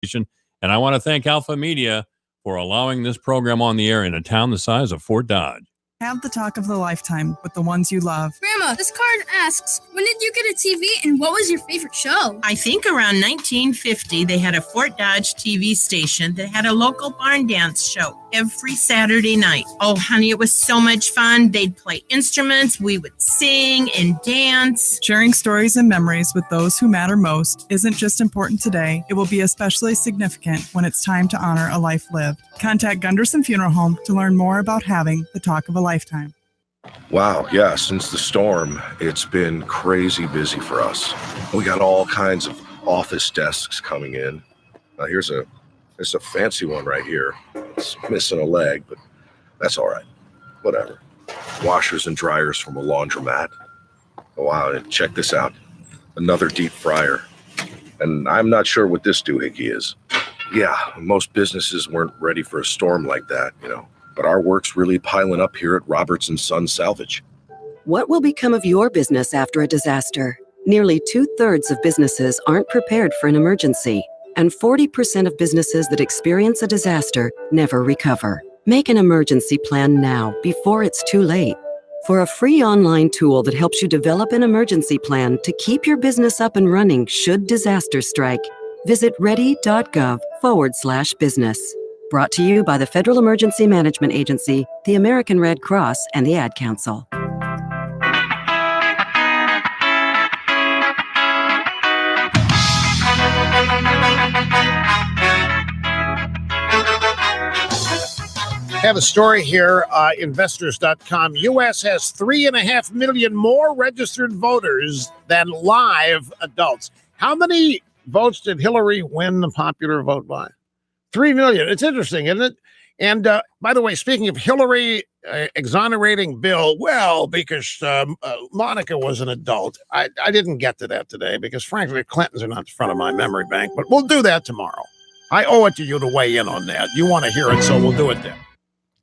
And I want to thank Alpha Media for allowing this program on the air in a town the size of Fort Dodge. Have the talk of the lifetime with the ones you love. Grandma, this card asks, when did you get a TV and what was your favorite show? I think around 1950, they had a Fort Dodge TV station that had a local barn dance show every Saturday night. Oh, honey, it was so much fun. They'd play instruments. We would sing and dance. Sharing stories and memories with those who matter most isn't just important today. It will be especially significant when it's time to honor a life lived. Contact Gunderson Funeral Home to learn more about having the talk of a lifetime. Wow, yeah, since the storm, it's been crazy busy for us. We got all kinds of office desks coming in. Here's a fancy one right here. It's missing a leg, but that's all right. Whatever. Washers and dryers from a laundromat. Oh, wow, and check this out. Another deep fryer. And I'm not sure what this doohickey is. Yeah, most businesses weren't ready for a storm like that, but our work's really piling up here at Robertson Son Salvage. What will become of your business after a disaster? Nearly 2/3 of businesses aren't prepared for an emergency, and 40% of businesses that experience a disaster never recover. Make an emergency plan now before it's too late. For a free online tool that helps you develop an emergency plan to keep your business up and running should disaster strike, visit ready.gov/business. Brought to you by the Federal Emergency Management Agency, the American Red Cross, and the Ad Council. I have a story here, investors.com. U.S. has 3.5 million more registered voters than live adults. How many votes did Hillary win the popular vote by? 3 million. It's interesting, isn't it? And by the way, speaking of Hillary exonerating Bill, well, because Monica was an adult. I didn't get to that today because, frankly, the Clintons are not in front of my memory bank, but we'll do that tomorrow. I owe it to you to weigh in on that. You want to hear it, so we'll do it then.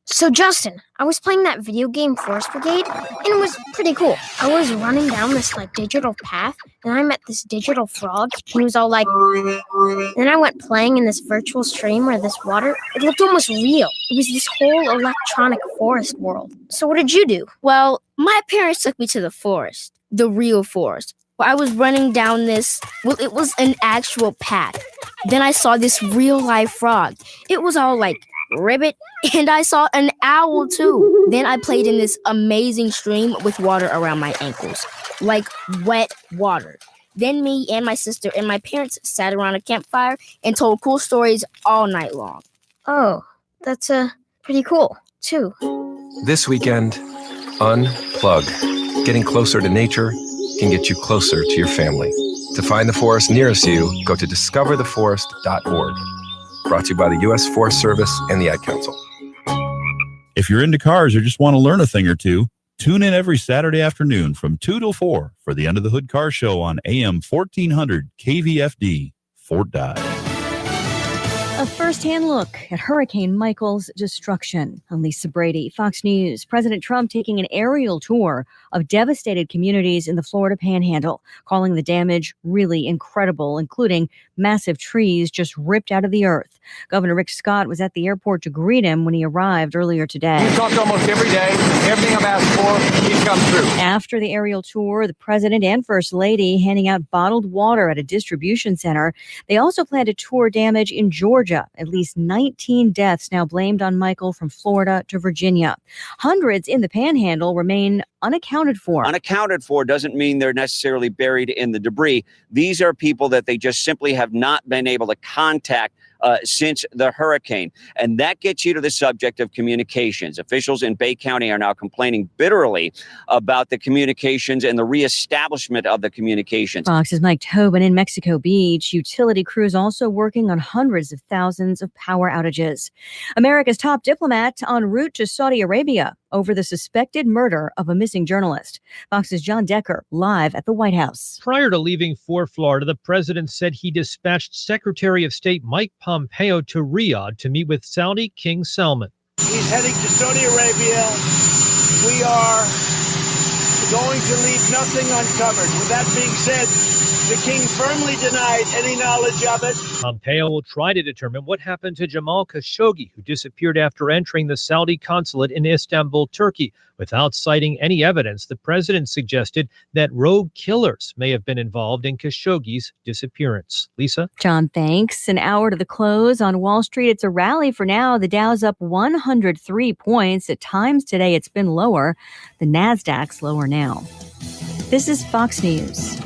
So, Justin, I was playing that video game Forest Brigade, and it was pretty cool. I was running down this, digital path, and I met this digital frog, and he was all like... And then I went playing in this virtual stream where this water, it looked almost real. It was this whole electronic forest world. So what did you do? Well, my parents took me to the forest, the real forest. I was running down this, it was an actual path. Then I saw this real-life frog. It was all ribbit, and I saw an owl too. Then I played in this amazing stream with water around my ankles, like wet water. Then me and my sister and my parents sat around a campfire and told cool stories all night long. Oh, that's pretty cool too. This weekend, unplug. Getting closer to nature can get you closer to your family. To find the forest nearest you, go to discovertheforest.org. Brought to you by the U.S. Forest Service and the Ad Council. If you're into cars or just want to learn a thing or two, tune in every Saturday afternoon from 2 till 4 for the Under the Hood Car Show on AM 1400 KVFD, Fort Dodge. A first-hand look at Hurricane Michael's destruction. I'm Lisa Brady, Fox News. President Trump taking an aerial tour of devastated communities in the Florida Panhandle, calling the damage really incredible, including massive trees just ripped out of the earth. Governor Rick Scott was at the airport to greet him when he arrived earlier today. He's talked almost every day. Everything I've asked for, he's come through. After the aerial tour, the president and first lady handing out bottled water at a distribution center. They also plan to tour damage in Georgia. At least 19 deaths now blamed on Michael from Florida to Virginia. Hundreds in the Panhandle remain unaccounted for. Unaccounted for doesn't mean they're necessarily buried in the debris. These are people that they just simply have not been able to contact since the hurricane. And that gets you to the subject of communications. Officials in Bay County are now complaining bitterly about the communications and the reestablishment of the communications. Fox's Mike Tobin in Mexico Beach. Utility crews also working on hundreds of thousands of power outages. America's top diplomat en route to Saudi Arabia over the suspected murder of a missing journalist. Fox's John Decker live at the White House. Prior to leaving for Florida, the president said he dispatched Secretary of State Mike Pompeo to Riyadh to meet with Saudi King Salman. He's heading to Saudi Arabia. We are going to leave nothing uncovered. With that being said, The king firmly denied any knowledge of it. Pompeo will try to determine what happened to Jamal Khashoggi, who disappeared after entering the Saudi consulate in Istanbul, Turkey. Without citing any evidence, the president suggested that rogue killers may have been involved in Khashoggi's disappearance. Lisa? John, thanks. An hour to the close on Wall Street. It's a rally for now. The Dow's up 103 points. At times today, it's been lower. The Nasdaq's lower now. This is Fox News.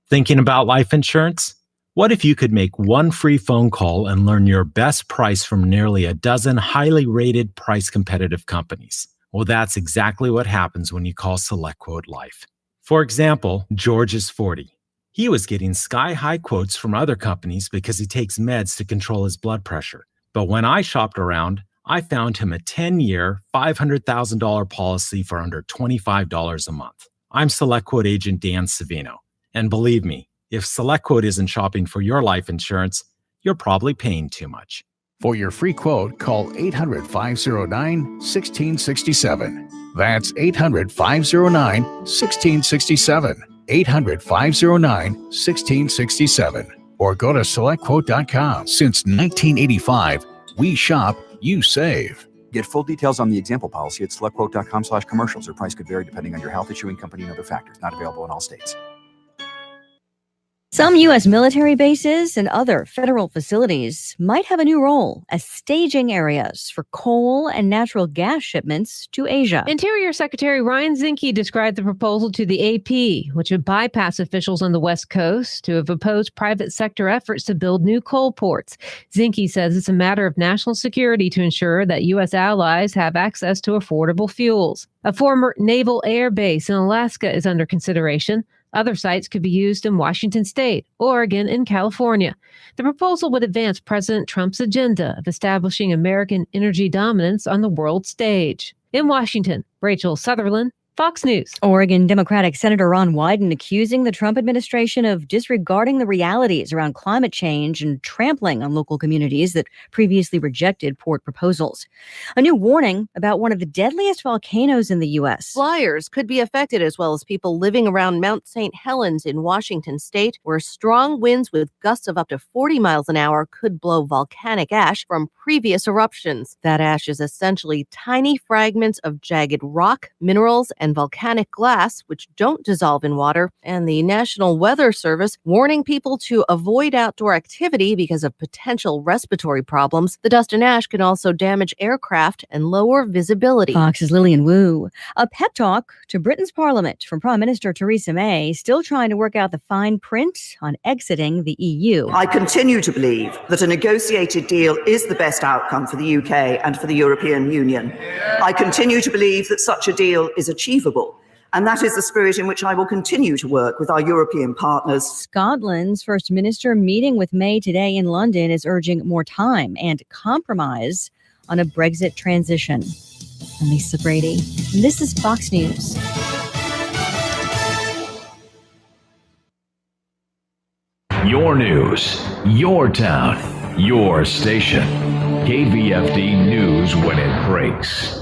Thinking about life insurance? What if you could make one free phone call and learn your best price from nearly a dozen highly rated, price-competitive companies? Well, that's exactly what happens when you call SelectQuote Life. For example, George is 40. He was getting sky-high quotes from other companies because he takes meds to control his blood pressure. But when I shopped around, I found him a 10-year, $500,000 policy for under $25 a month. I'm SelectQuote agent Dan Savino. And believe me, if SelectQuote isn't shopping for your life insurance, you're probably paying too much. For your free quote, call 800-509-1667. That's 800-509-1667. 800-509-1667. Or go to SelectQuote.com. Since 1985, we shop, you save. Get full details on the example policy at SelectQuote.com/commercials. Or price could vary depending on your health, issuing company, and other factors. Not available in all states. Some U.S. military bases and other federal facilities might have a new role as staging areas for coal and natural gas shipments to Asia. Interior Secretary Ryan Zinke described the proposal to the AP, which would bypass officials on the West Coast to have opposed private sector efforts to build new coal ports. Zinke says it's a matter of national security to ensure that U.S. allies have access to affordable fuels. A former naval air base in Alaska is under consideration. Other sites could be used in Washington State, Oregon, and California. The proposal would advance President Trump's agenda of establishing American energy dominance on the world stage. In Washington, Rachel Sutherland, Fox News. Oregon Democratic Senator Ron Wyden accusing the Trump administration of disregarding the realities around climate change and trampling on local communities that previously rejected port proposals. A new warning about one of the deadliest volcanoes in the U.S. Flyers could be affected, as well as people living around Mount St. Helens in Washington state, where strong winds with gusts of up to 40 miles an hour could blow volcanic ash from previous eruptions. That ash is essentially tiny fragments of jagged rock, minerals, and volcanic glass, which don't dissolve in water, and the National Weather Service warning people to avoid outdoor activity because of potential respiratory problems. The dust and ash can also damage aircraft and lower visibility. Fox's Lillian Wu. A pep talk to Britain's Parliament from Prime Minister Theresa May, still trying to work out the fine print on exiting the EU. I continue to believe that a negotiated deal is the best outcome for the UK and for the European Union. I continue to believe that such a deal is achievable. And that is the spirit in which I will continue to work with our European partners. Scotland's First Minister meeting with May today in London is urging more time and compromise on a Brexit transition. I'm Lisa Brady, and this is Fox News. Your news, your town, your station. KVFD News when it breaks.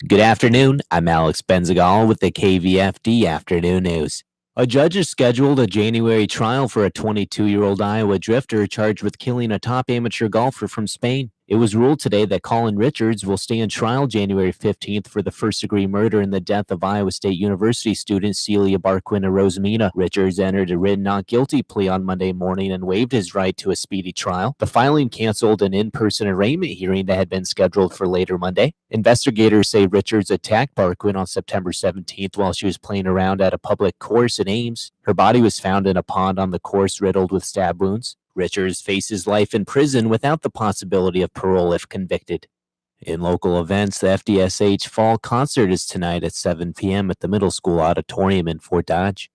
Good afternoon. I'm Alex Benzagal with the KVFD Afternoon News. A judge has scheduled a January trial for a 22-year-old Iowa drifter charged with killing a top amateur golfer from Spain. It was ruled today that Colin Richards will stand trial January 15th for the first-degree murder and the death of Iowa State University student Celia Barquina Rosemena. Richards entered a written not guilty plea on Monday morning and waived his right to a speedy trial. The filing canceled an in-person arraignment hearing that had been scheduled for later Monday. Investigators say Richards attacked Barquin on September 17th while she was playing around at a public course in Ames. Her body was found in a pond on the course riddled with stab wounds. Richards faces life in prison without the possibility of parole if convicted. In local events, the FDSH Fall Concert is tonight at 7 p.m. at the Middle School Auditorium in Fort Dodge.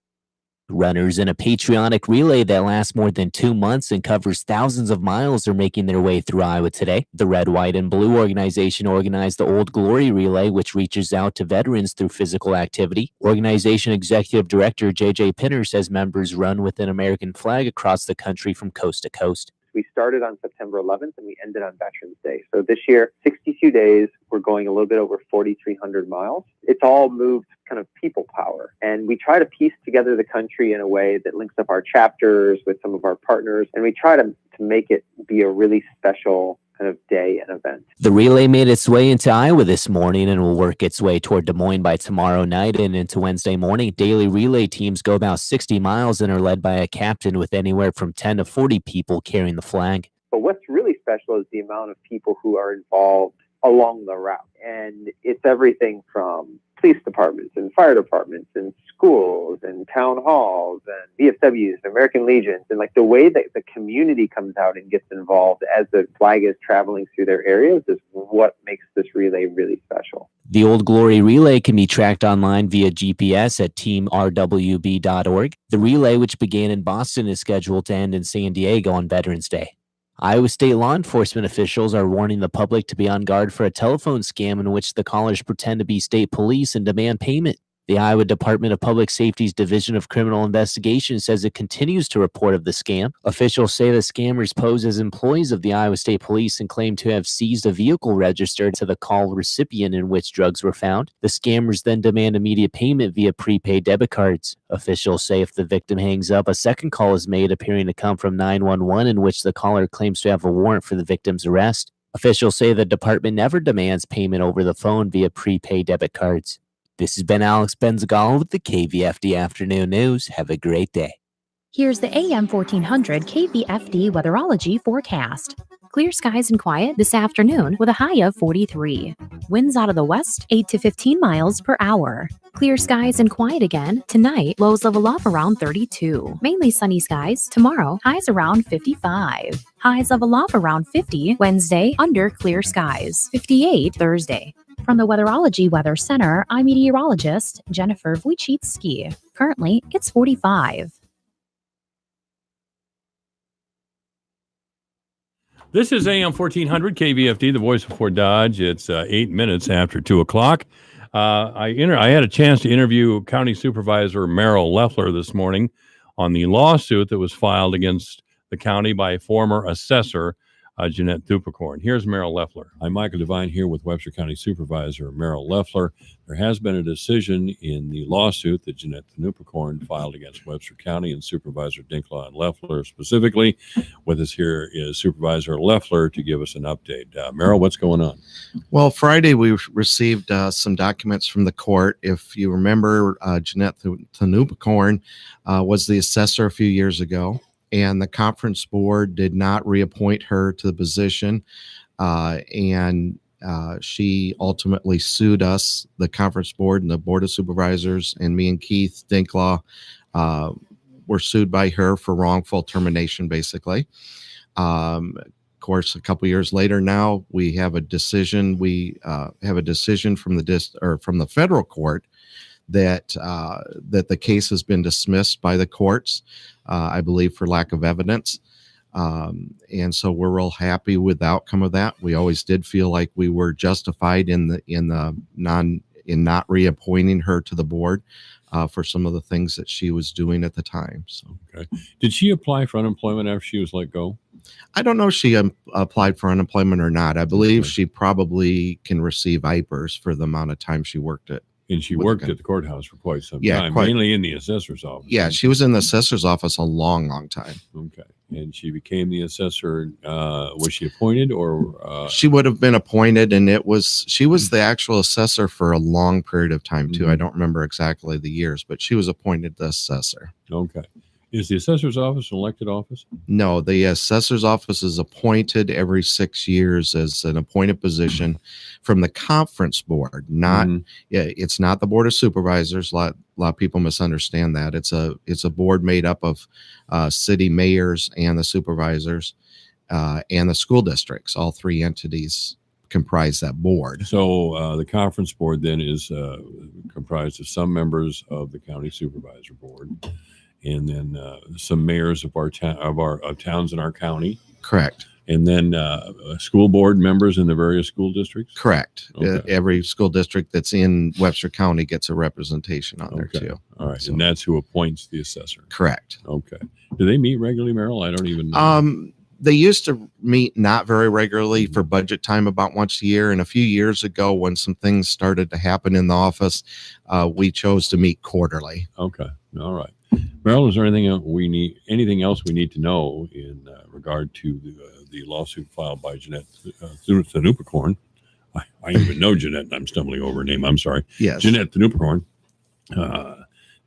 Runners in a patriotic relay that lasts more than 2 months and covers thousands of miles are making their way through Iowa today. The Red, White, and Blue organization organized the Old Glory Relay, which reaches out to veterans through physical activity. Organization Executive Director J.J. Pinner says members run with an American flag across the country from coast to coast. We started on September 11th and we ended on Veterans Day. So this year, 62 days, we're going a little bit over 4,300 miles. It's all moved kind of people power. And we try to piece together the country in a way that links up our chapters with some of our partners. And we try to make it be a really special kind of day and event. The relay made its way into Iowa this morning and will work its way toward Des Moines by tomorrow night and into Wednesday morning. Daily relay teams go about 60 miles and are led by a captain with anywhere from 10 to 40 people carrying the flag. But what's really special is the amount of people who are involved along the route. And it's everything from police departments and fire departments and schools and town halls and VFWs and American Legions, and like the way that the community comes out and gets involved as the flag is traveling through their areas is what makes this relay really special. The Old Glory Relay can be tracked online via GPS at teamrwb.org. The relay, which began in Boston, is scheduled to end in San Diego on Veterans Day. Iowa State law enforcement officials are warning the public to be on guard for a telephone scam in which the callers pretend to be state police and demand payment. The Iowa Department of Public Safety's Division of Criminal Investigation says it continues to report of the scam. Officials say the scammers pose as employees of the Iowa State Police and claim to have seized a vehicle registered to the call recipient in which drugs were found. The scammers then demand immediate payment via prepaid debit cards. Officials say if the victim hangs up, a second call is made appearing to come from 911 in which the caller claims to have a warrant for the victim's arrest. Officials say the department never demands payment over the phone via prepaid debit cards. This has been Alex Benzagala with the KVFD Afternoon News. Have a great day. Here's the AM 1400 KVFD weatherology forecast. Clear skies and quiet this afternoon with a high of 43. Winds out of the west 8 to 15 miles per hour. Clear skies and quiet again tonight. Lows level off around 32. Mainly sunny skies tomorrow. Highs around 55. Highs level off around 50 Wednesday under clear skies. 58 Thursday. From the Weatherology Weather Center, I'm meteorologist Jennifer Wojcicki. Currently, it's 45. This is AM 1400 KVFD, the voice of Fort Dodge. It's 8 minutes after 2 o'clock. I had a chance to interview County Supervisor Merrill Leffler this morning on the lawsuit that was filed against the county by former assessor Jeanette Thupicorn. Here's Merrill Leffler. I'm Michael Devine here with Webster County Supervisor Merrill Leffler. There has been a decision in the lawsuit that Jeanette Thupicorn filed against Webster County and Supervisor Dinklaw and Leffler specifically. With us here is Supervisor Leffler to give us an update. Merrill, what's going on? Well, Friday we received some documents from the court. If you remember, Jeanette Thupicorn was the assessor a few years ago, and the conference board did not reappoint her to the position, and she ultimately sued us, the conference board and the board of supervisors, and me and Keith Dinklaw were sued by her for wrongful termination, basically. Of course, a couple years later now, we have a decision. We have a decision from the federal court that the case has been dismissed by the courts, I believe, for lack of evidence. And so we're real happy with the outcome of that. We always did feel like we were justified in not reappointing her to the board for some of the things that she was doing at the time. So, okay. Did she apply for unemployment after she was let go? I don't know if she applied for unemployment or not. I believe she probably can receive IPERS for the amount of time she worked at. And she worked at the courthouse for quite some time, mainly in the assessor's office. Yeah, she was in the assessor's office a long, long time. Okay. And she became the assessor. Was she appointed or? She would have been appointed, and she was the actual assessor for a long period of time, too. I don't remember exactly the years, but she was appointed the assessor. Okay. Is the assessor's office an elected office? No, the assessor's office is appointed every 6 years as an appointed position from the conference board. It's not the board of supervisors. A lot of people misunderstand that. It's a board made up of city mayors and the supervisors and the school districts. All three entities comprise that board. So the conference board then is comprised of some members of the county supervisor board, and then some mayors of towns in our county. Correct. And then school board members in the various school districts. Correct. Okay. Every school district that's in Webster County gets a representation on there too. All right, and that's who appoints the assessor. Correct. Okay. Do they meet regularly, Merrill? I don't even know. They used to meet not very regularly for budget time, about once a year. And a few years ago, when some things started to happen in the office, we chose to meet quarterly. Okay. All right. Merrill, is there anything else we need to know in regard to the lawsuit filed by Jeanette Thunupperkorn? I even know Jeanette, and I'm stumbling over her name. I'm sorry. Yes. Jeanette Thunupperkorn.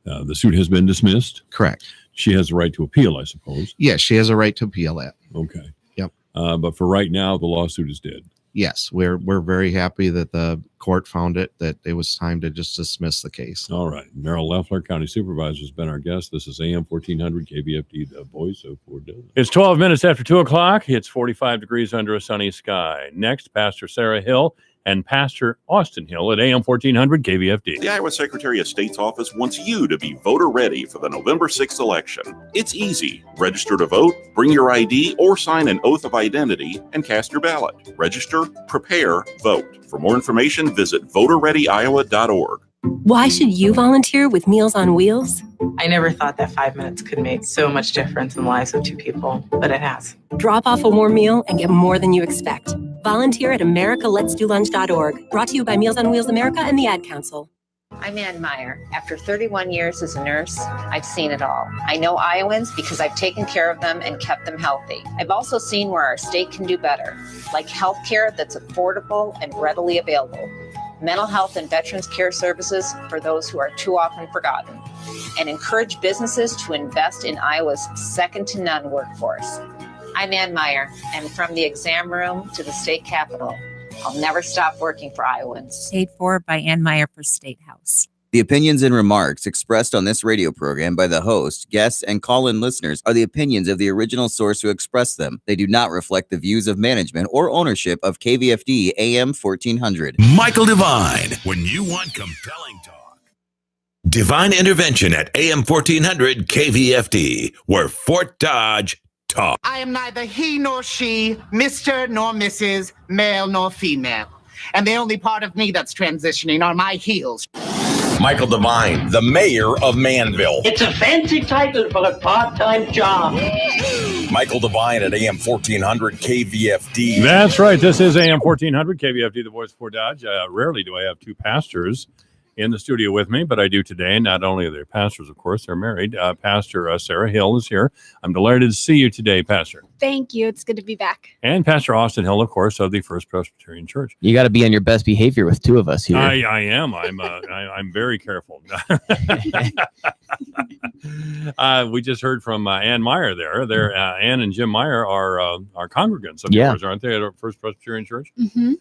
The suit has been dismissed. Correct. She has the right to appeal, I suppose. Yes, she has a right to appeal that. Okay. Yep. But for right now, the lawsuit is dead. Yes, we're very happy that the court found that it was time to just dismiss the case. All right. Merrill Leffler, County Supervisor, has been our guest. This is AM 1400 KVFD, the voice of Fort Dodge. It's 12 minutes after 2 o'clock. It's 45 degrees under a sunny sky. Next, Pastor Sarah Hill and Pastor Austin Hill at AM 1400 KVFD. The Iowa Secretary of State's office wants you to be voter ready for the November 6th election. It's easy. Register to vote, bring your ID, or sign an oath of identity and cast your ballot. Register, prepare, vote. For more information, visit voterreadyiowa.org. Why should you volunteer with Meals on Wheels? I never thought that 5 minutes could make so much difference in the lives of two people, but it has. Drop off a warm meal and get more than you expect. Volunteer at americaletsdolunch.org. Brought to you by Meals on Wheels America and the Ad Council. I'm Ann Meyer. After 31 years as a nurse, I've seen it all. I know Iowans because I've taken care of them and kept them healthy. I've also seen where our state can do better, like health care that's affordable and readily available, mental health and veterans care services for those who are too often forgotten, and encourage businesses to invest in Iowa's second-to-none workforce. I'm Ann Meyer, and from the exam room to the state capitol, I'll never stop working for Iowans. Paid for by Ann Meyer for State House. The opinions and remarks expressed on this radio program by the host, guests, and call-in listeners are the opinions of the original source who expressed them. They do not reflect the views of management or ownership of KVFD AM 1400. Michael Devine, when you want compelling talk. Divine Intervention at AM 1400 KVFD, where Fort Dodge talk. I am neither he nor she, Mr. nor Mrs., male nor female. And the only part of me that's transitioning are my heels. Michael Devine, the mayor of Manville. It's a fancy title for a part-time job. Michael Devine at AM 1400 KVFD. That's right. This is AM 1400 KVFD, the voice of Fort Dodge. Rarely do I have two pastors in the studio with me, but I do today. Not only are they pastors, of course, they're married. Pastor Sarah Hill is here. I'm delighted to see you today, Pastor. Thank you. It's good to be back. And Pastor Austin Hill, of course, of the First Presbyterian Church. You got to be on your best behavior with two of us here. I am. I'm very careful. We just heard from Ann Meyer there. Ann and Jim Meyer are congregants of yours, aren't they, at our First Presbyterian Church? Mm-hmm.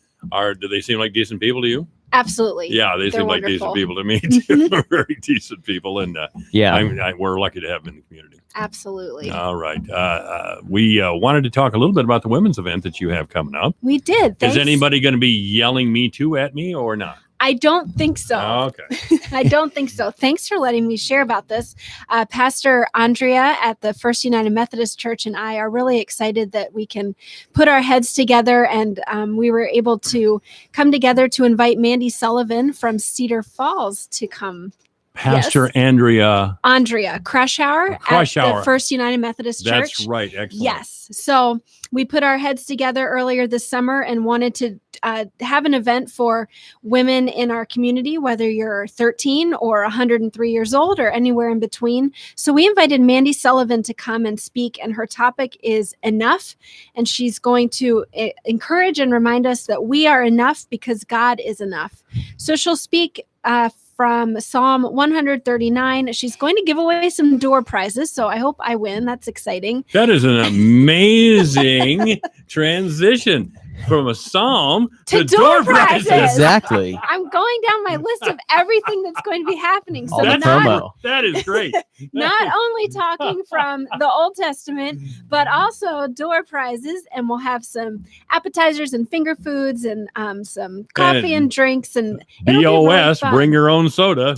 Do they seem like decent people to you? Absolutely. Yeah, they They're seem like wonderful. decent people to me too. Very decent people, and we're lucky to have them in the community. Absolutely. All right. We wanted to talk a little bit about the women's event that you have coming up. We did. Thanks. Is anybody going to be yelling "Me Too" at me or not? I don't think so. Oh, okay. I don't think so. Thanks for letting me share about this. Pastor Andrea at the First United Methodist Church and I are really excited that we can put our heads together, and we were able to come together to invite Mandy Sullivan from Cedar Falls to come. Pastor Andrea Krushauer at the First United Methodist Church. That's right. Excellent. Yes. So we put our heads together earlier this summer and wanted to have an event for women in our community, whether you're 13 or 103 years old or anywhere in between. So we invited Mandy Sullivan to come and speak, and her topic is enough. And she's going to encourage and remind us that we are enough because God is enough. So she'll speak from Psalm 139. She's going to give away some door prizes, so I hope I win. That's exciting. That is an amazing transition from a psalm to door prizes. Exactly. I'm going down my list of everything that's going to be happening. So that is great. Not only talking from the Old Testament, but also door prizes, and we'll have some appetizers and finger foods and some coffee and drinks, and BOS, bring your own soda.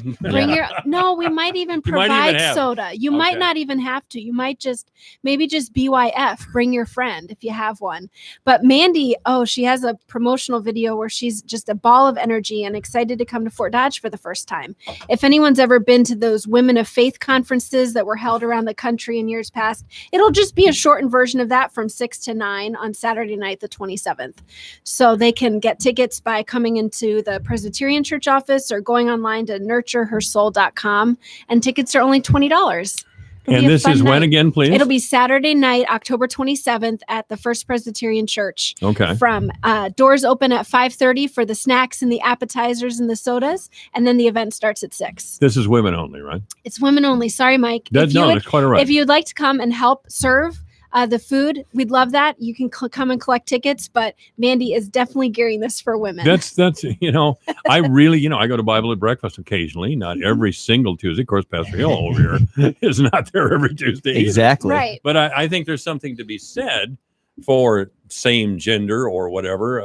No, we might even provide soda. You might not even have to. You might just maybe just BYF, bring your friend if you have one. But Mandy oh, she has a promotional video where she's just a ball of energy and excited to come to Fort Dodge for the first time. If anyone's ever been to those Women of Faith conferences that were held around the country in years past, it'll just be a shortened version of that from 6 to 9 on Saturday night, the 27th. So they can get tickets by coming into the Presbyterian Church office or going online to nurturehersoul.com, and tickets are only $20. And this is when again, please? It'll be Saturday night, October 27th at the First Presbyterian Church. Okay. From doors open at 5:30 for the snacks and the appetizers and the sodas, and then the event starts at 6. This is women only, right? It's women only. Sorry, Mike. That's quite all right. If you'd like to come and help serve the food, we'd love that. You can come and collect tickets, but Mandy is definitely gearing this for women. That's I really, I go to Bible at breakfast occasionally, not every single Tuesday. Of course, Pastor Hill over here is not there every Tuesday either. Exactly. Right. But I think there's something to be said for same gender or whatever.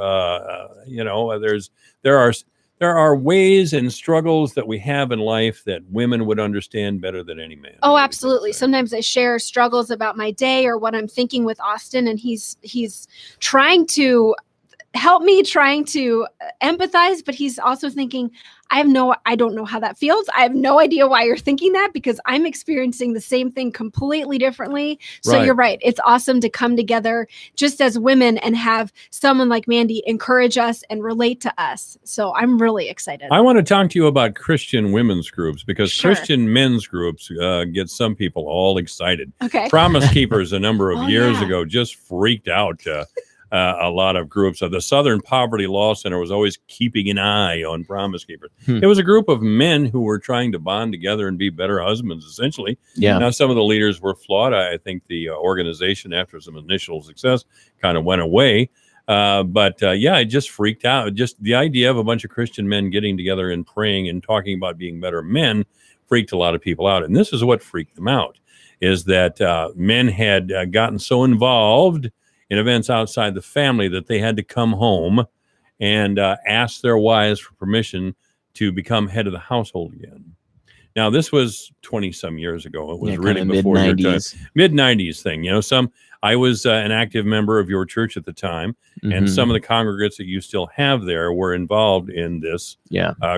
There are ways and struggles that we have in life that women would understand better than any man. Oh, absolutely. Sometimes I share struggles about my day or what I'm thinking with Austin, and he's trying to help me, trying to empathize, but he's also thinking, I don't know how that feels. I have no idea why you're thinking that, because I'm experiencing the same thing completely differently. So You're right. It's awesome to come together just as women and have someone like Mandy encourage us and relate to us. So I'm really excited. I want to talk to you about Christian women's groups, because Sure. Christian men's groups get some people all excited. Okay. Promise Keepers a number of Oh, years yeah. ago just freaked out a lot of groups. The Southern Poverty Law Center was always keeping an eye on Promise Keepers. It was a group of men who were trying to bond together and be better husbands, essentially. Yeah. Now, some of the leaders were flawed. I think the organization, after some initial success, kind of went away. It just freaked out. Just the idea of a bunch of Christian men getting together and praying and talking about being better men freaked a lot of people out. And this is what freaked them out, is that men had gotten so involved in events outside the family that they had to come home and ask their wives for permission to become head of the household again. Now, this was 20 some years ago. It was really before your time. Mid-90s thing. I was an active member of your church at the time, and some of the congregates that you still have there were involved in this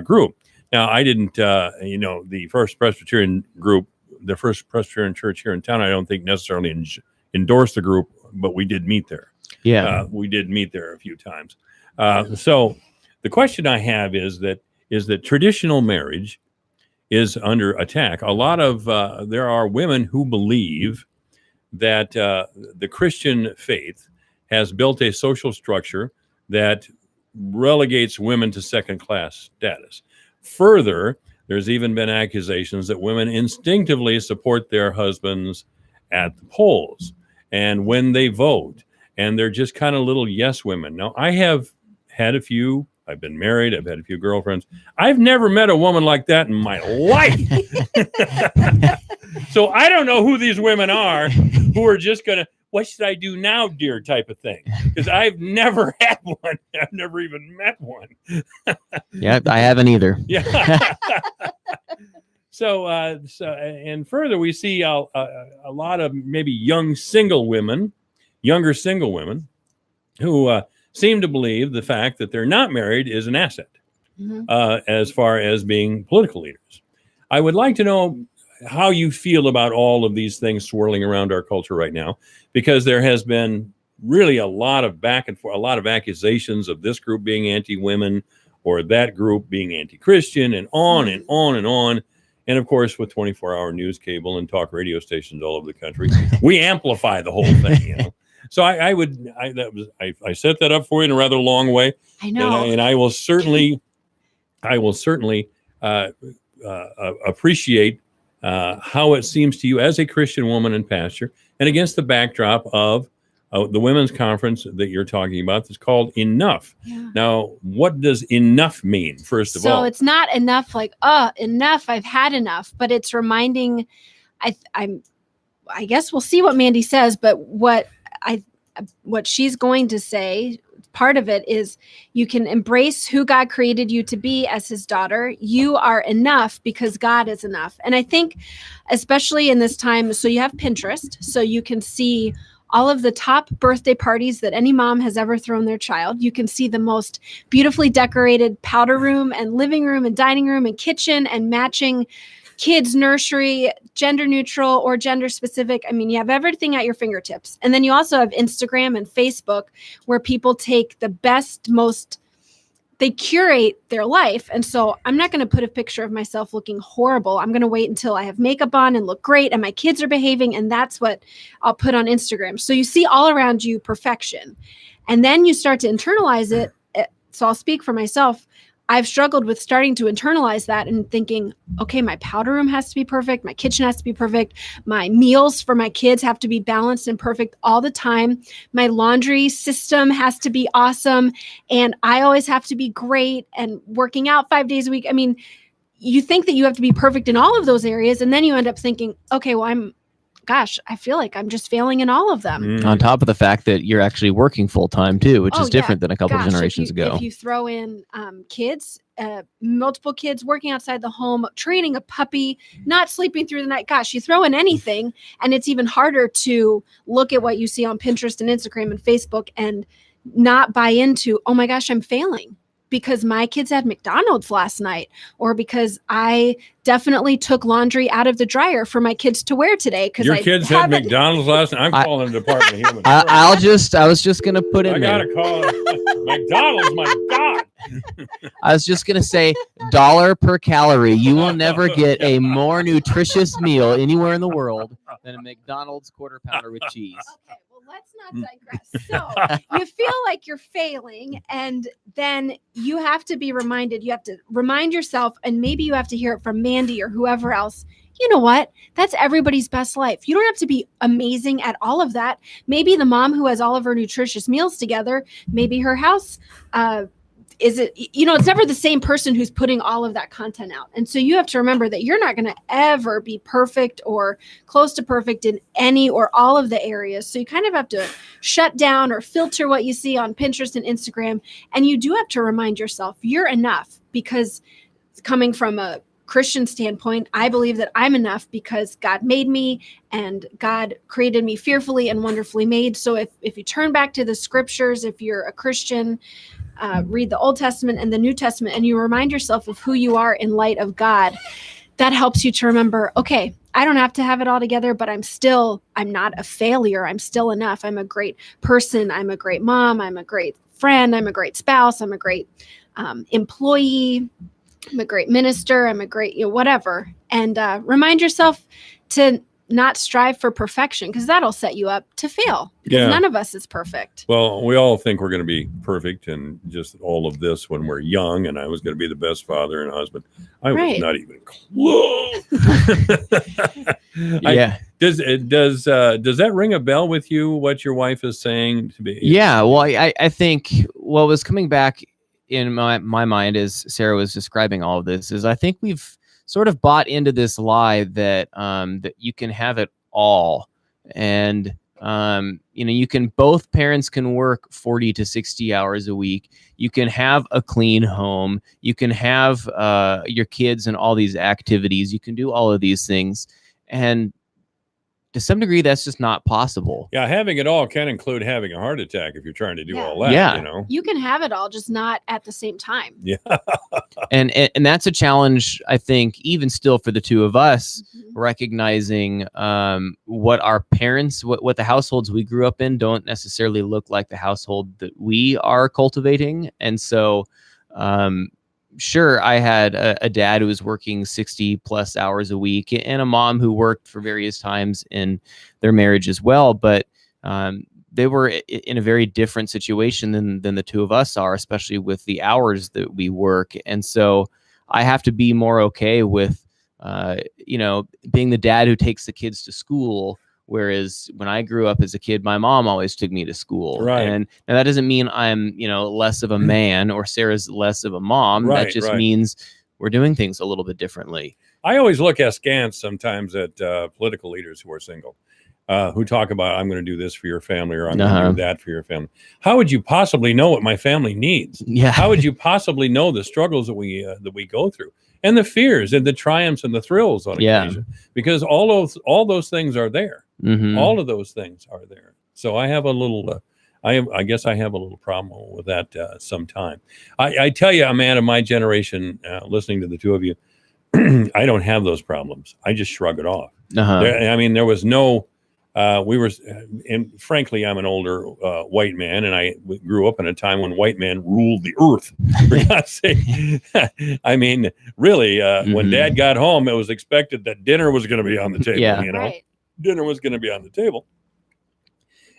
group. Now, I didn't, the First Presbyterian group, the First Presbyterian Church here in town, I don't think necessarily endorsed the group, but we did meet there. Yeah. We did meet there a few times. So the question I have is that traditional marriage is under attack. A lot of there are women who believe that the Christian faith has built a social structure that relegates women to second-class status. Further, there's even been accusations that women instinctively support their husbands at the polls and when they vote, and they're just kind of little yes women. Now, I have had a few. I've been married. I've had a few girlfriends. I've never met a woman like that in my life. So I don't know who these women are who are just going to, what should I do now, dear, type of thing. Because I've never had one. I've never even met one. Yeah, I haven't either. Yeah. So and further, we see a lot of maybe younger single women who seem to believe the fact that they're not married is an asset as far as being political leaders. I would like to know how you feel about all of these things swirling around our culture right now, because there has been really a lot of back and forth, a lot of accusations of this group being anti-women or that group being anti-Christian, and on and on and on. And of course, with 24-hour news cable and talk radio stations all over the country, we amplify the whole thing. So I set that up for you in a rather long way. I know, and I will certainly appreciate how it seems to you as a Christian woman and pastor, and against the backdrop of the women's conference that you're talking about that's called Enough. Yeah. Now, what does enough mean, first of all? So it's not enough like, enough, I've had enough, but it's reminding, I guess we'll see what Mandy says, but what she's going to say, part of it is you can embrace who God created you to be as his daughter. You are enough because God is enough. And I think especially in this time, so you have Pinterest, so you can see all of the top birthday parties that any mom has ever thrown their child. You can see the most beautifully decorated powder room and living room and dining room and kitchen and matching kids nursery, gender neutral or gender specific. I mean, you have everything at your fingertips. And then you also have Instagram and Facebook where people take the best, they curate their life. And so I'm not going to put a picture of myself looking horrible. I'm going to wait until I have makeup on and look great and my kids are behaving. And that's what I'll put on Instagram. So you see all around you perfection. And then you start to internalize it. So I'll speak for myself. I've struggled with starting to internalize that and thinking, okay, my powder room has to be perfect. My kitchen has to be perfect. My meals for my kids have to be balanced and perfect all the time. My laundry system has to be awesome. And I always have to be great and working out 5 days a week. I mean, you think that you have to be perfect in all of those areas. And then you end up thinking, okay, well, I feel like I'm just failing in all of them. On top of the fact that you're actually working full time too, which is different than a couple of generations ago. If you throw in kids, multiple kids working outside the home, training a puppy, not sleeping through the night. Gosh, you throw in anything and it's even harder to look at what you see on Pinterest and Instagram and Facebook and not buy into, oh my gosh, I'm failing because my kids had McDonald's last night, or because I definitely took laundry out of the dryer for my kids to wear today. Because your kids had McDonald's last night. I'm calling the Department of Human. I was just gonna put in. I gotta call McDonald's. My God. I was just gonna say $1 per calorie. You will never get a more nutritious meal anywhere in the world than a McDonald's quarter pounder with cheese. Okay, well, let's not digress. So you feel like you're failing, and then you have to be reminded. You have to remind yourself, and maybe you have to hear it from Mandy or whoever else. You know what? That's everybody's best life. You don't have to be amazing at all of that. Maybe the mom who has all of her nutritious meals together, maybe her house, it's never the same person who's putting all of that content out. And so you have to remember that you're not going to ever be perfect or close to perfect in any or all of the areas. So you kind of have to shut down or filter what you see on Pinterest and Instagram. And you do have to remind yourself you're enough, because coming from a Christian standpoint, I believe that I'm enough because God made me and God created me fearfully and wonderfully made. So if you turn back to the scriptures, if you're a Christian, read the Old Testament and the New Testament, and you remind yourself of who you are in light of God, that helps you to remember, okay, I don't have to have it all together, but I'm not a failure. I'm still enough. I'm a great person. I'm a great mom. I'm a great friend. I'm a great spouse. I'm a great employee. I'm a great minister. I'm a great, whatever. And remind yourself to not strive for perfection, because that'll set you up to fail. Because none of us is perfect. Well, we all think we're going to be perfect and just all of this when we're young. And I was going to be the best father and husband. I was not even close. Does that ring a bell with you? What your wife is saying to be? Yeah. Well, I think what was coming back in my mind as Sarah was describing all of this is I think we've sort of bought into this lie that that you can have it all, and both parents can work 40 to 60 hours a week. You can have a clean home. You can have your kids and all these activities. You can do all of these things, and to some degree, that's just not possible. Yeah, having it all can include having a heart attack if you're trying to do all that. Yeah. You can have it all, just not at the same time. Yeah. and that's a challenge, I think, even still for the two of us, recognizing what our parents, what the households we grew up in don't necessarily look like the household that we are cultivating. And so, sure, I had a dad who was working 60 plus hours a week and a mom who worked for various times in their marriage as well. But they were in a very different situation than the two of us are, especially with the hours that we work. And so I have to be more okay with, being the dad who takes the kids to school. Whereas when I grew up as a kid, my mom always took me to school. Right. And now that doesn't mean I'm, less of a man or Sarah's less of a mom. Right, that just means we're doing things a little bit differently. I always look askance sometimes at political leaders who are single, who talk about, I'm going to do this for your family, or I'm going to do that for your family. How would you possibly know what my family needs? Yeah. How would you possibly know the struggles that we go through? and the fears and the triumphs and the thrills on occasion, because all those things are there. Mhm. All of those things are there. So I have a little, I guess I have a little problem with that sometime. I tell you, a man of my generation, listening to the two of you, I don't have those problems. I just shrug it off. Uh-huh. There was no, and frankly, I'm an older white man, and I grew up in a time when white men ruled the earth. For God's sake. I mean, really, when Dad got home, it was expected that dinner was going to be on the table. Yeah. You know, dinner was going to be on the table,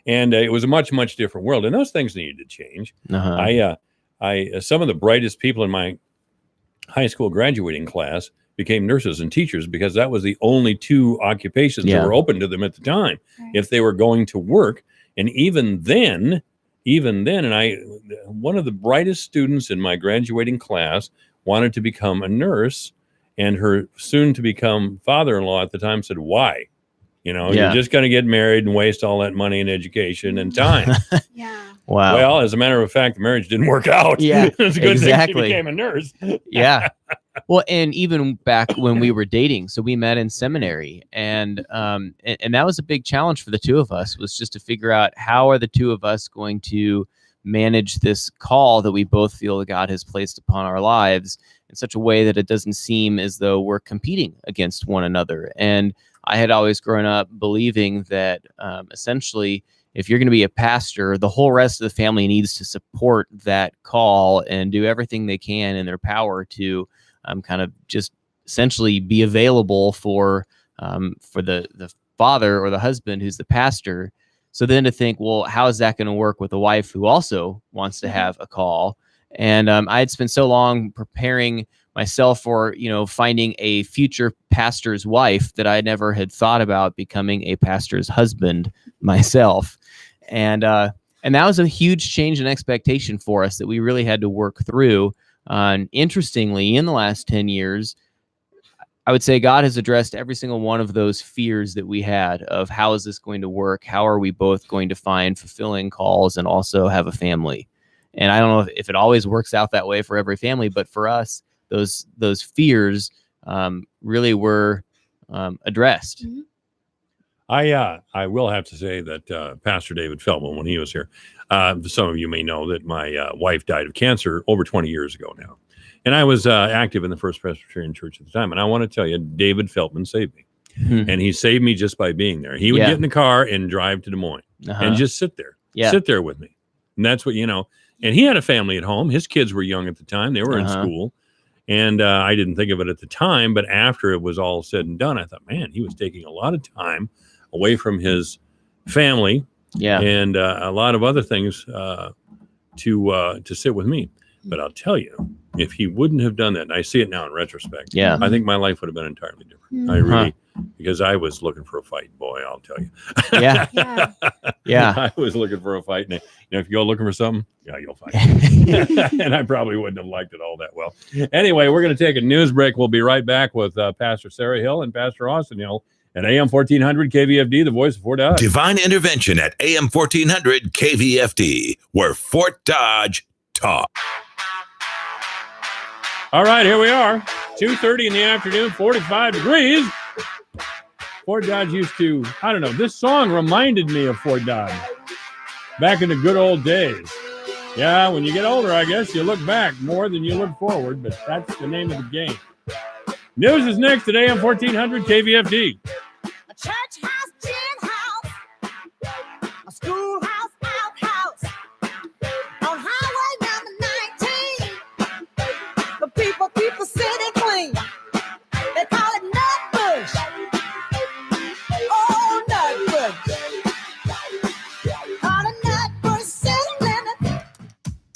and it was a much, much different world. And those things needed to change. Uh-huh. Some of the brightest people in my high school graduating class became nurses and teachers because that was the only two occupations that were open to them at the time if they were going to work. And even then, one of the brightest students in my graduating class wanted to become a nurse, and her soon to become father-in-law at the time said, "Why? You know, you're just going to get married and waste all that money and education and time." Wow. Well, as a matter of fact, the marriage didn't work out. Yeah, It's a good exactly. thing she became a nurse. Yeah. Well, and even back when we were dating, so we met in seminary, and that was a big challenge for the two of us, was just to figure out how are the two of us going to manage this call that we both feel that God has placed upon our lives in such a way that it doesn't seem as though we're competing against one another. And I had always grown up believing that essentially, if you're going to be a pastor, the whole rest of the family needs to support that call and do everything they can in their power to kind of just essentially be available for the father or the husband who's the pastor. So then to think, well, how is that going to work with a wife who also wants to have a call? And I had spent so long preparing myself for, finding a future pastor's wife that I never had thought about becoming a pastor's husband myself. And that was a huge change in expectation for us that we really had to work through. And interestingly, in the last 10 years, I would say God has addressed every single one of those fears that we had of how is this going to work? How are we both going to find fulfilling calls and also have a family? And I don't know if it always works out that way for every family, but for us, those fears really were addressed. Mm-hmm. I will have to say that Pastor David Feldman, when he was here, some of you may know that my wife died of cancer over 20 years ago now. And I was active in the First Presbyterian Church at the time. And I want to tell you, David Feldman saved me. And he saved me just by being there. He would get in the car and drive to Des Moines and just sit there. Sit there with me. And that's what, and he had a family at home. His kids were young at the time. They were in school. And I didn't think of it at the time. But after it was all said and done, I thought, man, he was taking a lot of time away from his family and a lot of other things to sit with me. But I'll tell you, if he wouldn't have done that, and I see it now in retrospect, I think my life would have been entirely different. I really, because I was looking for a fight, boy, I'll tell you. I was looking for a fight. And if you go looking for something, you'll find it. And I probably wouldn't have liked it all that well. Anyway, we're going to take a news break. We'll be right back with Pastor Sarah Hill and Pastor Austin Hill at AM 1400 KVFD, the voice of Fort Dodge. Divine Intervention at AM 1400 KVFD, where Fort Dodge talk. All right, here we are. 2:30 in the afternoon, 45 degrees. Fort Dodge used to, I don't know, this song reminded me of Fort Dodge back in the good old days. Yeah, when you get older, I guess you look back more than you look forward, but that's the name of the game. News is next at AM 1400 KVFD. A church house, gin house, a schoolhouse, outhouse, on highway number 19. The people keep the city clean. They call it Nutbush. Oh, Nutbush. Call it Nutbush city limit.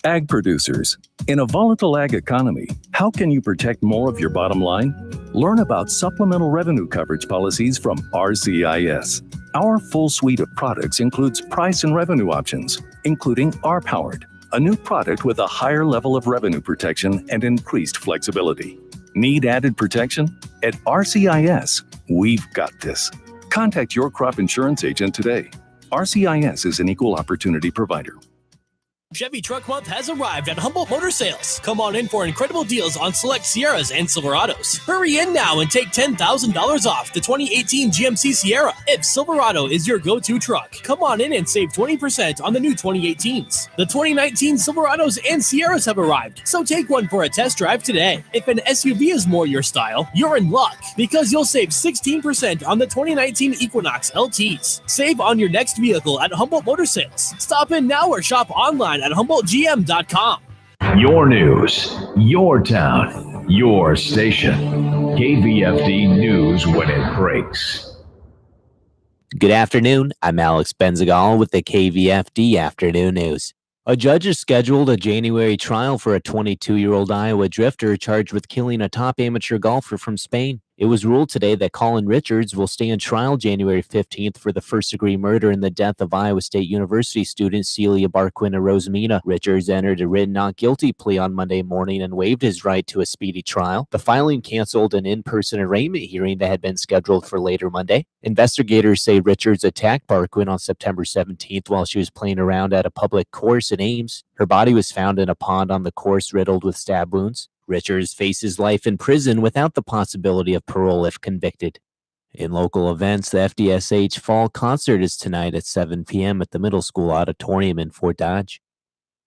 Ag producers. In a volatile ag economy, how can you protect more of your bottom line? Learn about supplemental revenue coverage policies from RCIS. Our full suite of products includes price and revenue options, including R-Powered, a new product with a higher level of revenue protection and increased flexibility. Need added protection? At RCIS, we've got this. Contact your crop insurance agent today. RCIS is an equal opportunity provider. Chevy Truck Month has arrived at Humboldt Motor Sales. Come on in for incredible deals on select Sierras and Silverados. Hurry in now and take $10,000 off the 2018 GMC Sierra. If Silverado is your go-to truck, come on in and save 20% on the new 2018s. The 2019 Silverados and Sierras have arrived, so take one for a test drive today. If an SUV is more your style, you're in luck because you'll save 16% on the 2019 Equinox LTs. Save on your next vehicle at Humboldt Motor Sales. Stop in now or shop online at HumboldtGM.com. Your news, your town, your station. KVFD News when it breaks. Good afternoon. I'm Alex Benzagal with the KVFD Afternoon News. A judge has scheduled a January trial for a 22-year-old Iowa drifter charged with killing a top amateur golfer from Spain. It was ruled today that Colin Richards will stand trial January 15th for the first-degree murder in the death of Iowa State University student Celia Barquina Rosemena. Richards entered a written not guilty plea on Monday morning and waived his right to a speedy trial. The filing canceled an in-person arraignment hearing that had been scheduled for later Monday. Investigators say Richards attacked Barquin on September 17th while she was playing around at a public course in Ames. Her body was found in a pond on the course riddled with stab wounds. Richards faces life in prison without the possibility of parole if convicted. In local events, the FDSH Fall Concert is tonight at 7 p.m. at the Middle School Auditorium in Fort Dodge.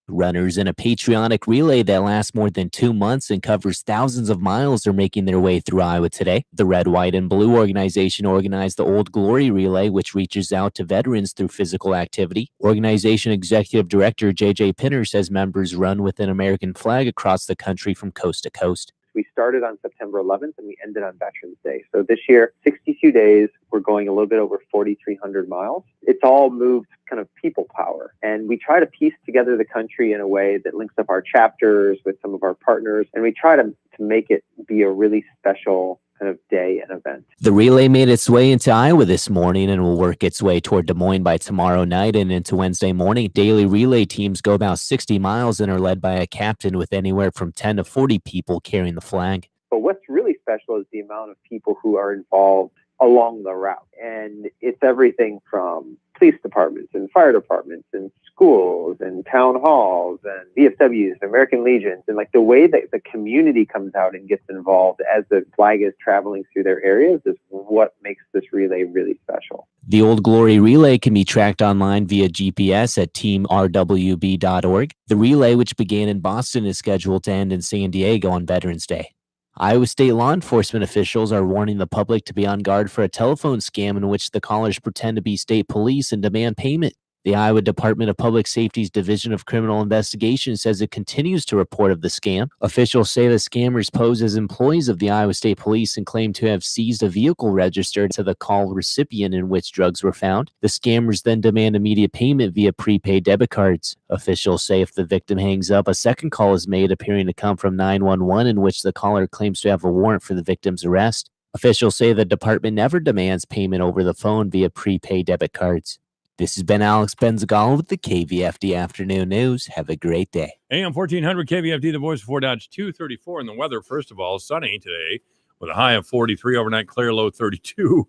Runners in a patriotic relay that lasts more than 2 months and covers thousands of miles are making their way through Iowa today. The Red, White, and Blue organization organized the Old Glory Relay, which reaches out to veterans through physical activity. Organization Executive Director J.J. Pinner says members run with an American flag across the country from coast to coast. We started on September 11th and we ended on Veterans Day. So this year, 62 days, we're going a little bit over 4,300 miles. It's all moved kind of people power. And we try to piece together the country in a way that links up our chapters with some of our partners. And we try to make it be a really special kind of day and event. The relay made its way into Iowa this morning and will work its way toward Des Moines by tomorrow night and into Wednesday morning. Daily relay teams go about 60 miles and are led by a captain with anywhere from 10 to 40 people carrying the flag. But what's really special is the amount of people who are involved along the route. And it's everything from police departments and fire departments and schools and town halls and VFWs and American Legions, and like the way that the community comes out and gets involved as the flag is traveling through their areas is what makes this relay really special. The Old Glory Relay can be tracked online via GPS at teamrwb.org. The relay, which began in Boston, is scheduled to end in San Diego on Veterans Day. Iowa State law enforcement officials are warning the public to be on guard for a telephone scam in which the callers pretend to be state police and demand payment. The Iowa Department of Public Safety's Division of Criminal Investigation says it continues to report of the scam. Officials say the scammers pose as employees of the Iowa State Police and claim to have seized a vehicle registered to the call recipient in which drugs were found. The scammers then demand immediate payment via prepaid debit cards. Officials say if the victim hangs up, a second call is made appearing to come from 911 in which the caller claims to have a warrant for the victim's arrest. Officials say the department never demands payment over the phone via prepaid debit cards. This has been Alex Benzagal with the KVFD Afternoon News. Have a great day. AM 1400 KVFD, the voice of Fort Dodge, 234. And the weather, first of all, sunny today with a high of 43, overnight clear, low 32.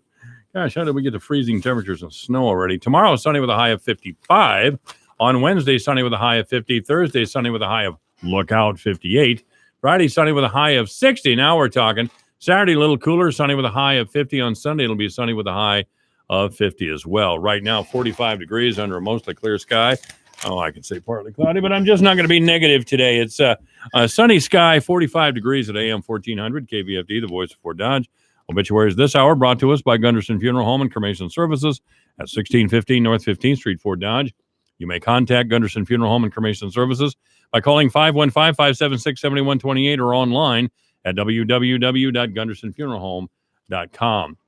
Gosh, how did we get to freezing temperatures and snow already? Tomorrow, sunny with a high of 55. On Wednesday, sunny with a high of 50. Thursday, sunny with a high of, look out, 58. Friday, sunny with a high of 60. Now we're talking. Saturday, a little cooler, sunny with a high of 50. On Sunday, it'll be sunny with a high of 50 as well. Right now, 45 degrees under a mostly clear sky. Oh, I could say partly cloudy, but I'm just not going to be negative today. It's a sunny sky, 45 degrees at AM 1400, KVFD, the voice of Fort Dodge. Obituaries this hour brought to us by Gunderson Funeral Home and Cremation Services at 1615 North 15th Street, Fort Dodge. You may contact Gunderson Funeral Home and Cremation Services by calling 515-576-7128 or online at www.gundersonfuneralhome.com.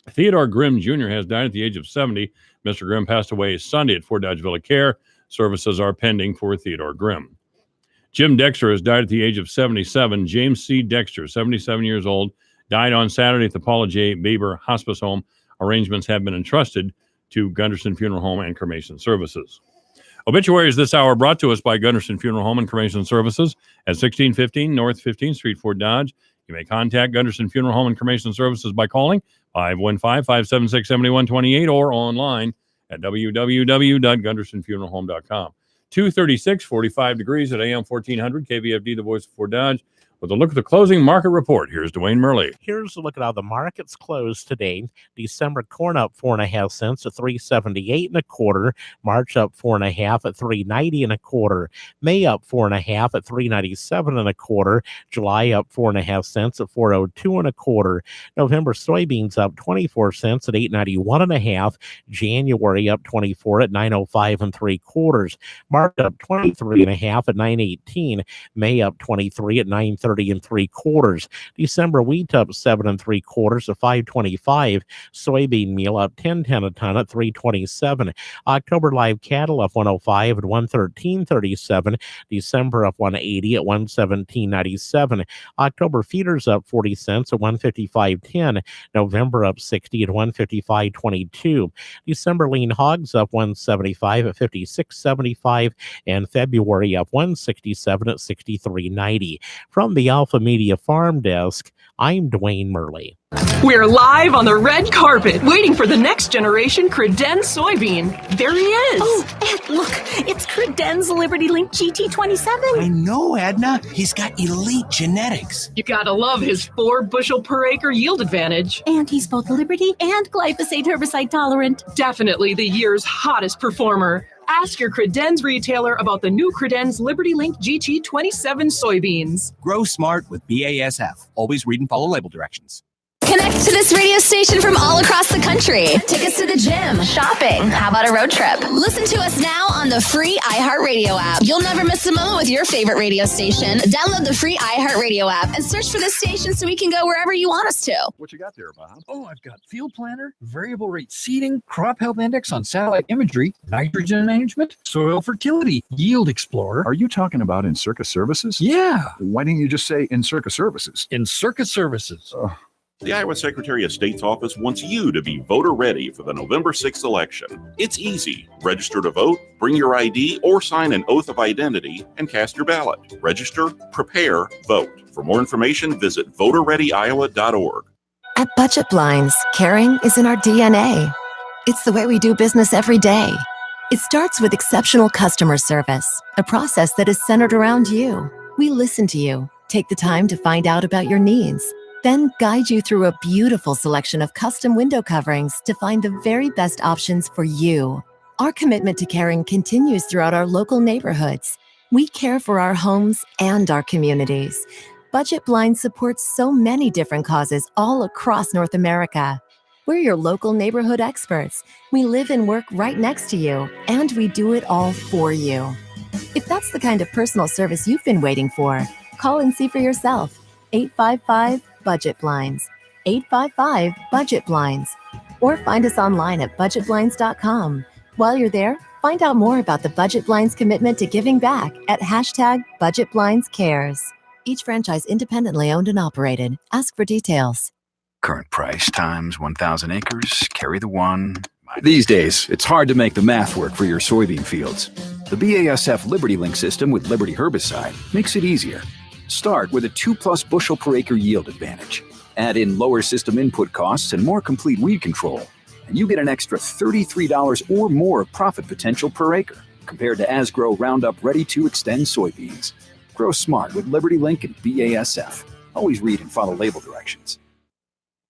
Theodore Grimm Jr. has died at the age of 70. Mr. Grimm passed away Sunday at Fort Dodge Villa Care. Services are pending for Theodore Grimm. Jim Dexter has died at the age of 77. James C. Dexter, 77 years old, died on Saturday at the Paula J. Baber Hospice Home. Arrangements have been entrusted to Gunderson Funeral Home and Cremation Services. Obituaries this hour brought to us by Gunderson Funeral Home and Cremation Services at 1615 North 15th Street, Fort Dodge. You may contact Gunderson Funeral Home and Cremation Services by calling 515-576-7128 or online at www.gundersonfuneralhome.com. 236, 45 degrees at AM 1400, KVFD, the voice of Fort Dodge. With a look at the closing market report, here's Dwayne Murley. Here's a look at how the markets closed today. December corn up 4.5 cents at 378 1/4. March up 4.5 at 390 1/4. May up 4.5 at 397 1/4. July up 4.5 cents at 402 1/4. November soybeans up 24 cents at 891 1/2. January up 24 at 905 3/4. March up 23 1/2 at 918. May up 23 at 930 3/4. December wheat up 7 3/4 at 525. Soybean meal up 10.10 a ton at 327. October live cattle up 105 at 113.37. December up 180 at 117.97. October feeders up 40 cents at 155.10. November up 60 at 155.22. December lean hogs up 175 at 56.75, and February up 167 at 63.90. From the Alpha Media Farm Desk, I'm Dwayne Murley. We're live on the red carpet, waiting for the next generation Credenz soybean. There he is. Oh, Ed, look, it's Credenz Liberty Link GT27. I know, Edna. He's got elite genetics. You gotta love his 4 bushel per acre yield advantage. And he's both Liberty and glyphosate herbicide tolerant. Definitely the year's hottest performer. Ask your Credenz retailer about the new Credenz Liberty Link GT27 soybeans. Grow smart with BASF. Always read and follow label directions. Connect to this radio station from all across the country. Tickets to the gym, shopping. How about a road trip? Listen to us now on the free iHeartRadio app. You'll never miss a moment with your favorite radio station. Download the free iHeartRadio app and search for this station so we can go wherever you want us to. What you got there, Bob? Oh, I've got field planner, variable rate seeding, crop health index on satellite imagery, nitrogen management, soil fertility, yield explorer. Are you talking about In Circus Services? Yeah. Why didn't you just say In Circus Services? In Circus Services. The Iowa Secretary of State's office wants you to be voter ready for the November 6th election. It's easy. Register to vote, bring your ID, or sign an oath of identity and cast your ballot. Register, prepare, vote. For more information, visit voterreadyiowa.org. At Budget Blinds, caring is in our DNA. It's the way we do business every day. It starts with exceptional customer service, a process that is centered around you. We listen to you, take the time to find out about your needs, then guide you through a beautiful selection of custom window coverings to find the very best options for you. Our commitment to caring continues throughout our local neighborhoods. We care for our homes and our communities. Budget Blinds supports so many different causes all across North America. We're your local neighborhood experts. We live and work right next to you, and we do it all for you. If that's the kind of personal service you've been waiting for, call and see for yourself. 855-BUDGET Blinds, 855-BUDGET Blinds, or find us online at budgetblinds.com. While you're there, find out more about the Budget Blinds commitment to giving back at #BudgetBlindsCares. Each franchise independently owned and operated. Ask for details. Current price times 1,000 acres, carry the one. These days, it's hard to make the math work for your soybean fields. The BASF Liberty Link system with Liberty herbicide makes it easier. Start with a 2+ bushel per acre yield advantage. Add in lower system input costs and more complete weed control, and you get an extra $33 or more of profit potential per acre compared to Asgrow Roundup Ready to Extend soybeans. Grow smart with Liberty Link and BASF. Always read and follow label directions.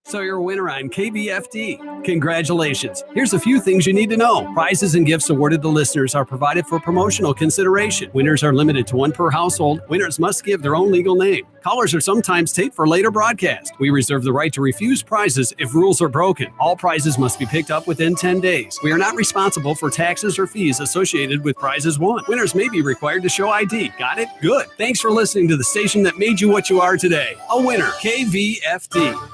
So you're a winner on KVFD. Congratulations. Here's a few things you need to know. Prizes and gifts awarded to listeners are provided for promotional consideration. Winners are limited to one per household. Winners must give their own legal name. Callers are sometimes taped for later broadcast. We reserve the right to refuse prizes if rules are broken. All prizes must be picked up within 10 days. We are not responsible for taxes or fees associated with prizes won. Winners may be required to show ID. Got it? Good. Thanks for listening to the station that made you what you are today. A winner, KVFD.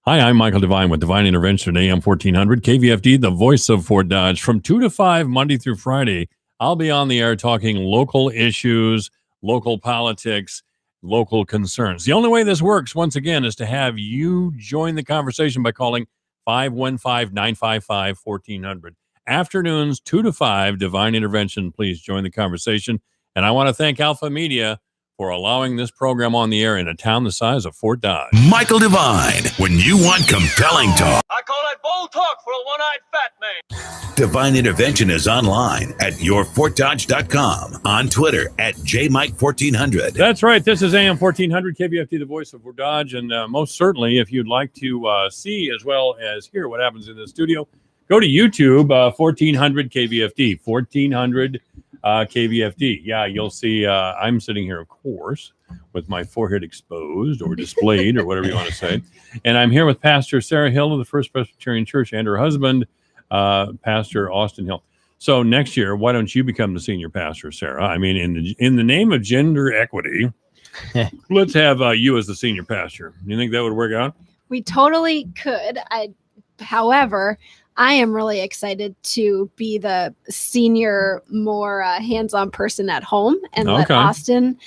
Hi, I'm Michael Devine with Divine Intervention, AM 1400, KVFD, the voice of Fort Dodge. From 2 to 5, Monday through Friday, I'll be on the air talking local issues, local politics, local concerns. The only way this works, once again, is to have you join the conversation by calling 515-955-1400. Afternoons, 2 to 5, Divine Intervention. Please join the conversation. And I want to thank Alpha Media for allowing this program on the air in a town the size of Fort Dodge. Michael Devine, when you want compelling talk. I call that bold talk for a one-eyed fat man. Divine Intervention is online at yourfortdodge.com, on Twitter at jmike1400. That's right. This is AM 1400 KVFD, the voice of Fort Dodge. And most certainly, if you'd like to see as well as hear what happens in the studio, go to YouTube, 1400 KVFD, 1400 KVFD. Yeah, you'll see I'm sitting here, of course, with my forehead exposed or displayed or whatever you want to say. And I'm here with Pastor Sarah Hill of the First Presbyterian Church and her husband, Pastor Austin Hill. So next year, why don't you become the senior pastor, Sarah? I mean, in the name of gender equity, let's have you as the senior pastor. You think that would work out? We totally could. However, I am really excited to be the senior, more hands-on person at home and let Austin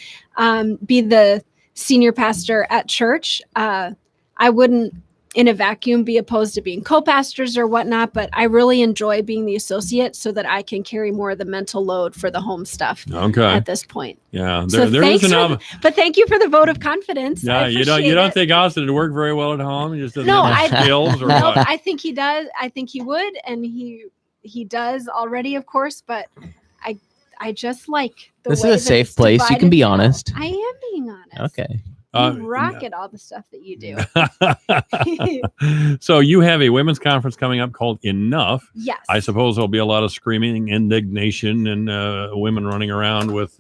be the senior pastor at church. I wouldn't, in a vacuum, be opposed to being co-pastors or whatnot, but I really enjoy being the associate so that I can carry more of the mental load for the home stuff at this point. Yeah, So there is but thank you for the vote of confidence. Yeah, you don't think Austin would work very well at home? He just doesn't have the skills or what? I think he does. I think he would, and he does already, of course. But I just like the This way is a that safe it's place. You can divided be now. honest. I am being honest. Okay. You rock at all the stuff that you do. So you have a women's conference coming up called Enough. Yes. I suppose there'll be a lot of screaming, indignation, and women running around with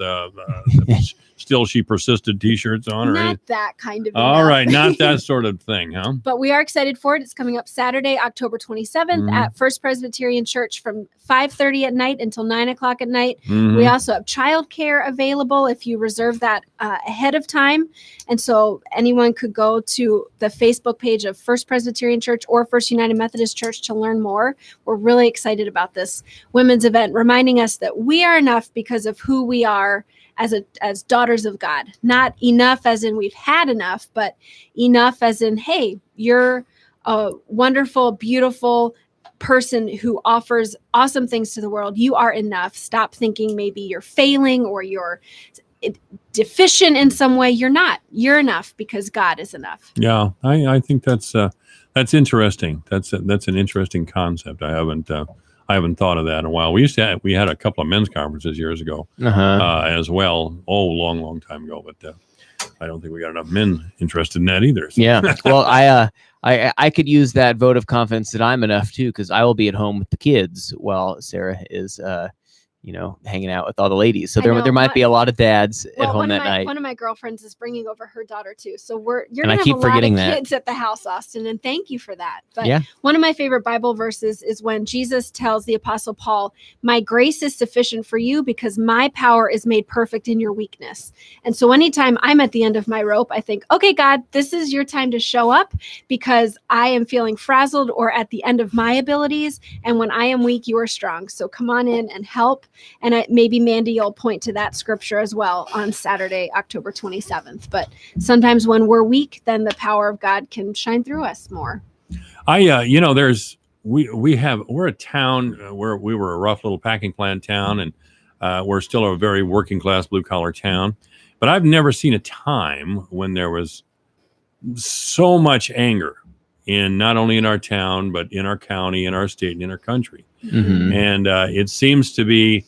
"Still She Persisted" T-shirts on. Not that kind of. All enough. right, not that sort of thing, huh? But we are excited for it. It's coming up Saturday, October 27th at First Presbyterian Church from 5:30 at night until 9 o'clock at night. We also have childcare available if you reserve that ahead of time. And so anyone could go to the Facebook page of First Presbyterian Church or First United Methodist Church to learn more. We're really excited about this women's event, reminding us that we are enough because of who we are as daughters of God. Not enough as in we've had enough, but enough as in, hey, you're a wonderful, beautiful person who offers awesome things to the world. You are enough. Stop thinking maybe you're failing or you're deficient in some way. You're not. You're enough because God is enough. Yeah, I think that's interesting. That's an interesting concept. I haven't thought of that in a while. We had a couple of men's conferences years ago as well. Oh, long time ago. But I don't think we got enough men interested in that either. So. Yeah. Well, I could use that vote of confidence that I'm enough too, because I will be at home with the kids while Sarah is hanging out with all the ladies. So there might be a lot at home that night. One of my girlfriends is bringing over her daughter too. So you're And I gonna keep have a lot forgetting of that. kids at the house, Austin, and thank you for that. But Yeah. one of my favorite Bible verses is when Jesus tells the Apostle Paul, "My grace is sufficient for you because my power is made perfect in your weakness." And so anytime I'm at the end of my rope, I think, okay, God, this is your time to show up because I am feeling frazzled or at the end of my abilities. And when I am weak, you are strong. So come on in and help. And maybe Mandy will point to that scripture as well on Saturday, October 27th. But sometimes when we're weak, then the power of God can shine through us more. We're a town where we were a rough little packing plant town, and we're still a very working class blue collar town. But I've never seen a time when there was so much anger not only in our town, but in our county, in our state, and in our country. And it seems to be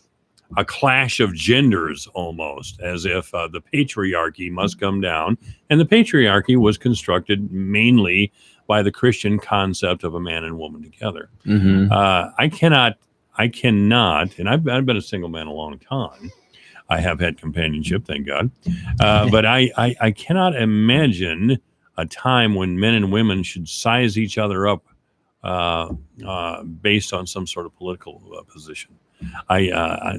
a clash of genders almost, as if the patriarchy must come down. And the patriarchy was constructed mainly by the Christian concept of a man and woman together. I cannot, and I've been a single man a long time. I have had companionship, thank God. But I cannot imagine a time when men and women should size each other up based on some sort of political position. I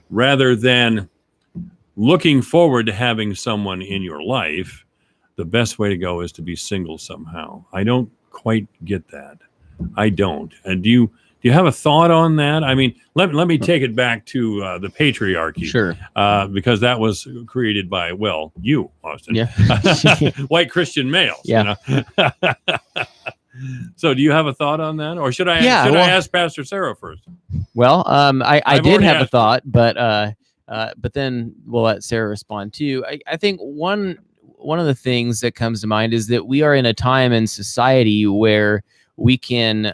rather than looking forward to having someone in your life, the best way to go is to be single somehow. I don't quite get that. I don't. And do you have a thought on that? I mean, let me take it back to the patriarchy. Sure. Because that was created by, you, Austin. Yeah. White Christian males. Yeah. You know? So do you have a thought on that? Or should I ask Pastor Sarah first? Well, I did have a asked. thought, but then we'll let Sarah respond too. I think one of the things that comes to mind is that we are in a time in society where we can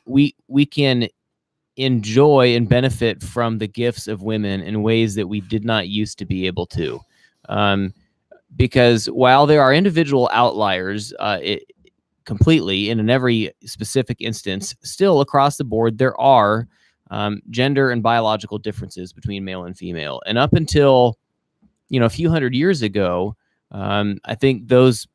we can enjoy and benefit from the gifts of women in ways that we did not used to be able to. Because while there are individual outliers, completely in every specific instance, still across the board, there are gender and biological differences between male and female. And up until, a few hundred years ago, I think those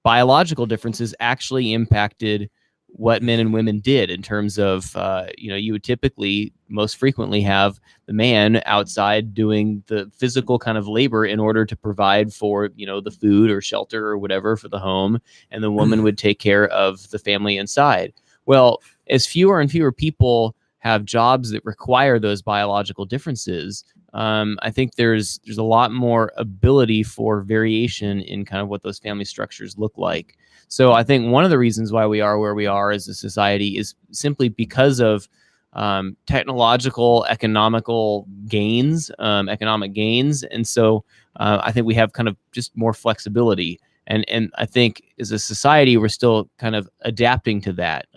biological differences actually impacted what men and women did in terms of, you would typically most frequently have the man outside doing the physical kind of labor in order to provide for, the food or shelter or whatever for the home. And the woman would take care of the family inside. Well, as fewer and fewer people have jobs that require those biological differences, I think there's a lot more ability for variation in kind of what those family structures look like. So I think one of the reasons why we are where we are as a society is simply because of technological, economic gains. And so I think we have kind of just more flexibility. And I think as a society, we're still kind of adapting to that.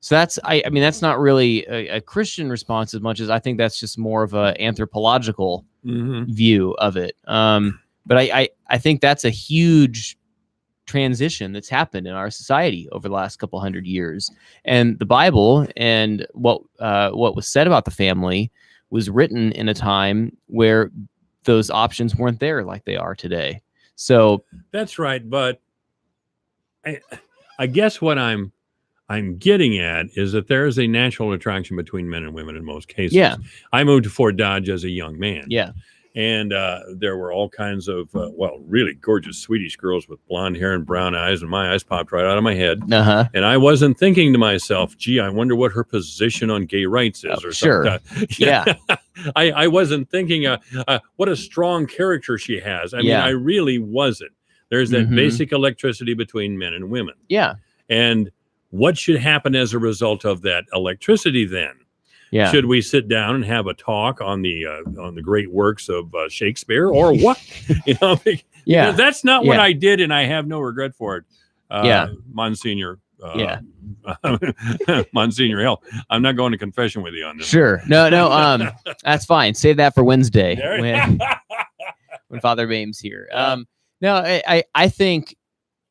So that's, that's not really a Christian response as much as I think that's just more of an anthropological view of it. But I think that's a huge transition that's happened in our society over the last couple hundred years. And the Bible and what was said about the family was written in a time where those options weren't there like they are today. So that's right. But I guess what I'm getting at is that there is a natural attraction between men and women in most cases. Yeah. I moved to Fort Dodge as a young man. Yeah. And there were all kinds of, really gorgeous Swedish girls with blonde hair and brown eyes, and my eyes popped right out of my head. Uh-huh. And I wasn't thinking to myself, gee, I wonder what her position on gay rights is or sure. something. Yeah. I wasn't thinking, what a strong character she has. I mean, I really wasn't. There's that basic electricity between men and women. Yeah. And what should happen as a result of that electricity then? Yeah. Should we sit down and have a talk on the great works of Shakespeare or what? Yeah. That's not what I did, and I have no regret for it. Monsignor. Monsignor Hill. I'm not going to confession with you on this. Sure. No. That's fine. Save that for Wednesday when Father Bame's here. I think,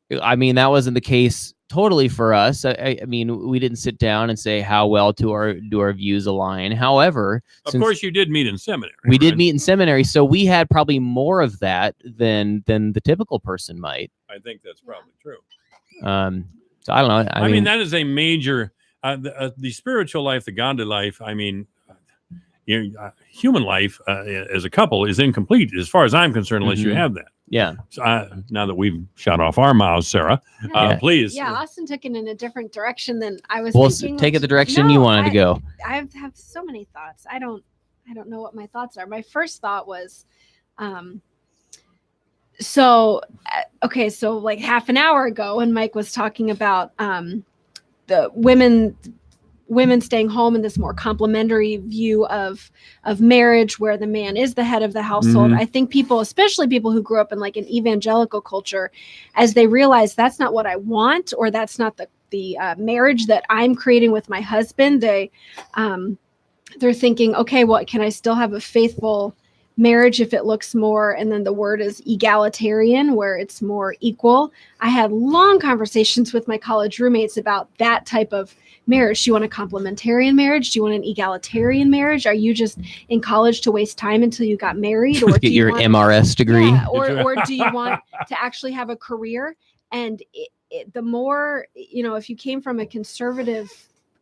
that wasn't the case totally for us. I mean, we didn't sit down and say how well do our views align. However, of course, you did meet in seminary. We did meet in seminary, so we had probably more of that than the typical person might. I think that's probably true. So I don't know. I mean, that is a major the spiritual life, the godly life. I mean, human life as a couple is incomplete as far as I'm concerned unless you have that. Yeah. So now that we've shut off our mouths, Sarah, please. Yeah, Austin took it in a different direction than I was thinking. Take it the direction you wanted to go. I have so many thoughts. I don't know what my thoughts are. My first thought was, so like half an hour ago when Mike was talking about the women staying home in this more complementary view of marriage where the man is the head of the household. I think people, especially people who grew up in like an evangelical culture, as they realize that's not what I want, or that's not the marriage that I'm creating with my husband, they're thinking, okay, well, can I still have a faithful marriage if it looks more, and then the word is egalitarian, where it's more equal. I had long conversations with my college roommates about that type of marriage. Do you want a complementarian marriage? Do you want an egalitarian marriage? Are you just in college to waste time until you got married, or get your MRS degree? Yeah, or do you want to actually have a career? And the more, if you came from a conservative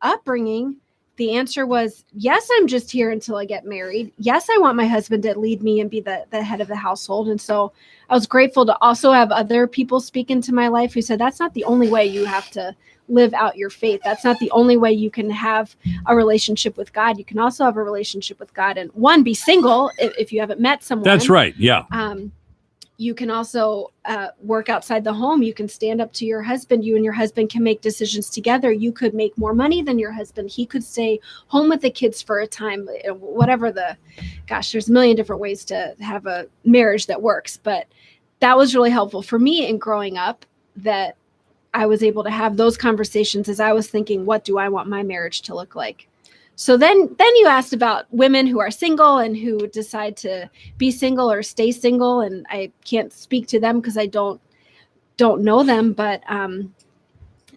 upbringing, the answer was, yes, I'm just here until I get married. Yes, I want my husband to lead me and be the head of the household. And so I was grateful to also have other people speak into my life who said, that's not the only way you have to live out your faith. That's not the only way you can have a relationship with God. You can also have a relationship with God and be single if you haven't met someone. That's right. Yeah. You can also work outside the home. You can stand up to your husband. You and your husband can make decisions together. You could make more money than your husband. He could stay home with the kids for a time, whatever there's a million different ways to have a marriage that works. But that was really helpful for me in growing up, that I was able to have those conversations as I was thinking, what do I want my marriage to look like? So then you asked about women who are single and who decide to be single or stay single. And I can't speak to them because I don't know them, but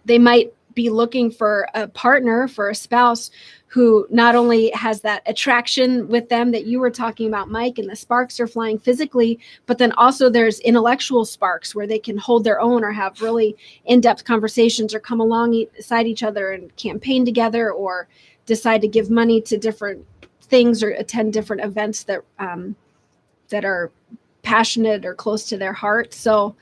they might be looking for a partner, for a spouse who not only has that attraction with them that you were talking about, Mike, and the sparks are flying physically, but then also there's intellectual sparks where they can hold their own or have really in-depth conversations or come alongside each other and campaign together or decide to give money to different things or attend different events that that are passionate or close to their heart. So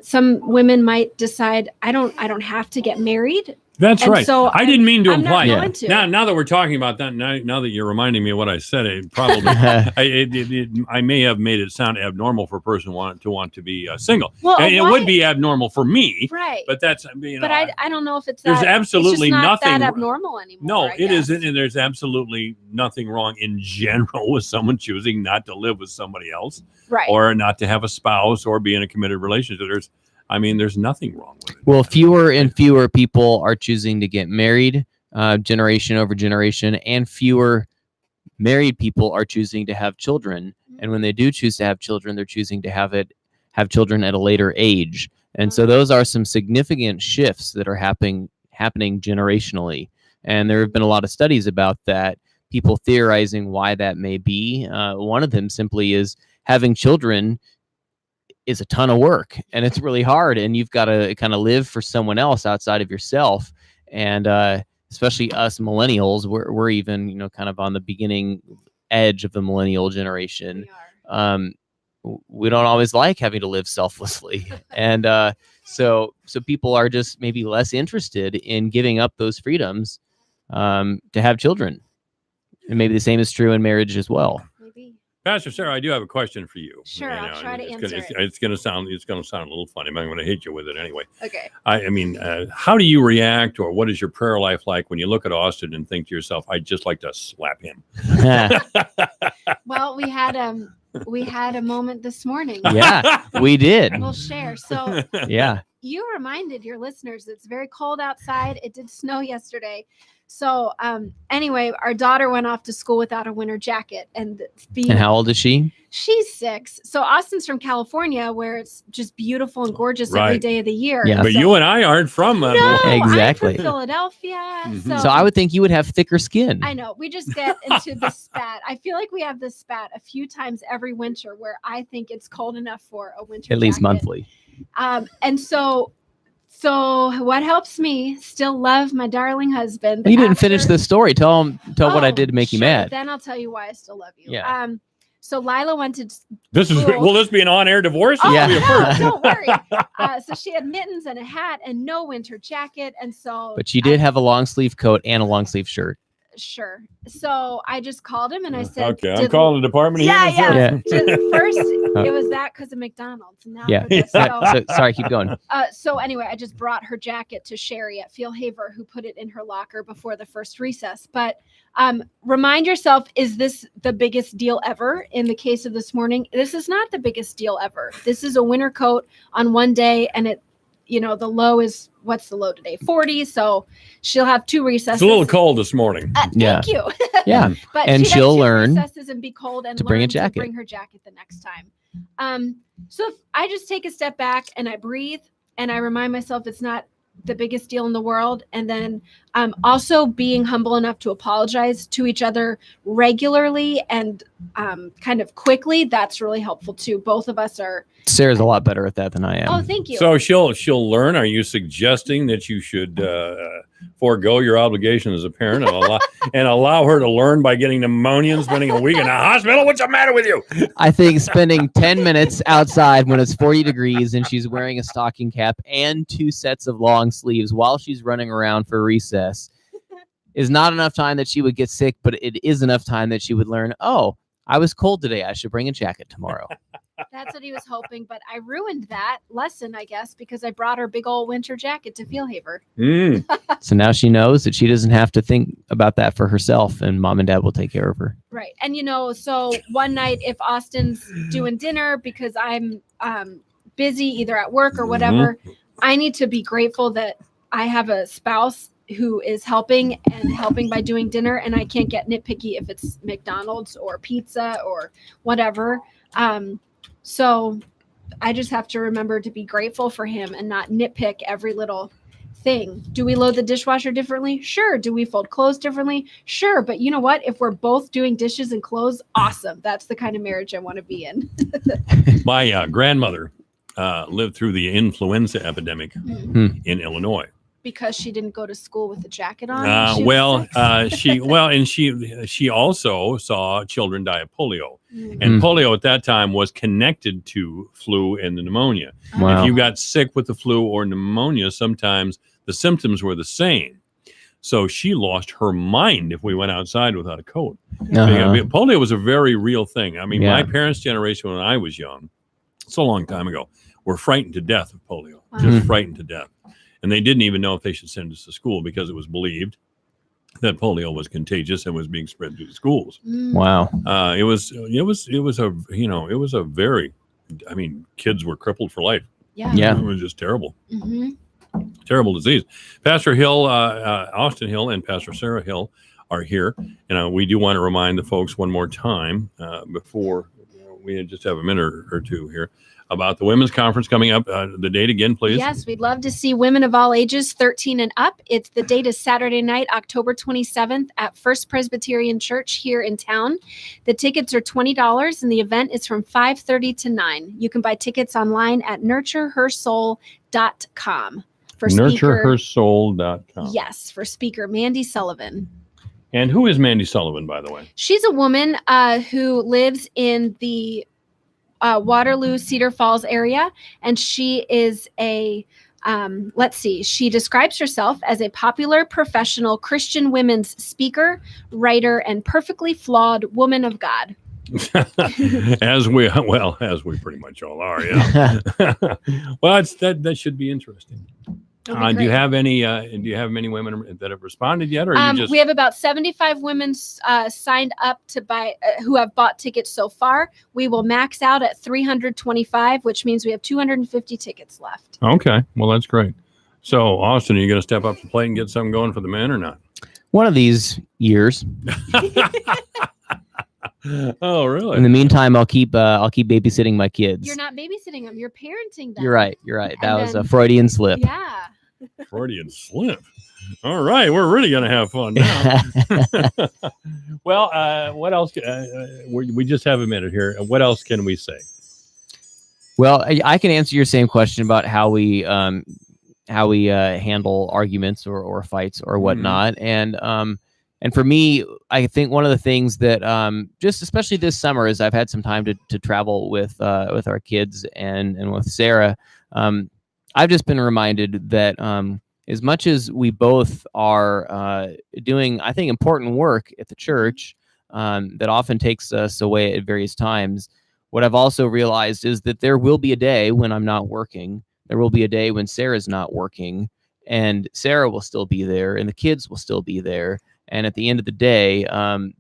some women might decide, I don't have to get married. That's And right. so I didn't mean to I'm imply. not going to. Now that we're talking about that, now that you're reminding me of what I said, it probably I may have made it sound abnormal for a person want to be single. Well, and it why- would be abnormal for me, Right. but that's But I don't know if it's there's that, absolutely it's just not nothing- that abnormal anymore. no, I it guess. isn't, and there's absolutely nothing wrong in general with someone choosing not to live with somebody else, Right. or not to have a spouse or be in a committed relationship. There's nothing wrong with it. Well, fewer and fewer people are choosing to get married, generation over generation, and fewer married people are choosing to have children. And when they do choose to have children, they're choosing to have children at a later age. And so those are some significant shifts that are happening generationally. And there have been a lot of studies about that, people theorizing why that may be. One of them simply is having children is a ton of work and it's really hard, and you've got to kind of live for someone else outside of yourself. And especially us millennials, we're even kind of on the beginning edge of the millennial generation. We don't always like having to live selflessly, and so people are just maybe less interested in giving up those freedoms to have children. And maybe the same is true in marriage as well. Pastor Sarah, I do have a question for you. Sure, I'll try to answer it. It's going to sound a little funny, but I'm going to hit you with it anyway. Okay. I mean, how do you react, or what is your prayer life like when you look at Austin and think to yourself, "I'd just like to slap him"? Well, we had a moment this morning. Yeah, we did. We'll share. So Yeah. you reminded your listeners it's very cold outside. It did snow yesterday. So anyway, our daughter went off to school without a winter jacket. And how old is she? She's 6. So Austin's from California, where it's just beautiful and gorgeous every Right. day of the year. Yeah. But So- you and I aren't from No, Exactly. I'm from Philadelphia. So I would think you would have thicker skin. I know. We just get into the spat. I feel like we have this spat a few times every winter where I think it's cold enough for a winter At least jacket. monthly. And so what helps me still love my darling husband. You didn't finish the story. Tell what I did to make you Sure, mad. Then I'll tell you why I still love you. Yeah. So Lila went to Will this be an on-air divorce? Oh, This will be a no, first. don't worry. So she had mittens and a hat and no winter jacket. And so But she did have a long sleeve coat and a long sleeve shirt. sure. So I just called him and I said, Okay, I'm calling the department. Yeah, of Human yeah. Services. First, it was that because of McDonald's. Now Yeah. for this. So, sorry, keep going. So anyway, I just brought her jacket to Sherry at Feel Haver, who put it in her locker before the first recess. But remind yourself, is this the biggest deal ever? In the case of this morning, this is not the biggest deal ever. This is a winter coat on one day, and the low is, what's the low today? 40. So she'll have 2 recesses. It's a little cold this morning. Yeah. Thank you. Yeah. But And she'd have she'll 2 learn recesses and be cold and to bring a learn jacket. to bring her jacket the next time. So if I just take a step back and I breathe and I remind myself it's not the biggest deal in the world, and then also being humble enough to apologize to each other regularly and kind of quickly, that's really helpful too. Both of us are. Sarah's a lot better at that than I am. Oh, thank you. So she'll learn. Are you suggesting that you should forego your obligation as a parent and allow her to learn by getting pneumonia and spending a week in a hospital? What's the matter with you? I think spending 10 minutes outside when it's 40 degrees and she's wearing a stocking cap and 2 sets of long sleeves while she's running around for recess is not enough time that she would get sick, but it is enough time that she would learn, oh, I was cold today. I should bring a jacket tomorrow. That's what he was hoping, but I ruined that lesson, I guess, because I brought her big old winter jacket to Feel Haver. So now she knows that she doesn't have to think about that for herself, and mom and dad will take care of her. Right. And so one night if Austin's doing dinner because I'm busy either at work or whatever, I need to be grateful that I have a spouse who is helping by doing dinner, and I can't get nitpicky if it's McDonald's or pizza or whatever. So I just have to remember to be grateful for him and not nitpick every little thing. Do we load the dishwasher differently? Sure. Do we fold clothes differently? Sure. But you know what? If we're both doing dishes and clothes, awesome. That's the kind of marriage I want to be in. My grandmother lived through the influenza epidemic in Illinois. Because she didn't go to school with a jacket on. She also saw children die of polio, and polio at that time was connected to flu and the pneumonia. Wow. If you got sick with the flu or pneumonia, sometimes the symptoms were the same. So she lost her mind if we went outside without a coat. Polio was a very real thing. I mean, my parents' generation when I was young, it's a long time ago, were frightened to death of polio, just frightened to death. And they didn't even know if they should send us to school because it was believed that polio was contagious and was being spread through the schools. Wow. It was a very, I mean, kids were crippled for life. Yeah. It was just terrible. Terrible disease. Pastor Hill, Austin Hill, and Pastor Sarah Hill are here. And we do want to remind the folks one more time before we just have a minute or two here about the women's conference coming up. The date again, please. Yes, we'd love to see women of all ages, 13 and up. The date is Saturday night, October 27th at First Presbyterian Church here in town. The tickets are $20 and the event is from 5:30 to 9. You can buy tickets online at nurturehersoul.com. Nurturehersoul.com. Yes, for speaker Mandy Sullivan. And who is Mandy Sullivan, by the way? She's a woman who lives in the Waterloo, Cedar Falls area, and she is a she describes herself as a popular professional Christian women's speaker, writer, and perfectly flawed woman of God. as we pretty much all are, yeah. Well, that should be interesting. Do you have any women that have responded yet, or we have about 75 women signed up to buy who have bought tickets so far. We will max out at 325, which means we have 250 tickets left. Okay, well that's great. So, Austin, are you going to step up to the plate and get something going for the men or not? One of these years. Oh, really? In the meantime, I'll keep babysitting my kids. You're not babysitting them; you're parenting them. You're right. That was a Freudian slip. Yeah. Freudian slip. All right, we're really going to have fun now. Well, what else? We just have a minute here. What else can we say? Well, I can answer your same question about how we handle arguments or fights or whatnot. And for me, I think one of the things that just especially this summer is I've had some time to travel with our kids and with Sarah. I've just been reminded that as much as we both are doing, I think, important work at the church that often takes us away at various times, what I've also realized is that there will be a day when I'm not working. There will be a day when Sarah's not working, and Sarah will still be there, and the kids will still be there. And at the end of the day,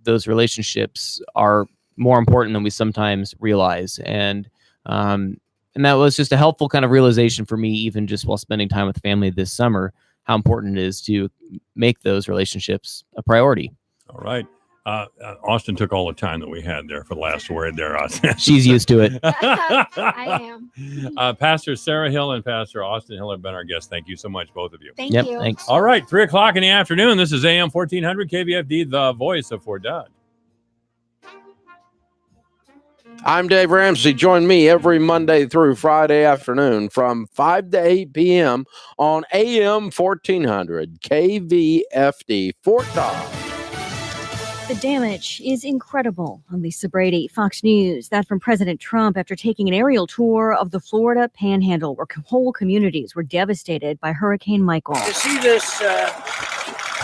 those relationships are more important than we sometimes realize. And that was just a helpful kind of realization for me, even just while spending time with family this summer, how important it is to make those relationships a priority. All right. Austin took all the time that we had there for the last word there, Austin. She's used to it. I am. Pastor Sarah Hill and Pastor Austin Hill have been our guests. Thank you so much, both of you. Thank you. Thanks. All right, 3:00 in the afternoon. This is AM 1400 KVFD, the voice of Fort Dodge. I'm Dave Ramsey. Join me every Monday through Friday afternoon from 5 to 8 p.m. on AM 1400 KVFD Fort Dodge. The damage is incredible. I'm Lisa Brady, Fox News. That from President Trump after taking an aerial tour of the Florida Panhandle, where whole communities were devastated by Hurricane Michael. To see this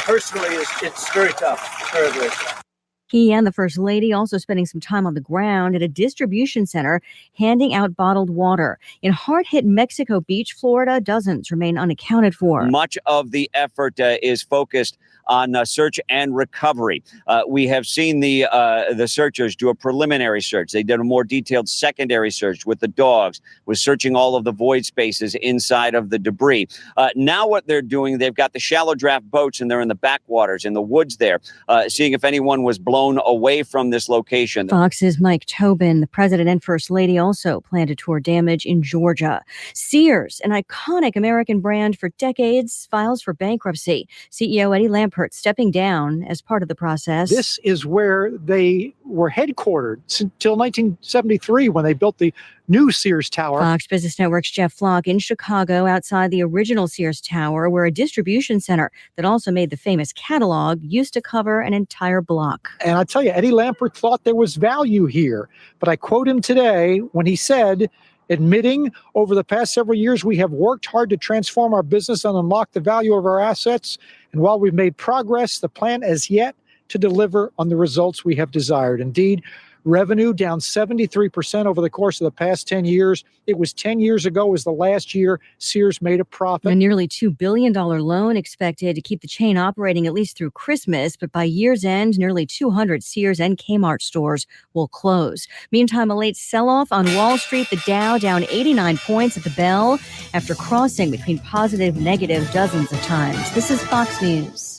personally, it's very tough, very, very tough. He and the First Lady also spending some time on the ground at a distribution center handing out bottled water. In hard-hit Mexico Beach, Florida, dozens remain unaccounted for. Much of the effort is focused on search and recovery. We have seen the searchers do a preliminary search. They did a more detailed secondary search with the dogs, was searching all of the void spaces inside of the debris. Now what they're doing, they've got the shallow draft boats and they're in the backwaters, in the woods there, seeing if anyone was blown away from this location. Fox's Mike Tobin, the president and first lady, also plan to tour damage in Georgia. Sears, an iconic American brand for decades, files for bankruptcy. CEO Eddie Lampert stepping down as part of the process. This is where they were headquartered until 1973 when they built the new Sears Tower. Fox Business Network's Jeff Flock in Chicago outside the original Sears Tower, where a distribution center that also made the famous catalog used to cover an entire block. And I tell you, Eddie Lampert thought there was value here. But I quote him today when he said, admitting over the past several years, we have worked hard to transform our business and unlock the value of our assets. And while we've made progress, the plan is yet to deliver on the results we have desired. Indeed, revenue down 73% over the course of the past 10 years. It was 10 years ago was the last year Sears made a profit. A nearly $2 billion loan expected to keep the chain operating at least through Christmas, but by year's end, nearly 200 Sears and Kmart stores will close. Meantime, a late sell-off on Wall Street, the Dow down 89 points at the bell after crossing between positive and negative dozens of times. This is Fox News.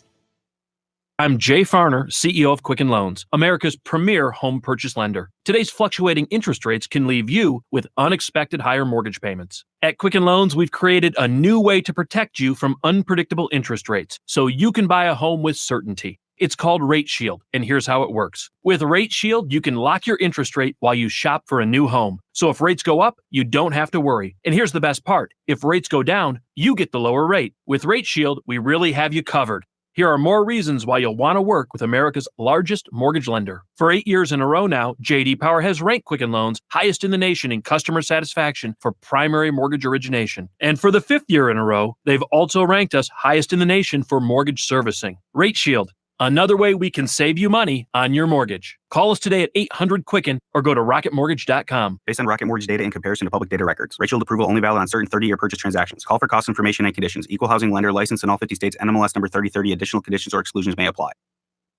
I'm Jay Farner, CEO of Quicken Loans, America's premier home purchase lender. Today's fluctuating interest rates can leave you with unexpected higher mortgage payments. At Quicken Loans, we've created a new way to protect you from unpredictable interest rates so you can buy a home with certainty. It's called Rate Shield, and here's how it works. With Rate Shield, you can lock your interest rate while you shop for a new home. So if rates go up, you don't have to worry. And here's the best part. If rates go down, you get the lower rate. With Rate Shield, we really have you covered. Here are more reasons why you'll want to work with America's largest mortgage lender. For 8 years in a row now, J.D. Power has ranked Quicken Loans highest in the nation in customer satisfaction for primary mortgage origination. And for the 5th year in a row, they've also ranked us highest in the nation for mortgage servicing. Rate Shield, another way we can save you money on your mortgage. Call us today at 800-QUICKEN or go to rocketmortgage.com. Based on Rocket Mortgage data in comparison to public data records. Rate Shield approval only valid on certain 30-year purchase transactions. Call for cost information and conditions. Equal housing lender licensed in all 50 states. NMLS number 3030. Additional conditions or exclusions may apply.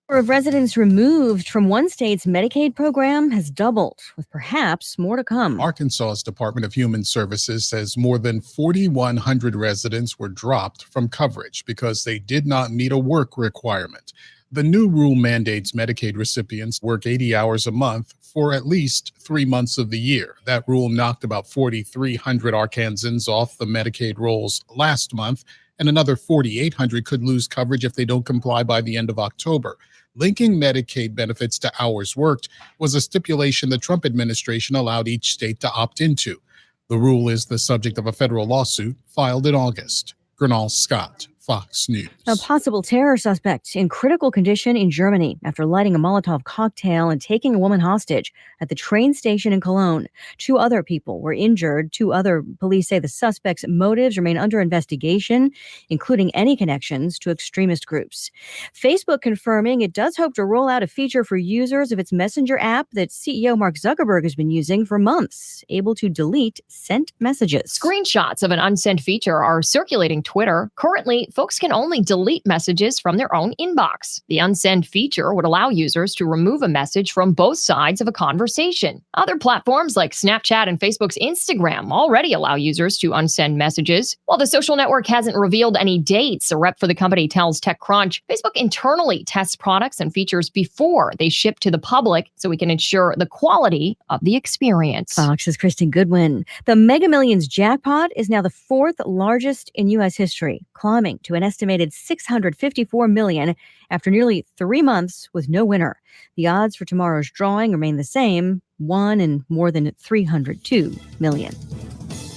The number of residents removed from one state's Medicaid program has doubled, with perhaps more to come. Arkansas's Department of Human Services says more than 4,100 residents were dropped from coverage because they did not meet a work requirement. The new rule mandates Medicaid recipients work 80 hours a month for at least 3 months of the year. That rule knocked about 4,300 Arkansans off the Medicaid rolls last month, and another 4,800 could lose coverage if they don't comply by the end of October. Linking Medicaid benefits to hours worked was a stipulation the Trump administration allowed each state to opt into. The rule is the subject of a federal lawsuit filed in August. Gernal Scott, Fox News. A possible terror suspect in critical condition in Germany after lighting a Molotov cocktail and taking a woman hostage at the train station in Cologne. 2 other people were injured. 2 other police say the suspect's motives remain under investigation, including any connections to extremist groups. Facebook confirming it does hope to roll out a feature for users of its Messenger app that CEO Mark Zuckerberg has been using for months, able to delete sent messages. Screenshots of an unsent feature are circulating Twitter. Currently, folks can only delete messages from their own inbox. The unsend feature would allow users to remove a message from both sides of a conversation. Other platforms like Snapchat and Facebook's Instagram already allow users to unsend messages. While the social network hasn't revealed any dates, a rep for the company tells TechCrunch, Facebook internally tests products and features before they ship to the public so we can ensure the quality of the experience. Fox's Kristen Goodwin. The Mega Millions jackpot is now the 4th largest in U.S. history, climbing to an estimated $654 million after nearly 3 months with no winner. The odds for tomorrow's drawing remain the same, 1 in more than 302 million.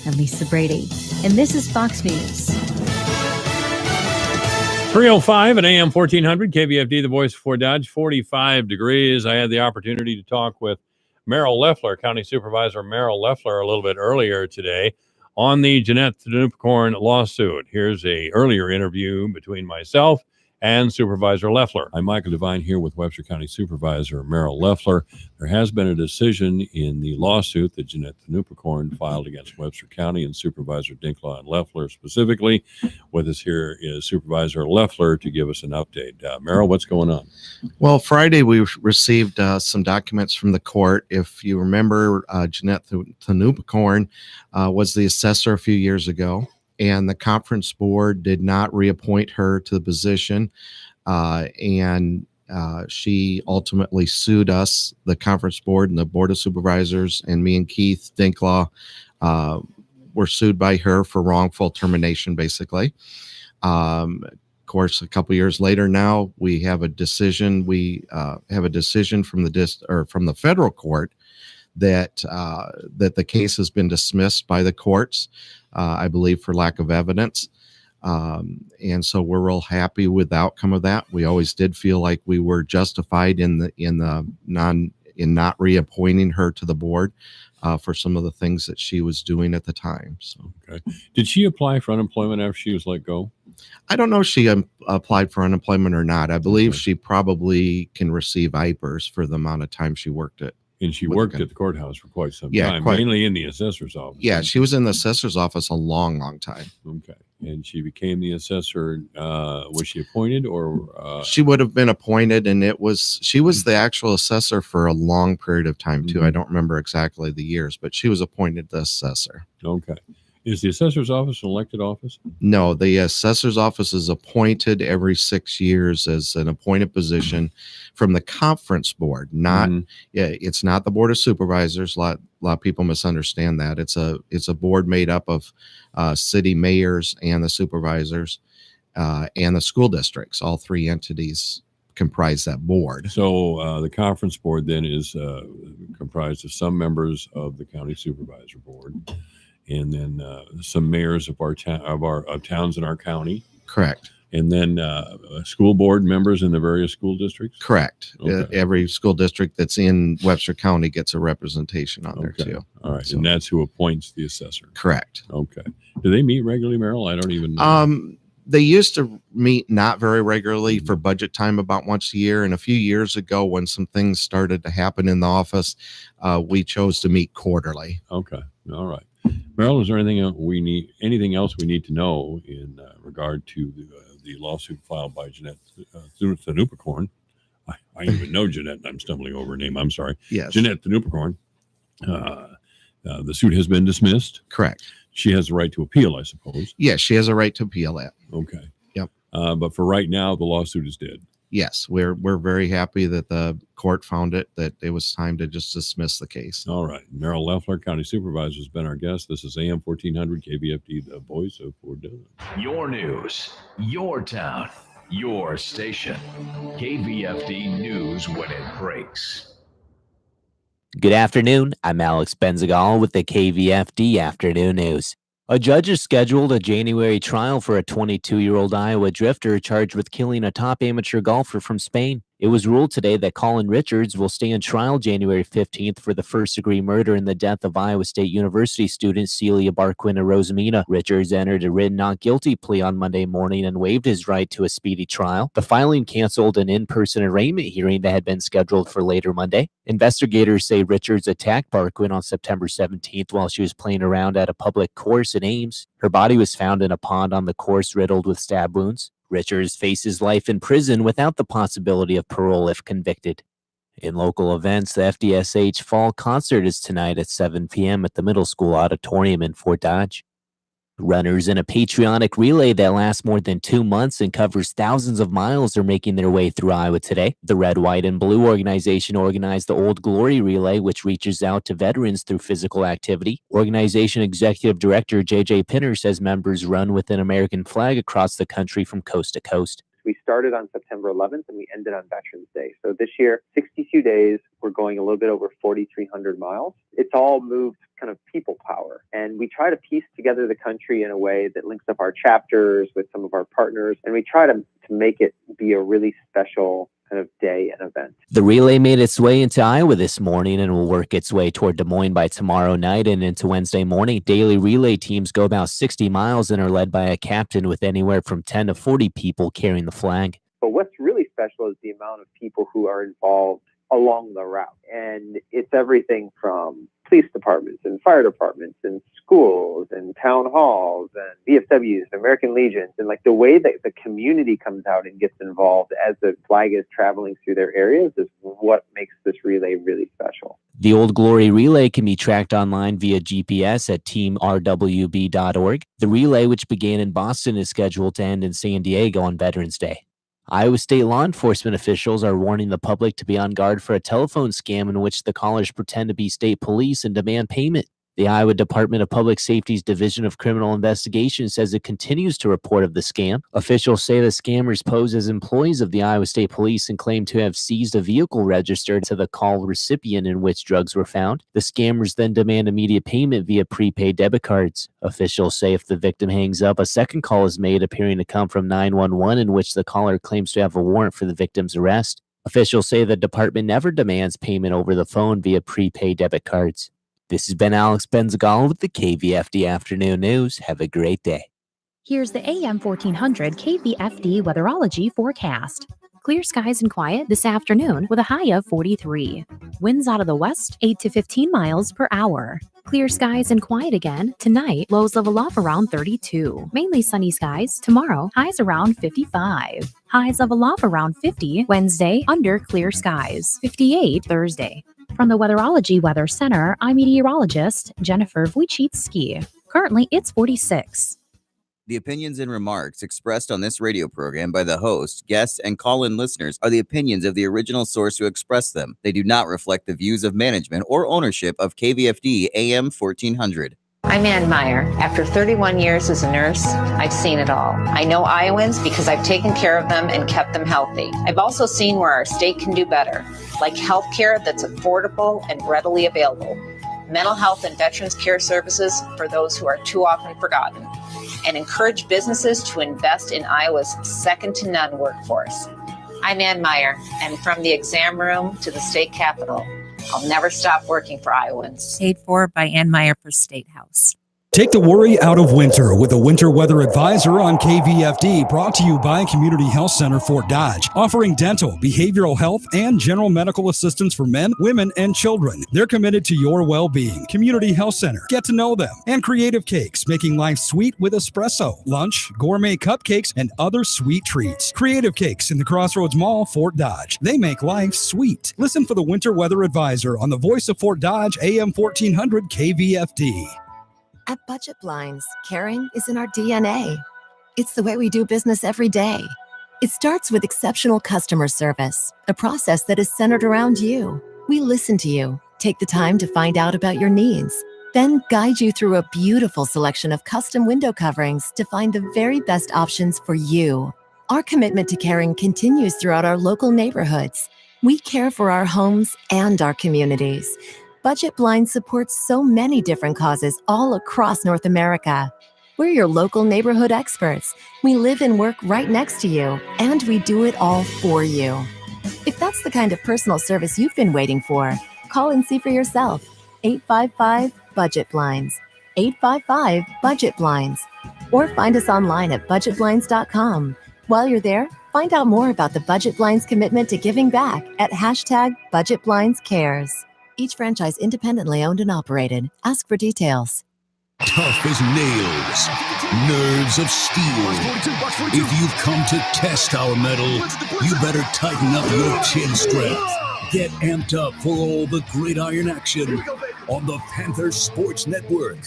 I'm Lisa Brady, and this is Fox News. 3:05 at AM 1400, KVFD, the voice of Fort Dodge, 45 degrees. I had the opportunity to talk with Merrill Leffler, County Supervisor Merrill Leffler, a little bit earlier today on the Jeanette Dunipakorn lawsuit. Here's a earlier interview between myself and Supervisor Loeffler. I'm Michael Devine here with Webster County Supervisor Merrill Loeffler. There has been a decision in the lawsuit that Jeanette Thunuppakorn filed against Webster County and Supervisor Dinklaw and Loeffler specifically. With us here is Supervisor Loeffler to give us an update. Merrill, what's going on? Well, Friday we received some documents from the court. If you remember, Jeanette Thunuppakorn was the assessor a few years ago, and the conference board did not reappoint her to the position, and she ultimately sued us, the conference board and the board of supervisors, and me and Keith Dinklaw were sued by her for wrongful termination, basically. Of course, a couple years later now, we have a decision. We have a decision from the federal court that the case has been dismissed by the courts, I believe, for lack of evidence. And so we're real happy with the outcome of that. We always did feel like we were justified in not reappointing her to the board for some of the things that she was doing at the time. So, okay. Did she apply for unemployment after she was let go? I don't know if she applied for unemployment or not. I believe she probably can receive IPERS for the amount of time she worked at. And she worked at the court's for quite some time, mainly in the assessor's office. Yeah, she was in the assessor's office a long, long time. Okay. And she became the assessor. Was she appointed or? She would have been appointed, and she was the actual assessor for a long period of time, too. I don't remember exactly the years, but she was appointed the assessor. Okay. Is the assessor's office an elected office? No, the assessor's office is appointed every 6 years as an appointed position from the conference board. It's not the board of supervisors. A lot of people misunderstand that. It's a board made up of city mayors and the supervisors and the school districts. All three entities comprise that board. So the conference board then is comprised of some members of the county supervisor board, and then some mayors of our towns in our county. Correct. And then school board members in the various school districts. Correct. Okay. Every school district that's in Webster County gets a representation on there too. All right, and that's who appoints the assessor. Correct. Okay. Do they meet regularly, Merrill? I don't even know. They used to meet not very regularly for budget time, about once a year. And a few years ago, when some things started to happen in the office, we chose to meet quarterly. Okay. All right. Merrill, is there anything else we need to know in regard to the lawsuit filed by Jeanette Thunuppakorn? I didn't even know Jeanette. I'm stumbling over her name. I'm sorry. Yes. Jeanette Thunuppakorn. The suit has been dismissed. Correct. She has the right to appeal, I suppose. Yes, she has a right to appeal that. Okay. Yep. But for right now, the lawsuit is dead. Yes, we're very happy that the court found that it was time to just dismiss the case. All right. Merrill Loeffler, County Supervisor, has been our guest. This is AM 1400 KVFD, the voice of Fort Dodge. Your news, your town, your station. KVFD News when it breaks. Good afternoon. I'm Alex Benzagal with the KVFD Afternoon News. A judge has scheduled a January trial for a 22-year-old Iowa drifter charged with killing a top amateur golfer from Spain. It was ruled today that Colin Richards will stand trial January 15th for the first-degree murder in the death of Iowa State University student Celia Barquina Rosamina. Richards entered a written not guilty plea on Monday morning and waived his right to a speedy trial. The filing canceled an in-person arraignment hearing that had been scheduled for later Monday. Investigators say Richards attacked Barquin on September 17th while she was playing around at a public course in Ames. Her body was found in a pond on the course riddled with stab wounds. Richards faces life in prison without the possibility of parole if convicted. In local events, the FDSH Fall Concert is tonight at 7 p.m. at the Middle School Auditorium in Fort Dodge. Runners in a patriotic relay that lasts more than 2 months and covers thousands of miles are making their way through Iowa today. The Red, White, and Blue organization organized the Old Glory Relay, which reaches out to veterans through physical activity. Organization Executive Director J.J. Pinner says members run with an American flag across the country from coast to coast. We started on September 11th and we ended on Veterans Day. So this year, 62 days, we're going a little bit over 4,300 miles. It's all moved kind of people power. And we try to piece together the country in a way that links up our chapters with some of our partners. And we try to make it be a really special kind of day and event. The relay made its way into Iowa this morning and will work its way toward Des Moines by tomorrow night and into Wednesday morning. Daily relay teams go about 60 miles and are led by a captain with anywhere from 10 to 40 people carrying the flag. special is the amount of people who are involved along the route. And it's everything from police departments and fire departments and schools and town halls and VFWs and American Legions. And like the way that the community comes out and gets involved as the flag is traveling through their areas is what makes this relay really special. The Old Glory Relay can be tracked online via GPS at teamrwb.org. The relay, which began in Boston, is scheduled to end in San Diego on Veterans Day. Iowa State law enforcement officials are warning the public to be on guard for a telephone scam in which the callers pretend to be state police and demand payment. The Iowa Department of Public Safety's Division of Criminal Investigation says it continues to report of the scam. Officials say the scammers pose as employees of the Iowa State Police and claim to have seized a vehicle registered to the call recipient in which drugs were found. The scammers then demand immediate payment via prepaid debit cards. Officials say if the victim hangs up, a second call is made appearing to come from 911 in which the caller claims to have a warrant for the victim's arrest. Officials say the department never demands payment over the phone via prepaid debit cards. This has been Alex Benzagal with the KVFD Afternoon News. Have a great day. Here's the AM 1400 KVFD weatherology forecast. Clear skies and quiet this afternoon with a high of 43. Winds out of the west 8 to 15 miles per hour. Clear skies and quiet again tonight. Lows level off around 32. Mainly sunny skies tomorrow. Highs around 55. Highs level off around 50 Wednesday under clear skies. 58 Thursday. From the Weatherology Weather Center, I'm meteorologist Jennifer Wojcicki. Currently, it's 46. The opinions and remarks expressed on this radio program by the host, guests, and call-in listeners are the opinions of the original source who expressed them. They do not reflect the views of management or ownership of KVFD AM 1400. I'm Ann Meyer. After 31 years as a nurse, I've seen it all. I know Iowans because I've taken care of them and kept them healthy. I've also seen where our state can do better, like health care that's affordable and readily available, mental health and veterans care services for those who are too often forgotten, and encourage businesses to invest in Iowa's second-to-none workforce. I'm Ann Meyer, and from the exam room to the state capitol, I'll never stop working for Iowans. Paid for by Ann Meyer for State House. Take the worry out of winter with a winter weather advisor on KVFD, brought to you by Community Health Center Fort Dodge, offering dental, behavioral health, and general medical assistance for men, women, and children. They're committed to your well-being. Community Health Center. Get to know them. And Creative Cakes, making life sweet with espresso, lunch, gourmet cupcakes, and other sweet treats. Creative Cakes in the Crossroads Mall, Fort Dodge. They make life sweet. Listen for the winter weather advisor on the Voice of Fort Dodge, AM 1400 KVFD. At Budget Blinds, caring is in our DNA. It's the way we do business every day. It starts with exceptional customer service, a process that is centered around you. We listen to you, take the time to find out about your needs, then guide you through a beautiful selection of custom window coverings to find the very best options for you. Our commitment to caring continues throughout our local neighborhoods. We care for our homes and our communities. Budget Blinds supports so many different causes all across North America. We're your local neighborhood experts. We live and work right next to you, and we do it all for you. If that's the kind of personal service you've been waiting for, call and see for yourself. 855-BUDGET Blinds. 855-BUDGET Blinds. Or find us online at budgetblinds.com. While you're there, find out more about the Budget Blinds commitment to giving back at #BudgetBlindsCares. Each franchise independently owned and operated. Ask for details. Tough as nails, nerves of steel. If you've come to test our metal, you better tighten up your chin strap. Get amped up for all the gridiron action on the Panther Sports Network.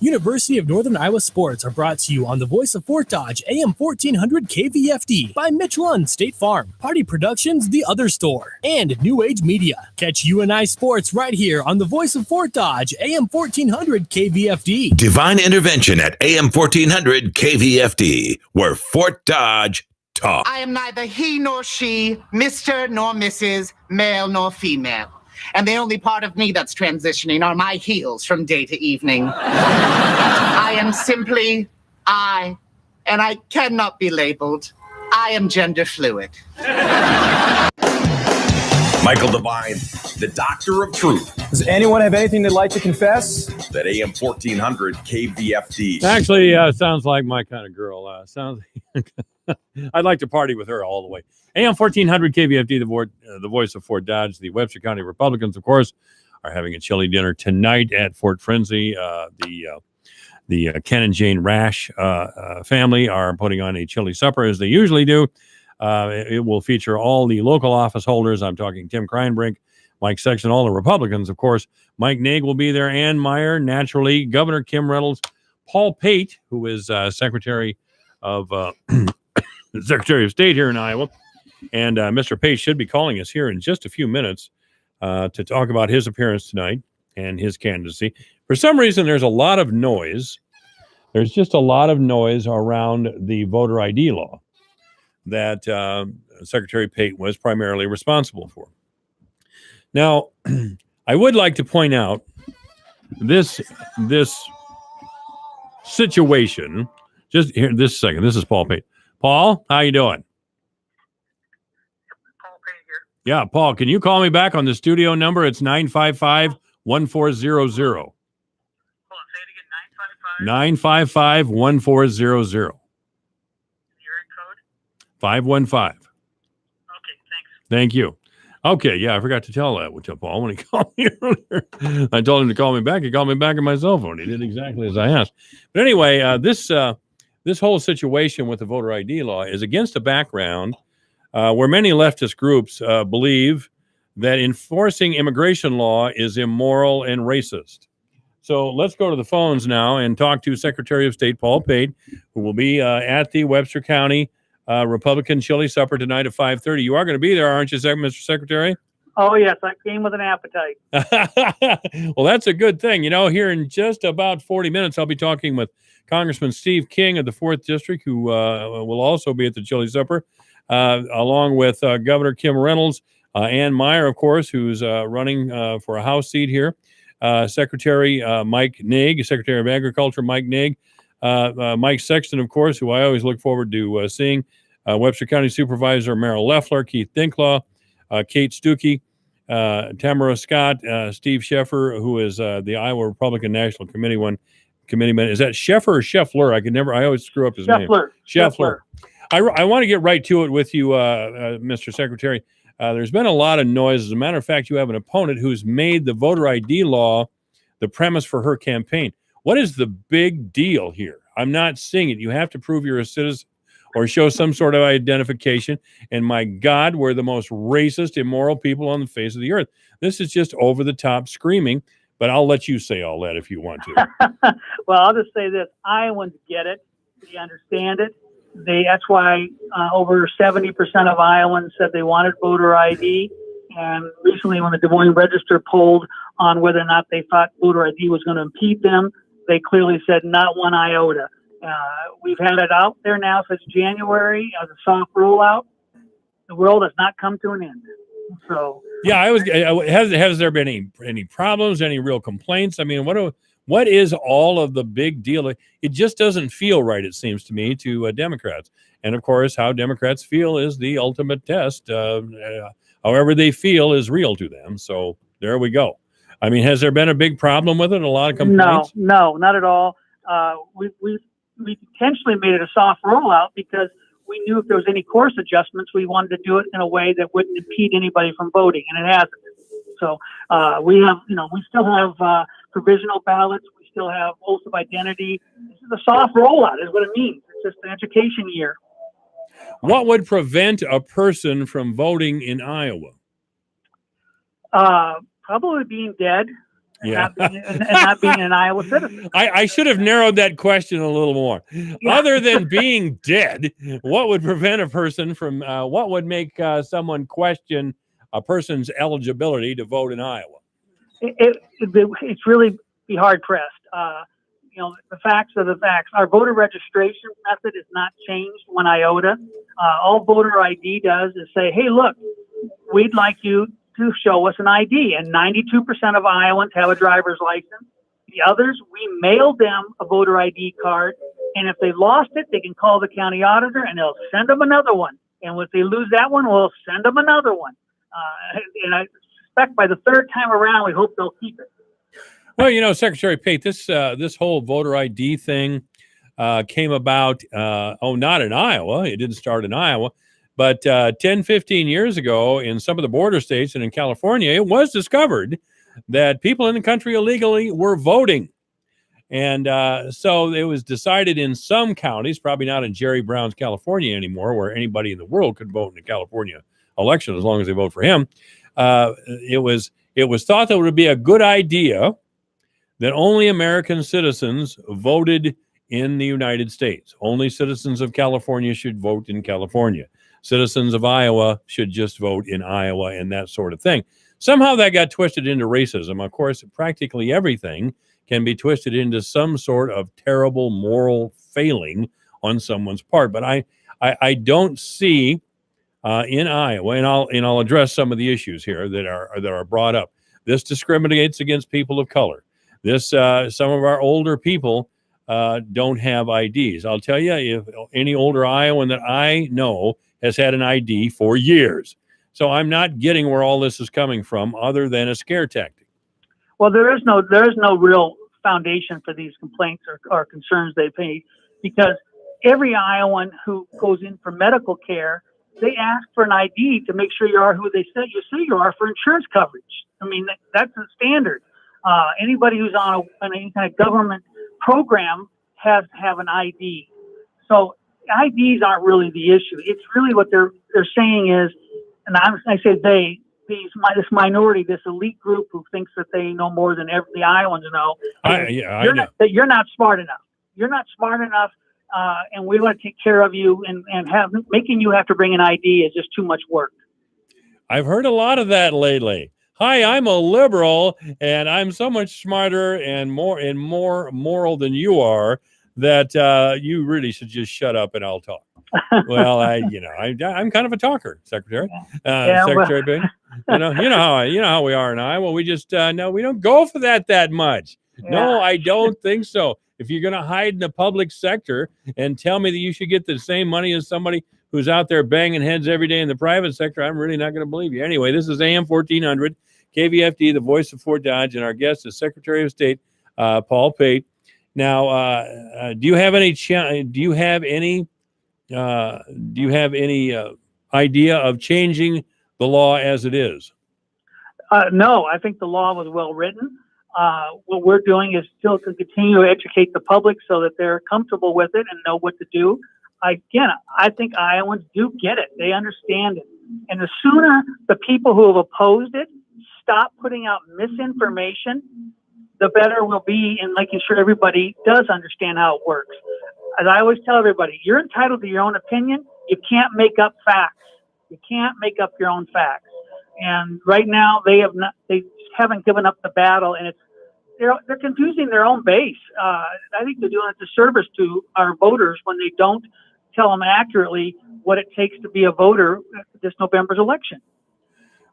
University of Northern Iowa sports are brought to you on the Voice of Fort Dodge, AM 1400 KVFD, by Mitch Lund State Farm, Party Productions, The Other Store, and New Age Media. Catch UNI Sports right here on the Voice of Fort Dodge, AM 1400 KVFD. Divine Intervention at AM 1400 KVFD, where Fort Dodge talks. I am neither he nor she, Mr. nor Mrs., male nor female. And the only part of me that's transitioning are my heels from day to evening. I am simply I, and I cannot be labeled. I am gender fluid. Michael Devine, the Doctor of Truth. Does anyone have anything they'd like to confess? That AM 1400 KVFD. Actually, sounds like my kind of girl. Sounds I'd like to party with her all the way. AM 1400 KVFD, the voice of Fort Dodge. The Webster County Republicans, of course, are having a chili dinner tonight at Fort Frenzy. The Ken and Jane Rash family are putting on a chili supper, as they usually do. It will feature all the local office holders. I'm talking Tim Kreinbrink, Mike Sexton, all the Republicans, of course. Mike Naig will be there, Ann Meyer, naturally, Governor Kim Reynolds, Paul Pate, who is Secretary of Secretary of State here in Iowa. And Mr. Pate should be calling us here in just a few minutes to talk about his appearance tonight and his candidacy. For some reason, there's a lot of noise. There's just a lot of noise around the voter ID law that Secretary Pate was primarily responsible for. Now, I would like to point out this situation. Just here, this second. This is Paul Pate. Paul, how you doing? Paul Pate here. Yeah, Paul, can you call me back on the studio number? It's 955-1400. 955-1400. 515. Okay, thanks. Thank you. Okay, yeah, I forgot to tell that to Paul when he called me earlier. I told him to call me back. He called me back on my cell phone. He did exactly as I asked. But anyway, this whole situation with the voter ID law is against a background where many leftist groups believe that enforcing immigration law is immoral and racist. So let's go to the phones now and talk to Secretary of State Paul Pate, who will be at the Webster County Republican chili supper tonight at 5:30. You are going to be there, aren't you, Mr. Secretary? Oh, yes. I came with an appetite. Well, that's a good thing. You know, here in just about 40 minutes, I'll be talking with Congressman Steve King of the 4th District, who will also be at the chili supper, along with Governor Kim Reynolds, Ann Meyer, of course, who's running for a House seat here, Secretary Mike Naig, Secretary of Agriculture Mike Naig, Mike Sexton, of course, who I always look forward to seeing, Webster County Supervisor Merrill Leffler, Keith Dinklaw, Kate Stuckey, Tamara Scott, Steve Sheffer, who is the Iowa Republican National Committeeman. Is that Sheffer or Scheffler? I always screw up his name. Scheffler. I want to get right to it with you, Mr. Secretary. There's been a lot of noise. As a matter of fact, you have an opponent who's made the voter ID law the premise for her campaign. What is the big deal here? I'm not seeing it. You have to prove you're a citizen or show some sort of identification. And my God, we're the most racist, immoral people on the face of the earth. This is just over the top screaming, but I'll let you say all that if you want to. Well, I'll just say this. Iowans get it. They understand it. That's why over 70% of Iowans said they wanted voter ID. And recently when the Des Moines Register polled on whether or not they thought voter ID was going to impede them, they clearly said not one iota. We've had it out there now since January as a soft rollout. The world has not come to an end. So yeah, has there been any problems, any real complaints? I mean, what is all of the big deal? It just doesn't feel right, it seems to me, to Democrats. And of course, how Democrats feel is the ultimate test. However they feel is real to them. So there we go. I mean, has there been a big problem with it? A lot of complaints? No, not at all. We intentionally made it a soft rollout because we knew if there was any course adjustments, we wanted to do it in a way that wouldn't impede anybody from voting, and it hasn't. So we still have provisional ballots. We still have oaths of identity. This is a soft rollout, is what it means. It's just an education year. What would prevent a person from voting in Iowa? Probably being dead. Yeah. And not being an Iowa citizen. I should have narrowed that question a little more. Yeah. Other than being dead, what would prevent a person from, what would make someone question a person's eligibility to vote in Iowa? It's really be hard pressed. The facts are the facts. Our voter registration method is not changed one iota. All voter ID does is say, hey, look, we'd like you to show us an ID. And 92% of Iowans have a driver's license. The others, we mail them a voter ID card. And if they lost it, they can call the county auditor and they'll send them another one. And if they lose that one, we'll send them another one. And I suspect by the third time around, we hope they'll keep it. Well, Secretary Pate, this whole voter ID thing, came about, not in Iowa. It didn't start in Iowa. But 10, 15 years ago, in some of the border states and in California, it was discovered that people in the country illegally were voting. And so it was decided in some counties, probably not in Jerry Brown's California anymore, where anybody in the world could vote in a California election as long as they vote for him. It was thought that it would be a good idea that only American citizens voted in the United States. Only citizens of California should vote in California. Citizens of Iowa should just vote in Iowa, and that sort of thing. Somehow that got twisted into racism. Of course, practically everything can be twisted into some sort of terrible moral failing on someone's part. But I don't see in Iowa, and I'll address some of the issues here that are brought up. This discriminates against people of color. This some of our older people don't have IDs. I'll tell you, if any older Iowan that I know has had an ID for years. So I'm not getting where all this is coming from other than a scare tactic. Well, there is no real foundation for these complaints or concerns they made, because every Iowan who goes in for medical care, they ask for an ID to make sure you are who they say you are for insurance coverage. I mean, that's the standard. Anybody who's on any kind of government program has to have an ID. So IDs aren't really the issue. It's really what they're saying is, and I say this minority, this elite group who thinks that they know more than the Iowans know. You're not smart enough. You're not smart enough, and we want to take care of you, and making you have to bring an ID is just too much work. I've heard a lot of that lately. Hi, I'm a liberal, and I'm so much smarter and more moral than you are that you really should just shut up and I'll talk. Well, I'm kind of a talker, Secretary. Secretary Bing. You know how we are in Iowa. We just no, we don't go for that much. Yeah. No, I don't think so. If you're going to hide in the public sector and tell me that you should get the same money as somebody who's out there banging heads every day in the private sector, I'm really not going to believe you. Anyway, this is AM 1400, KVFD, the voice of Fort Dodge, and our guest is Secretary of State Paul Pate. Now, do you have any idea of changing the law as it is? No, I think the law was well written. What we're doing is still to continue to educate the public so that they're comfortable with it and know what to do. Again, I think Iowans do get it. They understand it. And the sooner the people who have opposed it stop putting out misinformation, the better we'll be in making sure everybody does understand how it works. As I always tell everybody, you're entitled to your own opinion. You can't make up facts. You can't make up your own facts. And right now they haven't given up the battle, and they're confusing their own base. I think they're doing a disservice to our voters when they don't tell them accurately what it takes to be a voter this November's election.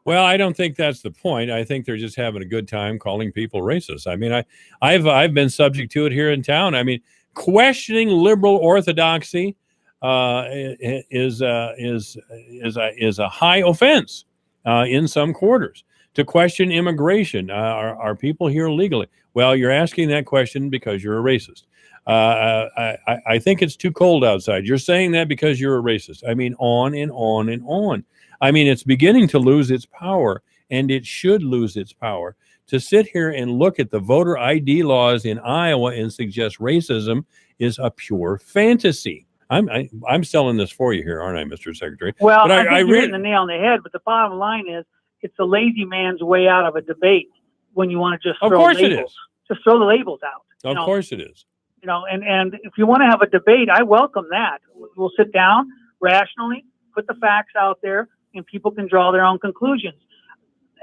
Well, I don't think that's the point. I think they're just having a good time calling people racist. I mean, I've been subject to it here in town. I mean, questioning liberal orthodoxy is a high offense in some quarters. To question immigration, are people here legally? Well, you're asking that question because you're a racist. I think it's too cold outside. You're saying that because you're a racist. I mean, on and on and on. I mean, it's beginning to lose its power, and it should lose its power. To sit here and look at the voter ID laws in Iowa and suggest racism is a pure fantasy. I'm selling this for you here, aren't I, Mr. Secretary? Well, but I think you're hitting the nail on the head, but the bottom line is it's a lazy man's way out of a debate when you want to just throw labels. Of course it is. Just throw the labels out. Of course it is. You know, and if you want to have a debate, I welcome that. We'll sit down rationally, put the facts out there, and people can draw their own conclusions.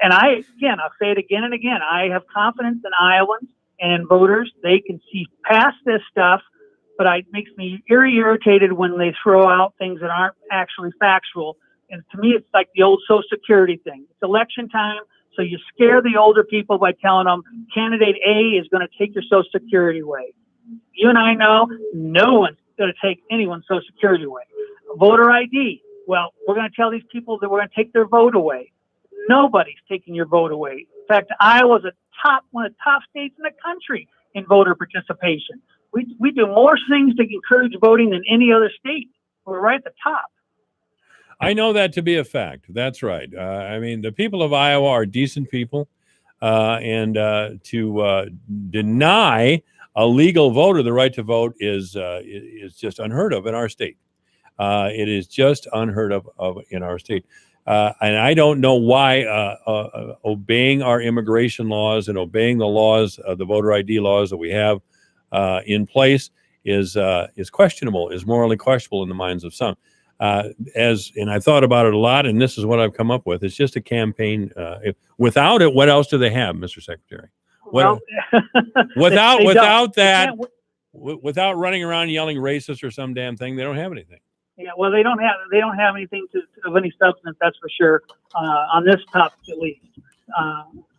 And I'll say it again and again. I have confidence in Iowans and in voters. They can see past this stuff, but it makes me irritated when they throw out things that aren't actually factual. And to me, it's like the old Social Security thing. It's election time, so you scare the older people by telling them candidate A is going to take your Social Security away. You and I know no one's going to take anyone's Social Security away. Voter ID. Well, we're going to tell these people that we're going to take their vote away. Nobody's taking your vote away. In fact, Iowa's one of the top states in the country in voter participation. We do more things to encourage voting than any other state. We're right at the top. I know that to be a fact. That's right. I mean, the people of Iowa are decent people, and to deny a legal voter the right to vote is just unheard of in our state. It is just unheard of in our state. And I don't know why obeying our immigration laws and obeying the laws, the voter ID laws that we have in place is questionable, is morally questionable in the minds of some. And I thought about it a lot, and this is what I've come up with. It's just a campaign. Without it, what else do they have, Mr. Secretary? Well, without they that, can't without running around yelling racist or some damn thing, they don't have anything. Yeah, well, they don't have anything of any substance, that's for sure, on this topic at least.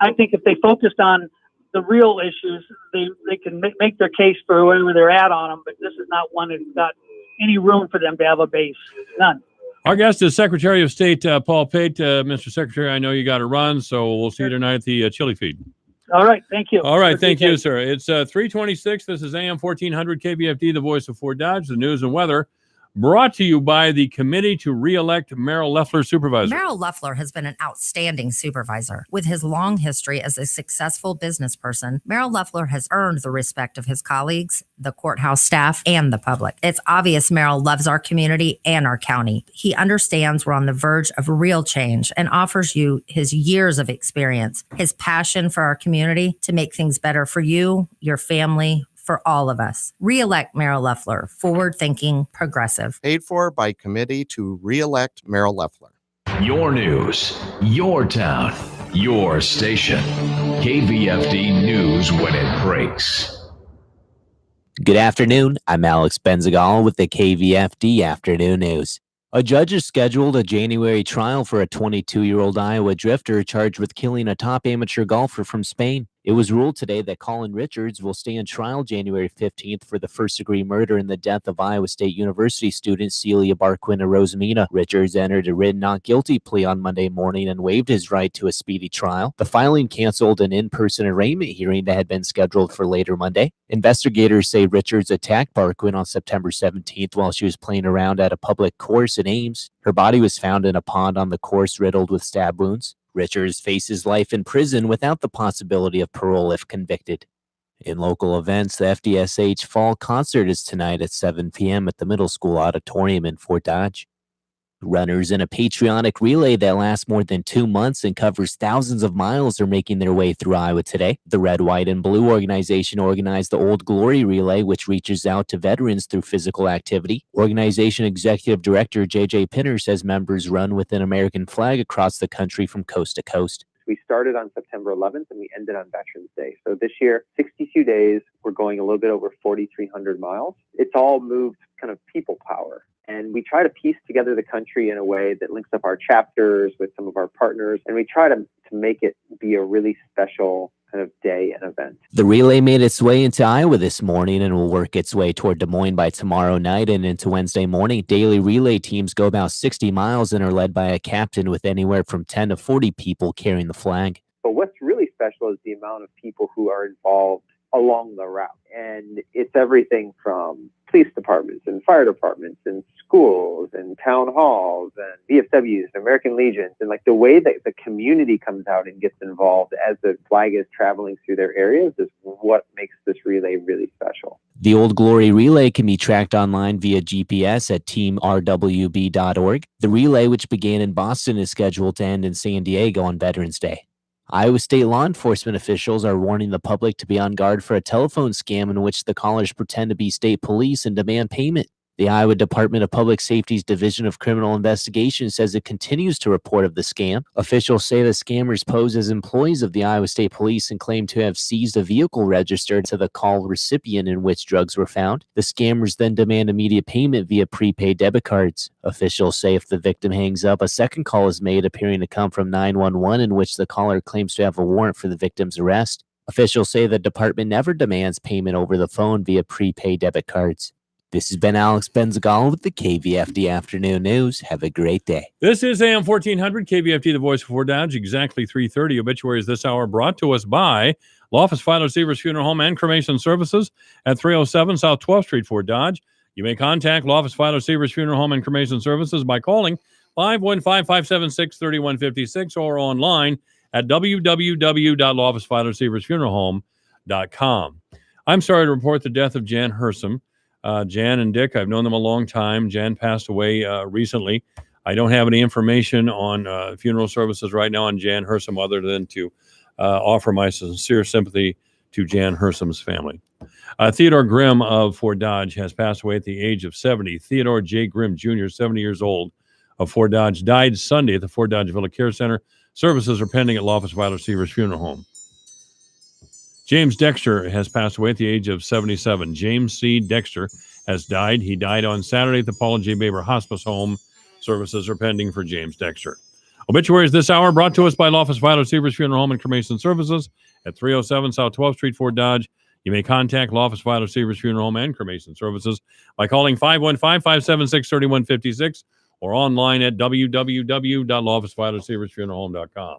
I think if they focused on the real issues, they can make their case for wherever they're at on them, but this is not one that's got any room for them to have a base. None. Our guest is Secretary of State Paul Pate. Mr. Secretary, I know you got to run, so we'll see you tonight at the chili feed. All right, thank you. All right, thank you, sir. It's 3:26. This is AM 1400 KVFD, the voice of Fort Dodge, the news and weather. Brought to you by the Committee to Re-elect Merrill Leffler Supervisor. Merrill Leffler has been an outstanding supervisor. With his long history as a successful business person, Merrill Leffler has earned the respect of his colleagues, the courthouse staff, and the public. It's obvious Merrill loves our community and our county. He understands we're on the verge of real change and offers you his years of experience, his passion for our community to make things better for you, your family, for all of us. Re-elect Merrill Leffler, forward-thinking, progressive. Paid for by Committee to Re-elect Merrill Leffler. Your news, your town, your station. KVFD News when it breaks. Good afternoon. I'm Alex Benzagal with the KVFD Afternoon News. A judge has scheduled a January trial for a 22-year-old Iowa drifter charged with killing a top amateur golfer from Spain. It was ruled today that Colin Richards will stand trial January 15th for the first-degree murder and the death of Iowa State University student Celia Barquina Rosamina. Richards entered a written not guilty plea on Monday morning and waived his right to a speedy trial. The filing canceled an in-person arraignment hearing that had been scheduled for later Monday. Investigators say Richards attacked Barquin on September 17th while she was playing around at a public course in Ames. Her body was found in a pond on the course riddled with stab wounds. Richards faces life in prison without the possibility of parole if convicted. In local events, the FDSH Fall Concert is tonight at 7 p.m. at the Middle School Auditorium in Fort Dodge. Runners in a patriotic relay that lasts more than 2 months and covers thousands of miles are making their way through Iowa today. The Red, White, and Blue organization organized the Old Glory Relay, which reaches out to veterans through physical activity. Organization Executive Director J.J. Pinner says members run with an American flag across the country from coast to coast. We started on September 11th and we ended on Veterans Day. So this year, 62 days, we're going a little bit over 4,300 miles. It's all moved kind of people power. And we try to piece together the country in a way that links up our chapters with some of our partners. And we try to make it be a really special kind of day and event. The relay made its way into Iowa this morning and will work its way toward Des Moines by tomorrow night and into Wednesday morning. Daily relay teams go about 60 miles and are led by a captain with anywhere from 10 to 40 people carrying the flag. But what's really special is the amount of people who are involved along the route. And it's everything from police departments and fire departments and schools and town halls and VFWs and American Legions. And like the way that the community comes out and gets involved as the flag is traveling through their areas is what makes this relay really special. The Old Glory Relay can be tracked online via GPS at teamrwb.org. The relay, which began in Boston, is scheduled to end in San Diego on Veterans Day. Iowa State law enforcement officials are warning the public to be on guard for a telephone scam in which the callers pretend to be state police and demand payment. The Iowa Department of Public Safety's Division of Criminal Investigation says it continues to report of the scam. Officials say the scammers pose as employees of the Iowa State Police and claim to have seized a vehicle registered to the call recipient in which drugs were found. The scammers then demand immediate payment via prepaid debit cards. Officials say if the victim hangs up, a second call is made appearing to come from 911 in which the caller claims to have a warrant for the victim's arrest. Officials say the department never demands payment over the phone via prepaid debit cards. This has been Alex Benzagal with the KVFD Afternoon News. Have a great day. This is AM 1400 KVFD, the voice of Fort Dodge, exactly 3:30. Obituaries this hour brought to us by Loftus File Receivers Funeral Home and Cremation Services at 307 South 12th Street, Fort Dodge. You may contact Loftus File Receivers Funeral Home and Cremation Services by calling 515-576-3156 or online at www.loftusfilereceiversfuneralhome.com. I'm sorry to report the death of Jan Hersom. Jan and Dick, I've known them a long time. Jan passed away recently. I don't have any information on funeral services right now on Jan Hersom other than to offer my sincere sympathy to Jan Hersom's family. Theodore Grimm of Fort Dodge has passed away at the age of 70. Theodore J. Grimm Jr., 70 years old, of Fort Dodge, died Sunday at the Fort Dodge Villa Care Center. Services are pending at Loftus File Receivers Funeral Home. James Dexter has passed away at the age of 77. James C. Dexter has died. He died on Saturday at the Paula J. Baber Hospice Home. Services are pending for James Dexter. Obituaries this hour brought to us by Loftus File Receivers Funeral Home and Cremation Services at 307 South 12th Street, Fort Dodge. You may contact Loftus File Receivers Funeral Home and Cremation Services by calling 515-576-3156 or online at www.loftusfilereceiversfuneralhome.com.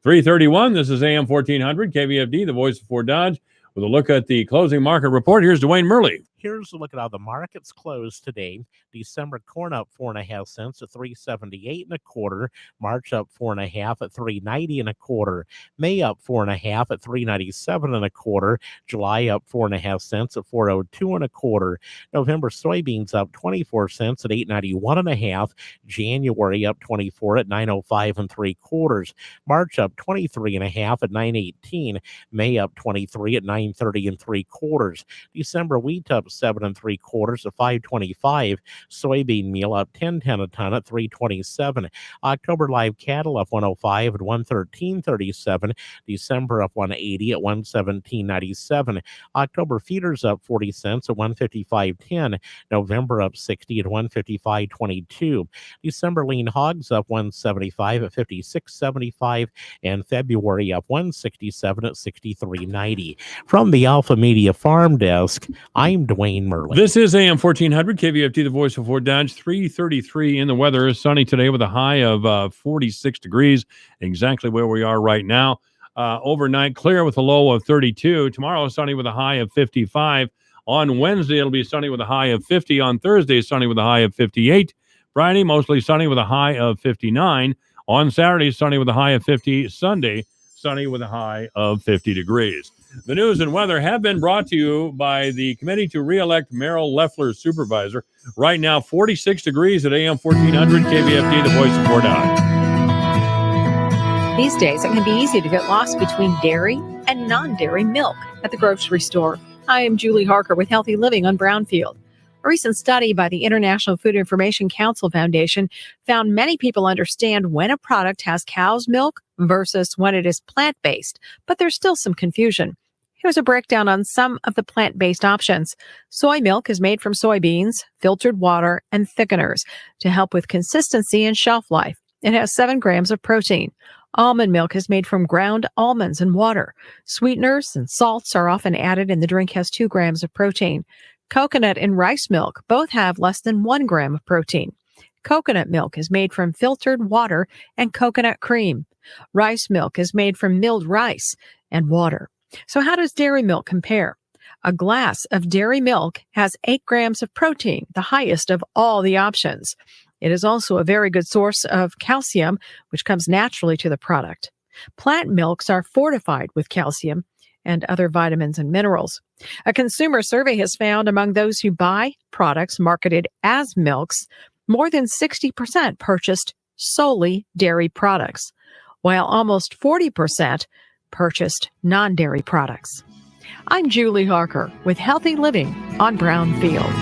3:31, this is AM 1400, KVFD, the voice of Fort Dodge. With a look at the closing market report, here's Dwayne Murley. Here's a look at how the markets closed today. December corn up 4.5 cents at $3.78 1/4. March up 4.5 at $3.90 1/4. May up 4.5 at $3.97 1/4. July up 4.5 cents at $4.02 1/4. November soybeans up 24 cents at $8.91 1/2. January up 24 at $9.05 3/4. March up 23.5 at $9.18. May up 23 at $9.30 3/4. December wheat up 7 3/4 at $5.25. Soybean meal up 10.10 a ton at $3.27. October live cattle up 105 at $113.37. December up 180 at $117.97. October feeders up 40 cents at $155.10. November up 60 at $155.22. December lean hogs up 175 at $56.75, and February up 167 at $63.90. From the Alpha Media Farm Desk, I'm Dwayne Murley. This is AM 1400, KVFT, the voice of Fort Dodge. 3:33 in the weather. Sunny today with a high of 46 degrees, exactly where we are right now. Overnight, clear with a low of 32. Tomorrow, sunny with a high of 55. On Wednesday, it'll be sunny with a high of 50. On Thursday, sunny with a high of 58. Friday, mostly sunny with a high of 59. On Saturday, sunny with a high of 50. Sunday, sunny with a high of 50 degrees. The news and weather have been brought to you by the committee to re-elect Merrill Leffler supervisor. Right now, 46 degrees at AM 1400 KVFD, the voice of Fort Dodge. These days, it can be easy to get lost between dairy and non-dairy milk at the grocery store. I am Julie Harker with Healthy Living on Brownfield. A recent study by the International Food Information Council Foundation found many people understand when a product has cow's milk versus when it is plant-based, but there's still some confusion. Here's a breakdown on some of the plant-based options. Soy milk is made from soybeans, filtered water, and thickeners to help with consistency and shelf life. It has 7 grams of protein. Almond milk is made from ground almonds and water. Sweeteners and salts are often added, and the drink has 2 grams of protein. Coconut and rice milk both have less than 1 gram of protein. Coconut milk is made from filtered water and coconut cream. Rice milk is made from milled rice and water. So how does dairy milk compare? A glass of dairy milk has 8 grams of protein, the highest of all the options. It is also a very good source of calcium, which comes naturally to the product. Plant milks are fortified with calcium and other vitamins and minerals. A consumer survey has found among those who buy products marketed as milks, more than 60% purchased solely dairy products, while almost 40% purchased non-dairy products. I'm Julie Harker with Healthy Living on Brownfield.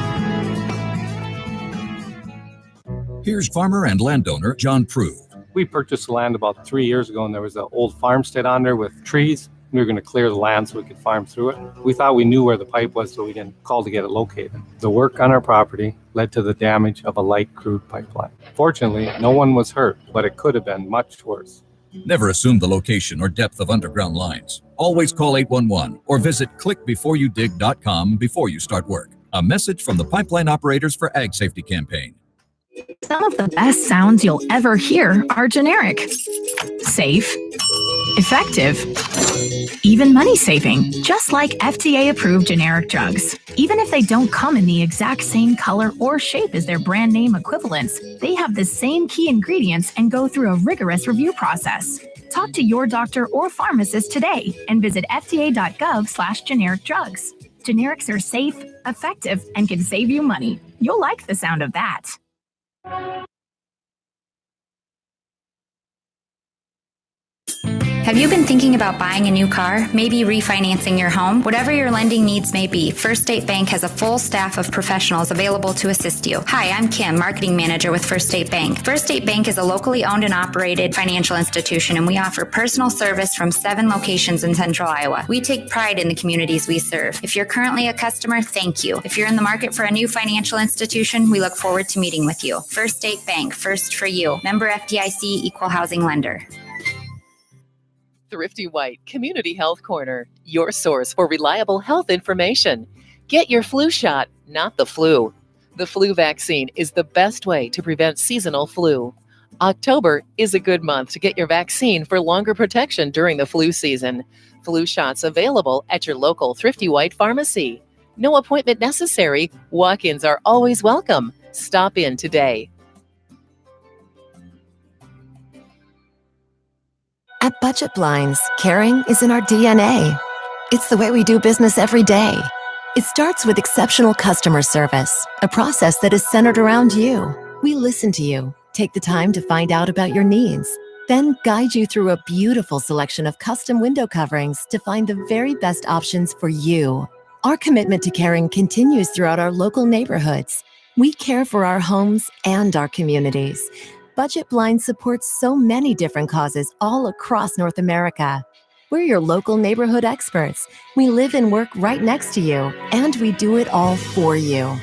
Here's farmer and landowner John Prue. We purchased the land about 3 years ago, and there was an old farmstead on there with trees. We were going to clear the land so we could farm through it. We thought we knew where the pipe was, so we didn't call to get it located. The work on our property led to the damage of a light crude pipeline. Fortunately, no one was hurt, but it could have been much worse. Never assume the location or depth of underground lines. Always call 811 or visit clickbeforeyoudig.com before you start work. A message from the Pipeline Operators for Ag Safety campaign. Some of the best sounds you'll ever hear are generic, safe, effective, even money saving, just like FDA approved generic drugs. Even if they don't come in the exact same color or shape as their brand name equivalents, they have the same key ingredients and go through a rigorous review process. Talk to your doctor or pharmacist today and visit fda.gov/generic drugs. Generics are safe, effective, and can save you money. You'll like the sound of that. Have you been thinking about buying a new car? Maybe refinancing your home? Whatever your lending needs may be, First State Bank has a full staff of professionals available to assist you. Hi, I'm Kim, Marketing Manager with First State Bank. First State Bank is a locally owned and operated financial institution, and we offer personal service from 7 locations in Central Iowa. We take pride in the communities we serve. If you're currently a customer, thank you. If you're in the market for a new financial institution, we look forward to meeting with you. First State Bank, first for you. Member FDIC, Equal Housing Lender. Thrifty White Community Health Corner, your source for reliable health information. Get your flu shot, not the flu. The flu vaccine is the best way to prevent seasonal flu. October is a good month to get your vaccine for longer protection during the flu season. Flu shots available at your local Thrifty White pharmacy. No appointment necessary. Walk-ins are always welcome. Stop in today. At Budget Blinds, caring is in our DNA. It's the way we do business every day. It starts with exceptional customer service, a process that is centered around you. We listen to you, take the time to find out about your needs, then guide you through a beautiful selection of custom window coverings to find the very best options for you. Our commitment to caring continues throughout our local neighborhoods. We care for our homes and our communities. Budget Blinds supports so many different causes all across North America. We're your local neighborhood experts. We live and work right next to you, and we do it all for you.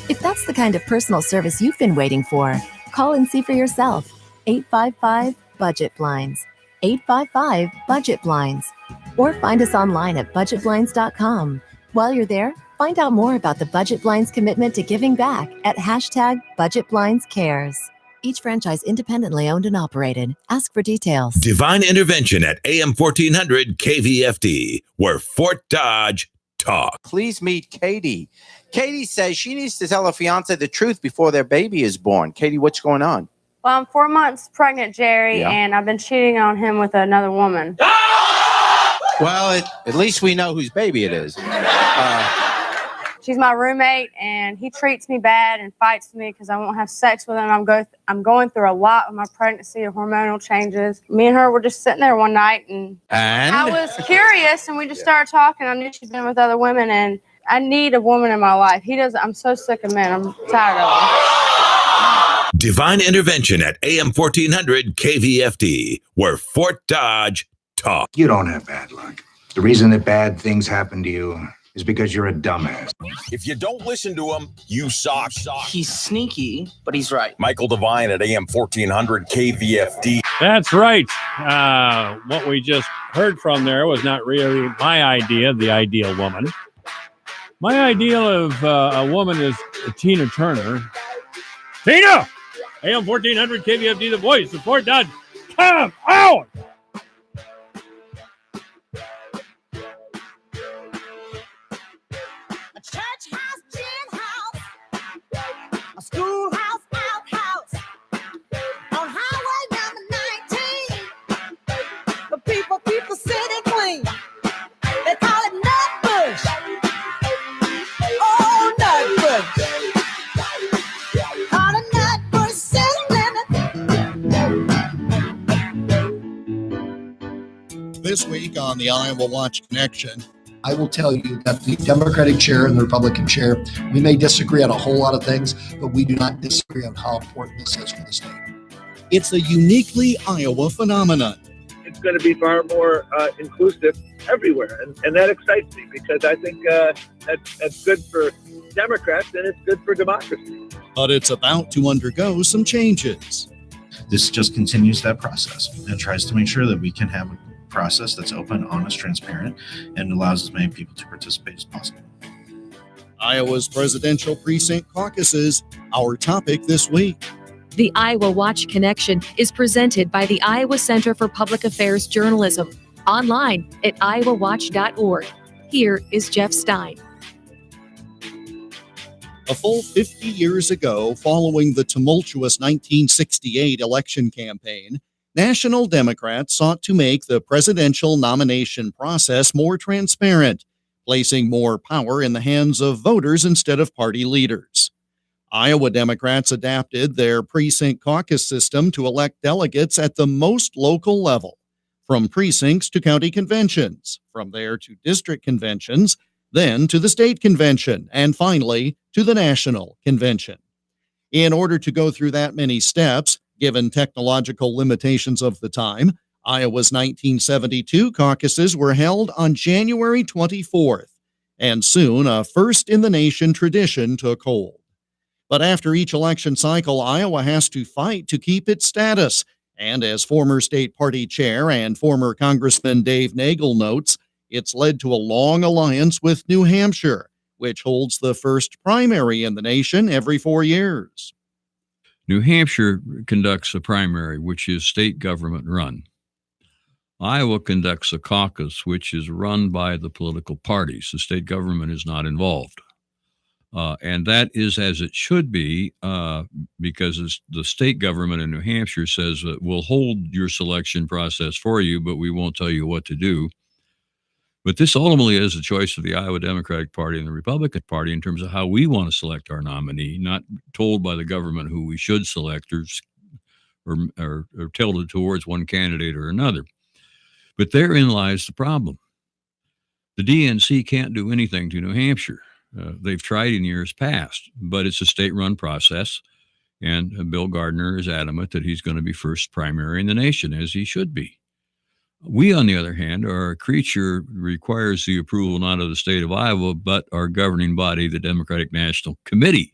If that's the kind of personal service you've been waiting for, call and see for yourself. 855-BUDGET-BLINDS. 855-BUDGET-BLINDS. Or find us online at budgetblinds.com. While you're there, find out more about the Budget Blinds commitment to giving back at #BudgetBlindsCares. Each franchise independently owned and operated. Ask for details. Divine Intervention at AM 1400 KVFD, where Fort Dodge talk. Please meet Katie. Katie says she needs to tell her fiance the truth before their baby is born. Katie, what's going on? Well, I'm 4 months pregnant, Jerry, and I've been cheating on him with another woman. Well, at least we know whose baby it is. She's my roommate, and he treats me bad and fights me because I won't have sex with him. I'm going through a lot with my pregnancy and hormonal changes. Me and her were just sitting there one night, and I was curious, and we just started talking. I knew she'd been with other women, and I need a woman in my life. I'm so sick of men. I'm tired of them. Divine Intervention at AM 1400 KVFD, where Fort Dodge talk. You don't have bad luck. The reason that bad things happen to you is because you're a dumbass. If you don't listen to him, you suck. He's sneaky, but he's right. Michael Devine at AM 1400 KVFD. That's right. What we just heard from there was not really my idea, the ideal woman. My ideal of a woman is Tina Turner. Tina! AM 1400 KVFD, the voice of Fort Dodge. Come out! Schoolhouse, outhouse, on highway number 19. The people keep the city clean. They call it Nutbush. Oh, Nutbush. Call it Nutbush city limit. This week on the Iowa Watch Connection, I will tell you that the Democratic chair and the Republican chair, we may disagree on a whole lot of things, but we do not disagree on how important this is for the state. It's a uniquely Iowa phenomenon. It's going to be far more inclusive everywhere, and that excites me because I think that's good for Democrats and it's good for democracy. But it's about to undergo some changes. This just continues that process and tries to make sure that we can have a process that's open, honest, transparent, and allows as many people to participate as possible. Iowa's presidential precinct caucuses, our topic this week. The Iowa Watch Connection is presented by the Iowa Center for Public Affairs Journalism, online at iowawatch.org. Here is Jeff Stein. A full 50 years ago, following the tumultuous 1968 election campaign, National Democrats sought to make the presidential nomination process more transparent, placing more power in the hands of voters instead of party leaders. Iowa Democrats adapted their precinct caucus system to elect delegates at the most local level, from precincts to county conventions, from there to district conventions, then to the state convention, and finally to the national convention. In order to go through that many steps, given technological limitations of the time, Iowa's 1972 caucuses were held on January 24th, and soon a first-in-the-nation tradition took hold. But after each election cycle, Iowa has to fight to keep its status, and as former state party chair and former Congressman Dave Nagel notes, it's led to a long alliance with New Hampshire, which holds the first primary in the nation every 4 years. New Hampshire conducts a primary, which is state government run. Iowa conducts a caucus, which is run by the political parties. The state government is not involved. And that is as it should be, because the state government in New Hampshire says that we'll hold your selection process for you, but we won't tell you what to do. But this ultimately is a choice of the Iowa Democratic Party and the Republican Party in terms of how we want to select our nominee, not told by the government who we should select or tilted towards one candidate or another. But therein lies the problem. The DNC can't do anything to New Hampshire. They've tried in years past, but it's a state-run process, and Bill Gardner is adamant that he's going to be first primary in the nation, as he should be. We, on the other hand, are a creature requires the approval not of the state of Iowa, but our governing body, the Democratic National Committee.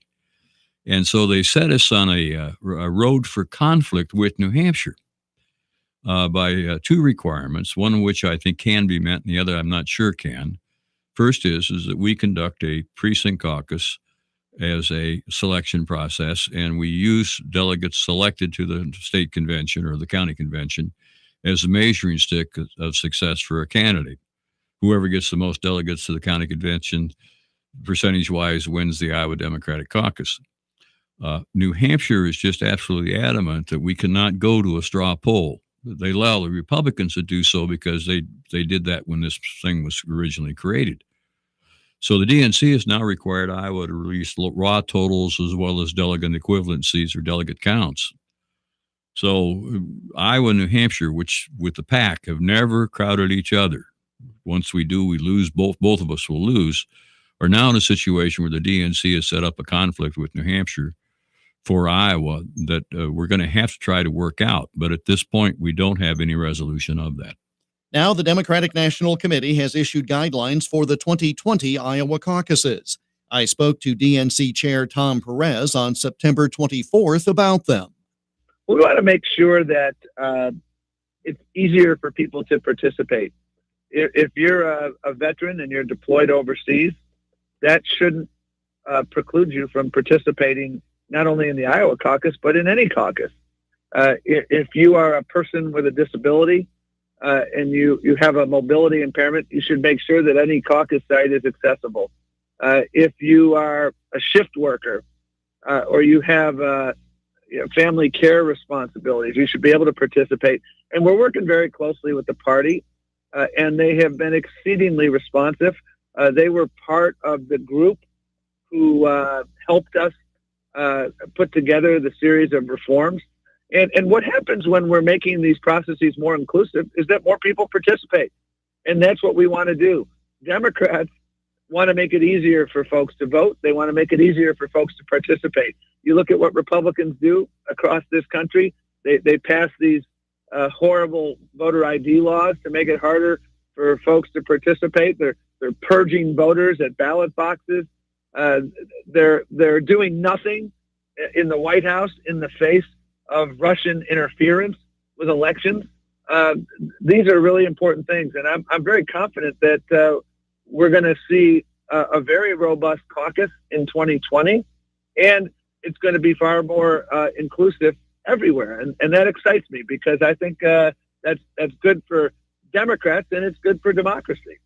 And so they set us on a road for conflict with New Hampshire by two requirements, one of which I think can be met and the other I'm not sure can. First is that we conduct a precinct caucus as a selection process, and we use delegates selected to the state convention or the county convention as a measuring stick of success for a candidate. Whoever gets the most delegates to the county convention, percentage-wise, wins the Iowa Democratic Caucus. New Hampshire is just absolutely adamant that we cannot go to a straw poll. They allow the Republicans to do so because they did that when this thing was originally created. So the DNC has now required Iowa to release raw totals as well as delegate equivalencies or delegate counts. So Iowa and New Hampshire, which with the PAC have never crowded each other. Once we do, we lose. Both of us will lose. Are now in a situation where the DNC has set up a conflict with New Hampshire for Iowa that we're going to have to try to work out. But at this point, we don't have any resolution of that. Now, the Democratic National Committee has issued guidelines for the 2020 Iowa caucuses. I spoke to DNC Chair Tom Perez on September 24th about them. We want to make sure that it's easier for people to participate. If you're a veteran and you're deployed overseas, that shouldn't preclude you from participating not only in the Iowa caucus, but in any caucus. If you are a person with a disability and you have a mobility impairment, you should make sure that any caucus site is accessible. If you are a shift worker or you have family care responsibilities, you should be able to participate. And we're working very closely with the party, and they have been exceedingly responsive. They were part of the group who helped us put together the series of reforms. And what happens when we're making these processes more inclusive is that more people participate. And that's what we want to do. Democrats want to make it easier for folks to vote. They want to make it easier for folks to participate. You look at what Republicans do across this country. They pass these horrible voter ID laws to make it harder for folks to participate. They're purging voters at ballot boxes. They're doing nothing in the White House in the face of Russian interference with elections. These are really important things, and I'm very confident that we're going to see a very robust caucus in 2020, and it's going to be far more inclusive everywhere. And that excites me because I think that's good for Democrats and it's good for democracy.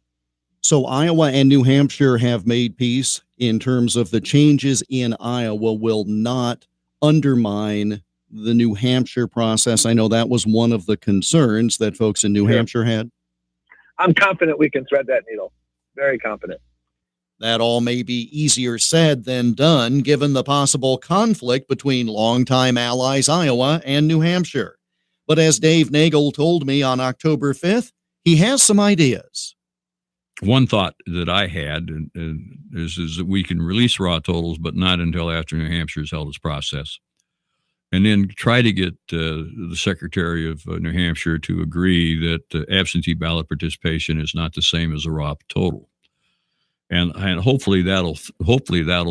So Iowa and New Hampshire have made peace in terms of the changes in Iowa will not undermine the New Hampshire process. I know that was one of the concerns that folks in New Hampshire had. I'm confident we can thread that needle. Very confident. That all may be easier said than done, given the possible conflict between longtime allies Iowa and New Hampshire. But as Dave Nagel told me on October 5th, he has some ideas. One thought that I had is that we can release raw totals, but not until after New Hampshire has held its process. And then try to get the Secretary of New Hampshire to agree that absentee ballot participation is not the same as a raw total. And hopefully that'll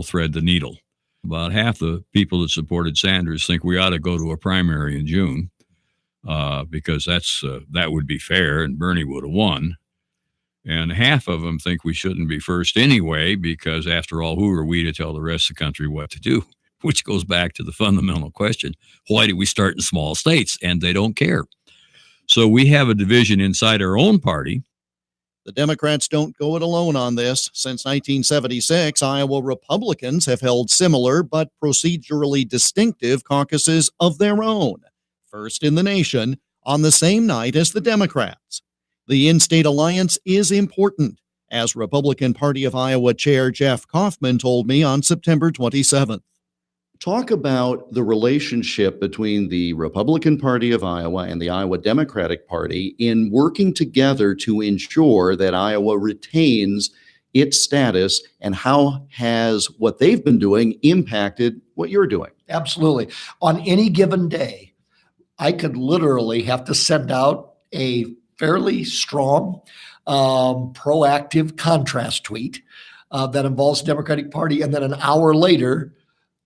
thread the needle. About half the people that supported Sanders think we ought to go to a primary in June because that would be fair and Bernie would have won. And half of them think we shouldn't be first anyway because, after all, who are we to tell the rest of the country what to do? Which goes back to the fundamental question, why do we start in small states? And they don't care. So we have a division inside our own party. The Democrats don't go it alone on this. Since 1976, Iowa Republicans have held similar but procedurally distinctive caucuses of their own, first in the nation, on the same night as the Democrats. The in-state alliance is important, as Republican Party of Iowa Chair Jeff Kaufman told me on September 27th. Talk about the relationship between the Republican Party of Iowa and the Iowa Democratic Party in working together to ensure that Iowa retains its status, and how has what they've been doing impacted what you're doing? Absolutely. On any given day, I could literally have to send out a fairly strong, proactive contrast tweet that involves the Democratic Party, and then an hour later,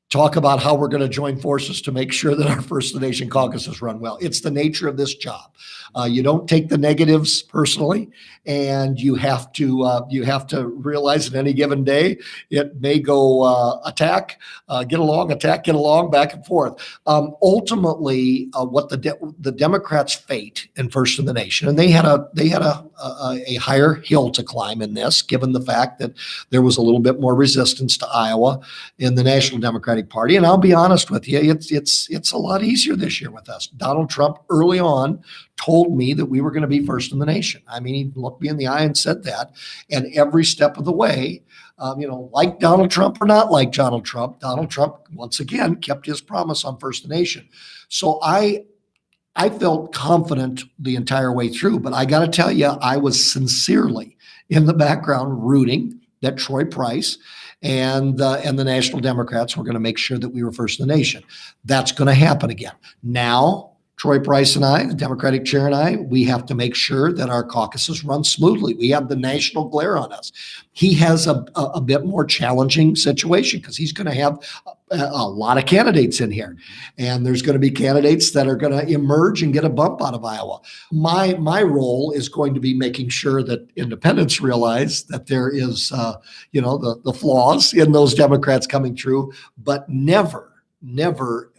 talk about how we're going to join forces to make sure that our First of the Nation caucuses run well. It's the nature of this job. You don't take the negatives personally, and you have to realize that any given day it may go attack, get along, back and forth. Ultimately, what the Democrats' fate in First of the Nation, and they had a higher hill to climb in this, given the fact that there was a little bit more resistance to Iowa in the National Democratic Party. And I'll be honest with you, it's a lot easier this year with us. Donald Trump early on told me that we were going to be first in the nation. I mean, he looked me in the eye and said that. And every step of the way, like Donald Trump or not like Donald Trump once again kept his promise on First of the Nation. So I felt confident the entire way through, but I got to tell you, I was sincerely in the background rooting that Troy Price and the National Democrats were going to make sure that we were first in the nation. That's going to happen again. Now, Troy Price and I, the Democratic chair and I, we have to make sure that our caucuses run smoothly. We have the national glare on us. He has a bit more challenging situation because he's going to have a lot of candidates in here. And there's going to be candidates that are going to emerge and get a bump out of Iowa. My role is going to be making sure that independents realize that there is, the flaws in those Democrats coming through, but never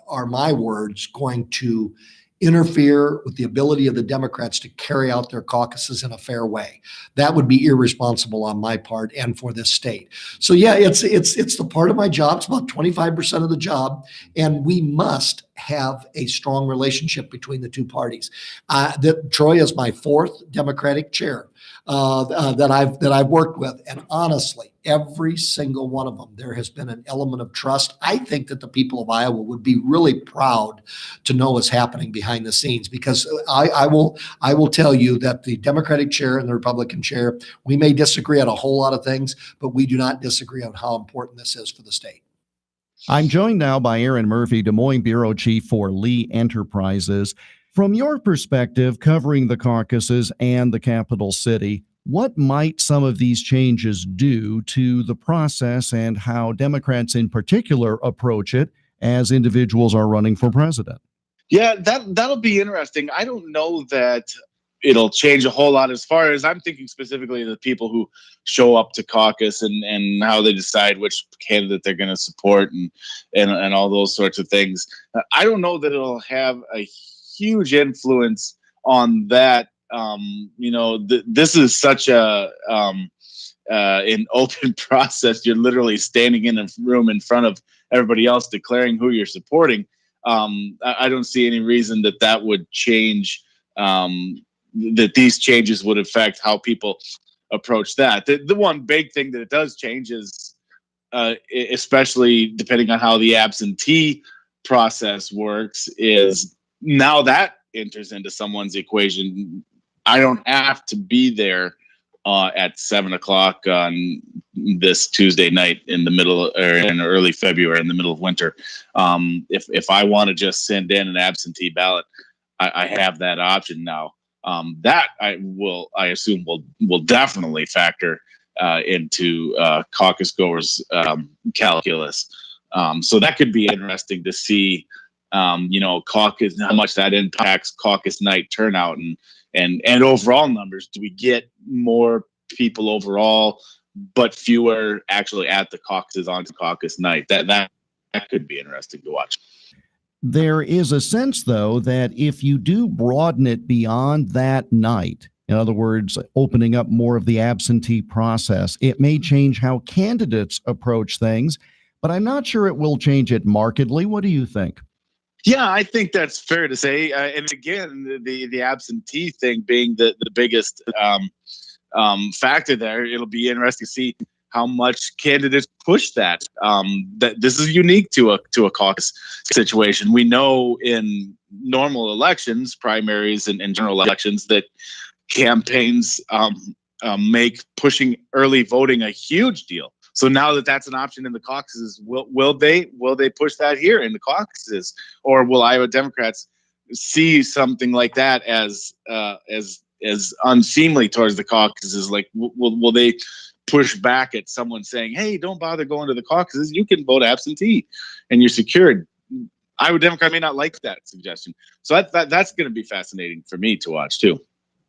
are my words going to interfere with the ability of the Democrats to carry out their caucuses in a fair way. That would be irresponsible on my part and for this state. So yeah, it's the part of my job. It's about 25% of the job, and we must have a strong relationship between the two parties. Troy is my fourth Democratic chair that I've worked with, and honestly, every single one of them, there has been an element of trust. I think that the people of Iowa would be really proud to know what's happening behind the scenes, because I will tell you that the Democratic chair and the Republican chair, we may disagree on a whole lot of things, but we do not disagree on how important this is for the state. I'm joined now by Aaron Murphy, Des Moines Bureau Chief for Lee Enterprises. From your perspective, covering the caucuses and the capital city, what might some of these changes do to the process and how Democrats in particular approach it as individuals are running for president? Yeah, that'll be interesting. I don't know that it'll change a whole lot. As far as I'm thinking specifically the people who show up to caucus and how they decide which candidate they're going to support and all those sorts of things. I don't know that it'll have a huge influence on that. This is such an open process. You're literally standing in a room in front of everybody else declaring who you're supporting. I don't see any reason that would change, that these changes would affect how people approach that. The one big thing that it does change is, especially depending on how the absentee process works, is now that enters into someone's equation. I don't have to be there at 7:00 on this Tuesday night in the middle or in early February in the middle of winter. If I want to just send in an absentee ballot, I have that option now. That I assume will definitely factor into caucus goers' calculus. So that could be interesting to see, caucus, how much that impacts caucus night turnout and overall numbers. Do we get more people overall, but fewer actually at the caucuses on caucus night? That could be interesting to watch. There is a sense, though, that if you do broaden it beyond that night, in other words, opening up more of the absentee process, it may change how candidates approach things, but I'm not sure it will change it markedly. What do you think? Yeah, I think that's fair to say. And again, the absentee thing being the biggest factor there, it'll be interesting to see how much candidates push that. That this is unique to a caucus situation. We know in normal elections, primaries and general elections, that campaigns make pushing early voting a huge deal. So now that that's an option in the caucuses, will they push that here in the caucuses, or will Iowa Democrats see something like that as unseemly towards the caucuses? Like, will they push back at someone saying, "Hey, don't bother going to the caucuses. You can vote absentee, and you're secured"? Iowa Democrat may not like that suggestion. So that's going to be fascinating for me to watch too.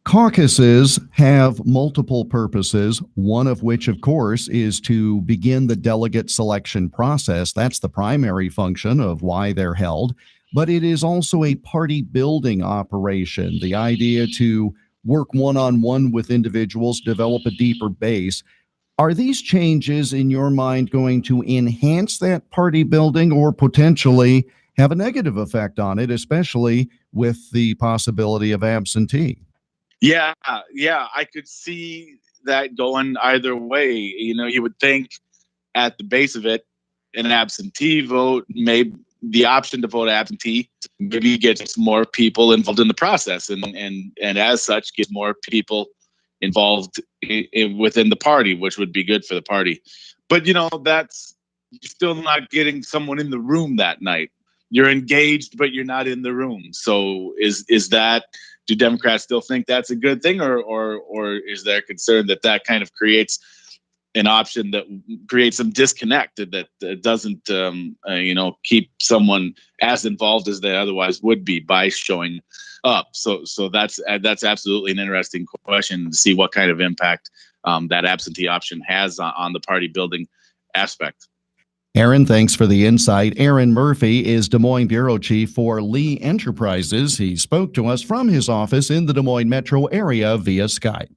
Caucuses have multiple purposes, one of which, of course, is to begin the delegate selection process. That's the primary function of why they're held. But it is also a party building operation. The idea to work one-on-one with individuals, develop a deeper base. Are these changes, in your mind, going to enhance that party building or potentially have a negative effect on it, especially with the possibility of absentee? Yeah, I could see that going either way. You would think at the base of it, an absentee vote, maybe the option to vote absentee, maybe gets more people involved in the process, and as such, gets more people involved within the party, which would be good for the party. But that's still not getting someone in the room that night. You're engaged, but you're not in the room. So is that? Do Democrats still think that's a good thing, or is there concern that kind of creates an option that creates some disconnect that doesn't keep someone as involved as they otherwise would be by showing up? So that's absolutely an interesting question to see what kind of impact that absentee option has on the party building aspect. Aaron, thanks for the insight. Aaron Murphy is Des Moines Bureau Chief for Lee Enterprises. He spoke to us from his office in the Des Moines metro area via Skype.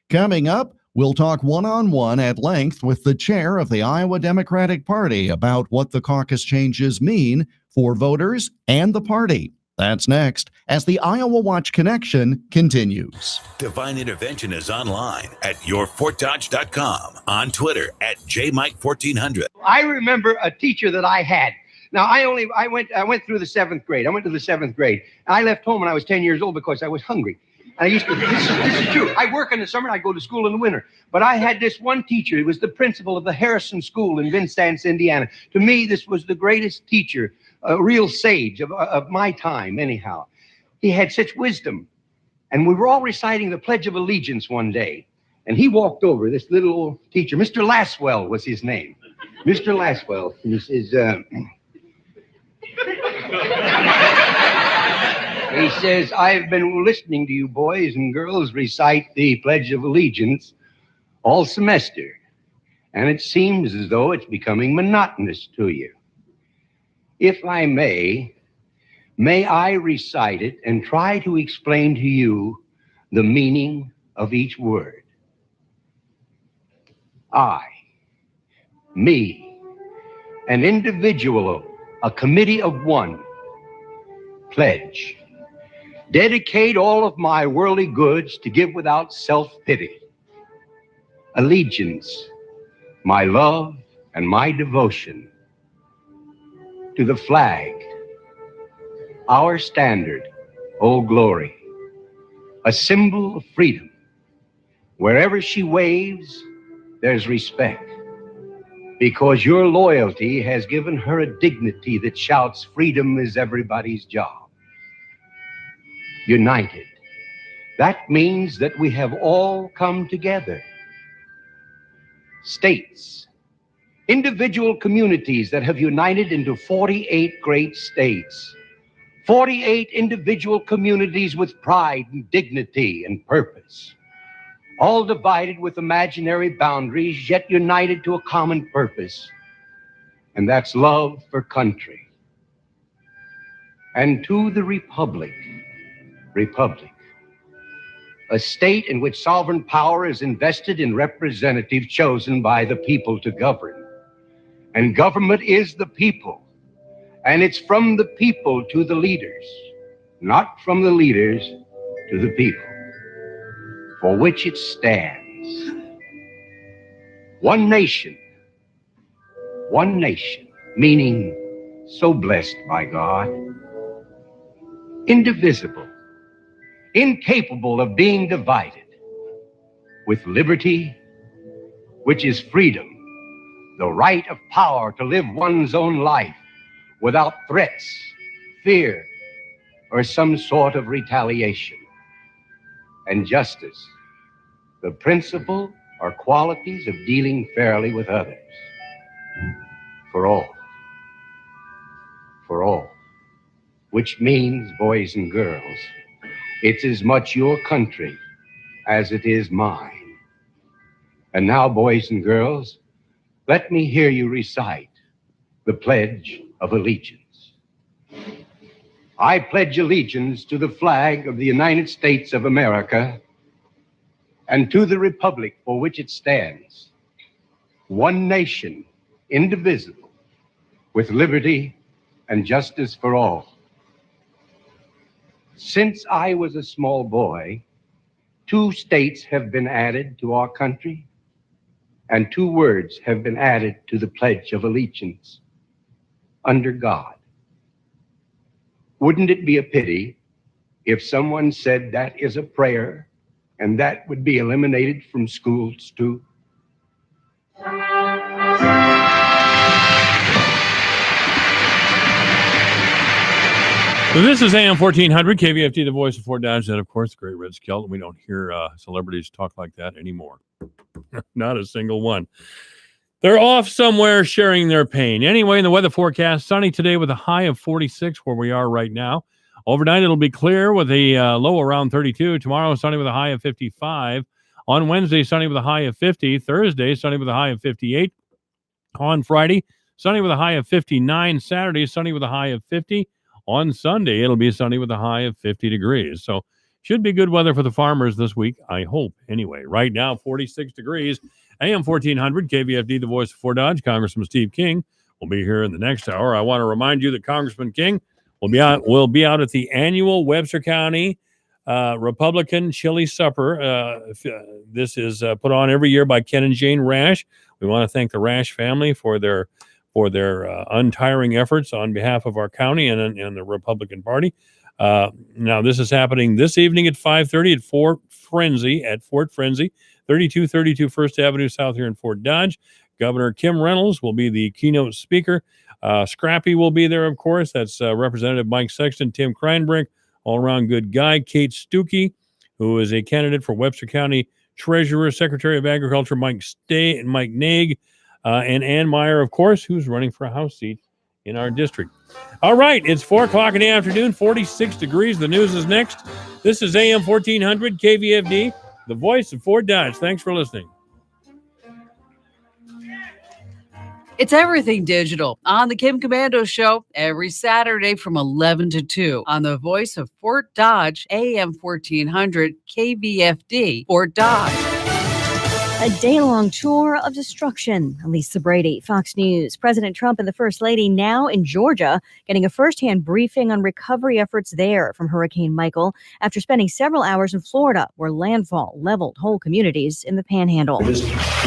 Coming up, we'll talk one-on-one at length with the chair of the Iowa Democratic Party about what the caucus changes mean for voters and the party. That's next as the Iowa Watch Connection continues. Divine Intervention is online at yourfortdodge.com, on Twitter at JMike1400. I remember a teacher that I had. Now, I went through the seventh grade. I went to the seventh grade. I left home when I was 10 years old because I was hungry. And I used to, this is true. I work in the summer, I go to school in the winter. But I had this one teacher. He was the principal of the Harrison School in Vincennes, Indiana. To me, this was the greatest teacher, a real sage of my time, anyhow. He had such wisdom. And we were all reciting the Pledge of Allegiance one day. And he walked over, this little old teacher, Mr. Laswell was his name. Mr. Laswell, and he says, He says, I've been listening to you boys and girls recite the Pledge of Allegiance all semester, and it seems as though it's becoming monotonous to you. If I may I recite it and try to explain to you the meaning of each word. I, me, an individual, a committee of one, pledge. Dedicate all of my worldly goods to give without self-pity. Allegiance, my love and my devotion to the flag, our standard, Old Glory, a symbol of freedom. Wherever she waves, there's respect, because your loyalty has given her a dignity that shouts freedom is everybody's job. United. That means that we have all come together. States, individual communities that have united into 48 great states. 48 individual communities with pride and dignity and purpose. All divided with imaginary boundaries, yet united to a common purpose. And that's love for country. And to the republic, a state in which sovereign power is invested in representatives chosen by the people to govern. And government is the people. And it's from the people to the leaders, not from the leaders to the people, for which it stands. One nation, meaning so blessed by God, indivisible, incapable of being divided, with liberty, which is freedom, the right of power to live one's own life without threats, fear, or some sort of retaliation. And justice, the principle or qualities of dealing fairly with others. For all, which means, boys and girls, it's as much your country as it is mine. And now, boys and girls, let me hear you recite the Pledge of Allegiance. I pledge allegiance to the flag of the United States of America and to the republic for which it stands, one nation, indivisible, with liberty and justice for all. Since I was a small boy, 2 states have been added to our country, and 2 words have been added to the Pledge of Allegiance: under God. Wouldn't it be a pity if someone said that is a prayer and that would be eliminated from schools too? So this is AM 1400, KVFT, the voice of Fort Dodge, and of course, the Great Red Skeleton. We don't hear celebrities talk like that anymore. Not a single one. They're off somewhere sharing their pain. Anyway, in the weather forecast, sunny today with a high of 46 where we are right now. Overnight, it'll be clear with a low around 32. Tomorrow, sunny with a high of 55. On Wednesday, sunny with a high of 50. Thursday, sunny with a high of 58. On Friday, sunny with a high of 59. Saturday, sunny with a high of 50. On Sunday, it'll be sunny with a high of 50 degrees. So should be good weather for the farmers this week, I hope. Anyway, right now, 46 degrees. AM 1400, KVFD, the voice of Fort Dodge. Congressman Steve King will be here in the next hour. I want to remind you that Congressman King will be out at the annual Webster County Republican Chili Supper. This is put on every year by Ken and Jane Rash. We want to thank the Rash family for their untiring efforts on behalf of our county and the Republican Party. Now, this is happening this evening at 5:30 at Fort Frenzy, 3232 First Avenue South here in Fort Dodge. Governor Kim Reynolds will be the keynote speaker. Scrappy will be there, of course. That's Representative Mike Sexton, Tim Kreinbrink, all-around good guy. Kate Stuckey, who is a candidate for Webster County Treasurer, Secretary of Agriculture Mike Naig, and Ann Meyer, of course, who's running for a House seat in our district. All right, it's 4 o'clock in the afternoon, 46 degrees. The news is next. This is AM 1400 KVFD, the voice of Fort Dodge. Thanks for listening. It's everything digital on the Kim Komando Show every Saturday from 11 to 2 on the voice of Fort Dodge, AM 1400 KVFD, Fort Dodge. A day-long tour of destruction. Lisa Brady, Fox News. President Trump and the First Lady now in Georgia, getting a first-hand briefing on recovery efforts there from Hurricane Michael after spending several hours in Florida, where landfall leveled whole communities in the Panhandle. Just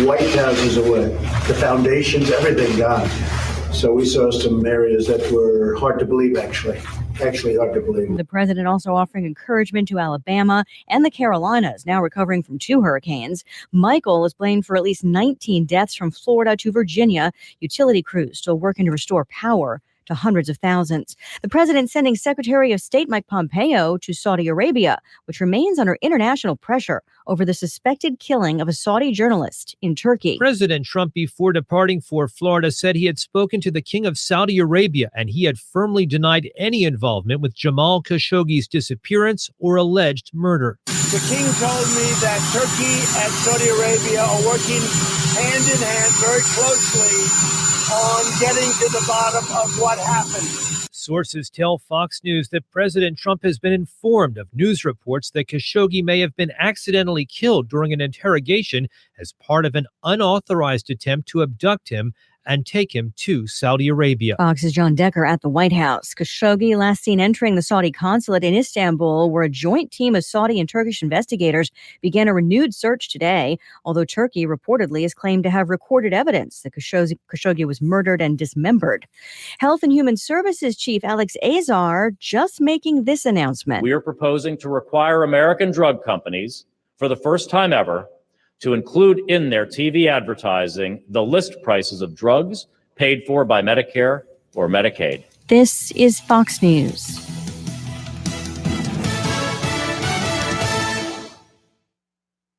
white houses away, the foundations, everything gone. So we saw some areas that were hard to believe, actually hard to believe. The president also offering encouragement to Alabama and the Carolinas, now recovering from 2 hurricanes. Michael is blamed for at least 19 deaths from Florida to Virginia. Utility crews still working to restore power to hundreds of thousands. The president sending Secretary of State Mike Pompeo to Saudi Arabia, which remains under international pressure over the suspected killing of a Saudi journalist in Turkey. President Trump, before departing for Florida, said he had spoken to the King of Saudi Arabia and he had firmly denied any involvement with Jamal Khashoggi's disappearance or alleged murder. The king told me that Turkey and Saudi Arabia are working hand in hand very closely on getting to the bottom of what happened. Sources tell Fox News that President Trump has been informed of news reports that Khashoggi may have been accidentally killed during an interrogation as part of an unauthorized attempt to abduct him and take him to Saudi Arabia. Fox's John Decker at the White House. Khashoggi last seen entering the Saudi consulate in Istanbul, where a joint team of Saudi and Turkish investigators began a renewed search today, although Turkey reportedly is claimed to have recorded evidence that Khashoggi was murdered and dismembered. Health and Human Services Chief Alex Azar just making this announcement. We are proposing to require American drug companies, for the first time ever, to include in their TV advertising the list prices of drugs paid for by Medicare or Medicaid. This is Fox News.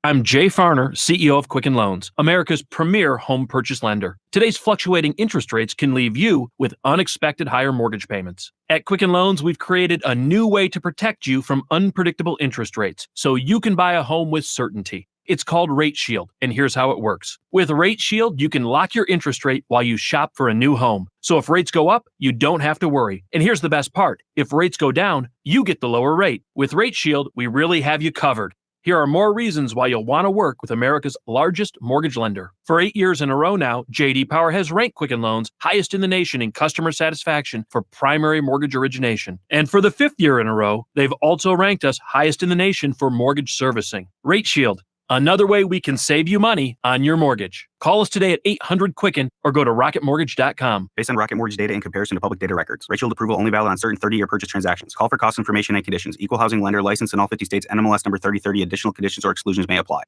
I'm Jay Farner, CEO of Quicken Loans, America's premier home purchase lender. Today's fluctuating interest rates can leave you with unexpected higher mortgage payments. At Quicken Loans, we've created a new way to protect you from unpredictable interest rates so you can buy a home with certainty. It's called Rate Shield, and here's how it works. With Rate Shield, you can lock your interest rate while you shop for a new home. So if rates go up, you don't have to worry. And here's the best part. If rates go down, you get the lower rate. With Rate Shield, we really have you covered. Here are more reasons why you'll want to work with America's largest mortgage lender. For 8 years in a row now, J.D. Power has ranked Quicken Loans highest in the nation in customer satisfaction for primary mortgage origination. And for the 5th year in a row, they've also ranked us highest in the nation for mortgage servicing. Rate Shield. Another way we can save you money on your mortgage. Call us today at 800-QUICKEN or go to rocketmortgage.com. Based on Rocket Mortgage data in comparison to public data records. Rate Shield approval only valid on certain 30-year purchase transactions. Call for cost information and conditions. Equal housing lender licensed in all 50 states. NMLS number 3030. Additional conditions or exclusions may apply.